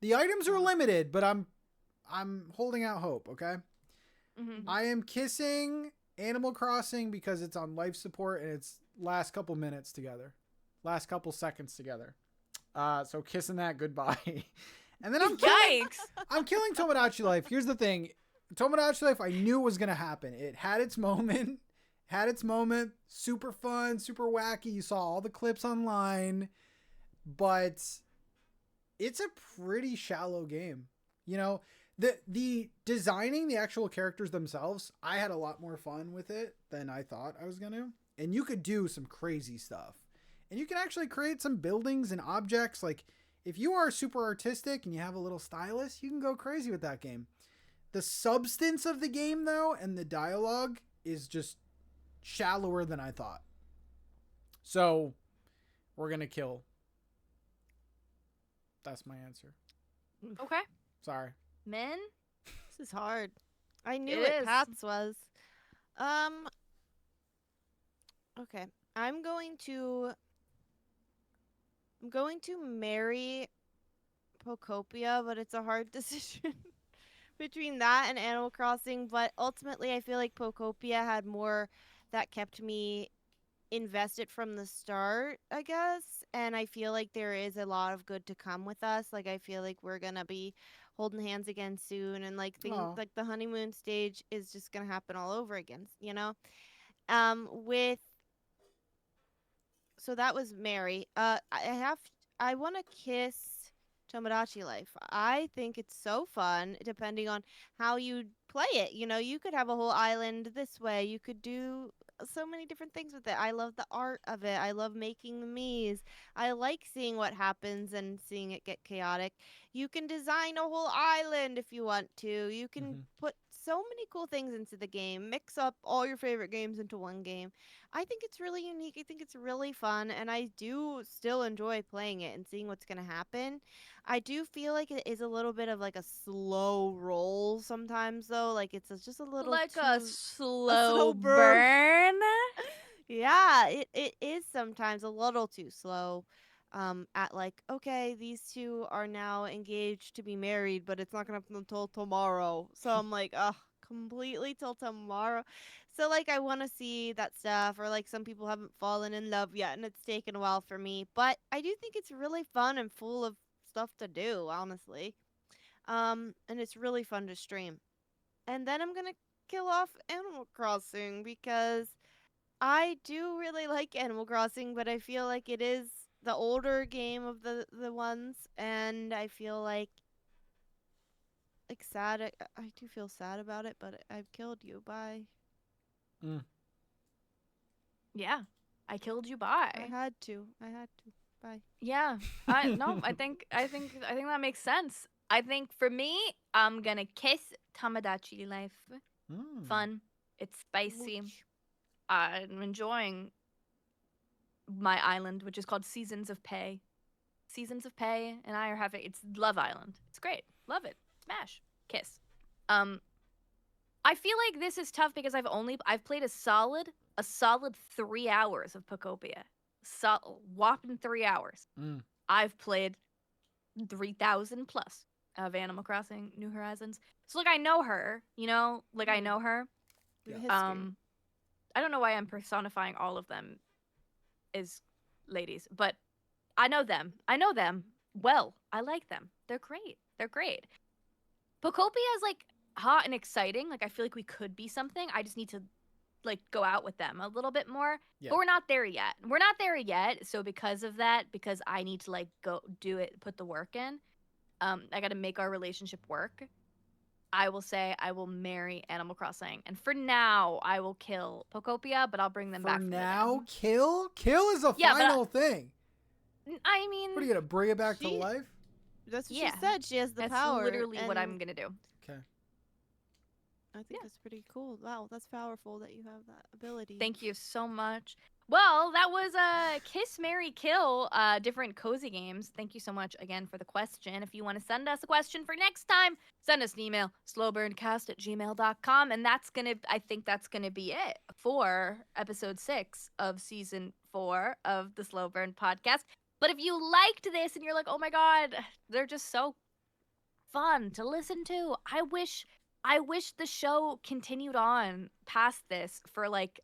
S1: The items are limited, but I'm holding out hope, okay?
S3: Mm-hmm.
S1: I am kissing Animal Crossing because it's on life support and it's last couple minutes together. Last couple seconds together. So kissing that goodbye. And then I'm killing Tomodachi Life. Here's the thing. Tomodachi Life, I knew it was going to happen. It had its moment. Super fun, super wacky. You saw all the clips online. But it's a pretty shallow game. You know, the designing the actual characters themselves, I had a lot more fun with it than I thought I was going to. And you could do some crazy stuff. And you can actually create some buildings and objects. Like, if you are super artistic and you have a little stylus, you can go crazy with that game. The substance of the game, though, and the dialogue is just shallower than I thought. So, we're going to kill. That's my answer.
S3: Okay.
S1: Sorry.
S3: Men?
S2: This is hard. I knew
S3: It
S2: what
S3: is.
S2: Pat's was. Okay. I'm going to marry Pokopia, but it's a hard decision between that and Animal Crossing. But ultimately, I feel like Pokopia had more that kept me invested from the start, I guess. And I feel like there is a lot of good to come with us. Like, I feel like we're gonna be holding hands again soon, and like things like the honeymoon stage is just gonna happen all over again, you know. So that was Mary. I want to kiss Tomodachi Life. I think it's so fun, depending on how you play it. You know, you could have a whole island this way. You could do so many different things with it. I love the art of it. I love making the Miis. I like seeing what happens and seeing it get chaotic. You can design a whole island if you want to. You can put so many cool things into the game. Mix up all your favorite games into one game. I think it's really unique. I think it's really fun, and I do still enjoy playing it and seeing what's going to happen. I do feel like it is a little bit of like a slow roll sometimes, though. Like it's just a little
S3: Like
S2: too
S3: a slow
S2: burn.
S3: burn?
S2: Yeah, it is sometimes a little too slow. At like, okay, these two are now engaged to be married, but it's not gonna happen until tomorrow. So I'm like, ugh, completely till tomorrow. So like, I want to see that stuff, or like some people haven't fallen in love yet, and it's taken a while for me. But I do think it's really fun and full of stuff to do, honestly. And it's really fun to stream. And then I'm gonna kill off Animal Crossing because I do really like Animal Crossing, but I feel like it is the older game of the ones, and I feel like sad. I do feel sad about it, but I've killed you. Bye.
S3: Yeah. I killed you. Bye.
S2: I had to. Bye.
S3: Yeah. No, I think that makes sense. I think for me, I'm gonna kiss Tomodachi Life. Fun. It's spicy.
S2: Mooch.
S3: I'm enjoying my island, which is called Seasons of Pay. Seasons of Pay, and I are having it's Love Island. It's great. Love it. Smash. Kiss. I feel like this is tough because I've played a solid 3 hours of Pokopia. Whopping 3 hours. I've played 3,000 plus of Animal Crossing New Horizons. So like I know her, you know, like I know her. I don't know why I'm personifying all of them as ladies, but I know them. I know them well. I like them. They're great. They're great. Pokopia is like hot and exciting. Like I feel like we could be something. I just need to like go out with them a little bit more.
S1: Yeah.
S3: But we're not there yet. So because of that, because I need to like go do it, put the work in, I got to make our relationship work. I will say I will marry Animal Crossing, and for now I will kill Pokopia, but I'll bring them back.
S1: For
S3: from the
S1: now,
S3: dead.
S1: kill is a final thing.
S3: I mean,
S1: what are you gonna bring it back to life?
S2: That's what
S3: Yeah.
S2: she said. She has the
S3: that's
S2: power.
S3: literally what I'm
S2: and
S3: gonna do.
S1: Okay.
S2: I think that's pretty cool. Wow, that's powerful that you have that ability.
S3: Thank you so much. Well, that was Kiss, Marry, Kill, different cozy games. Thank you so much again for the question. If you want to send us a question for next time, send us an email, slowburncast@gmail.com. And I think that's gonna be it for episode 6 of season 4 of the Slow Burn podcast. But if you liked this and you're like, oh my God, they're just so fun to listen to, I wish the show continued on past this for like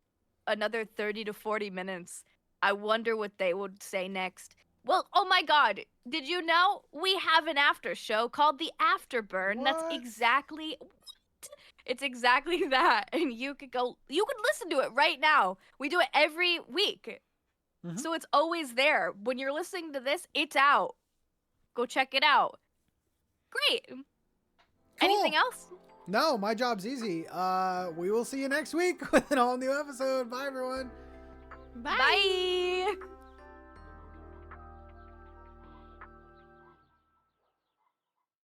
S3: another 30 to 40 minutes. I wonder what they would say next. Well, oh my God, did you know we have an after show called The Afterburn?
S1: What?
S3: That's exactly it's exactly that. And you could listen to it right now. We do it every week.
S1: Mhm.
S3: So it's always there. When you're listening to this, it's out. Go check it out. Great.
S1: Cool.
S3: Anything else?
S1: No, my job's easy. We will see you next week with an all new episode. Bye, everyone.
S2: Bye.
S3: Bye.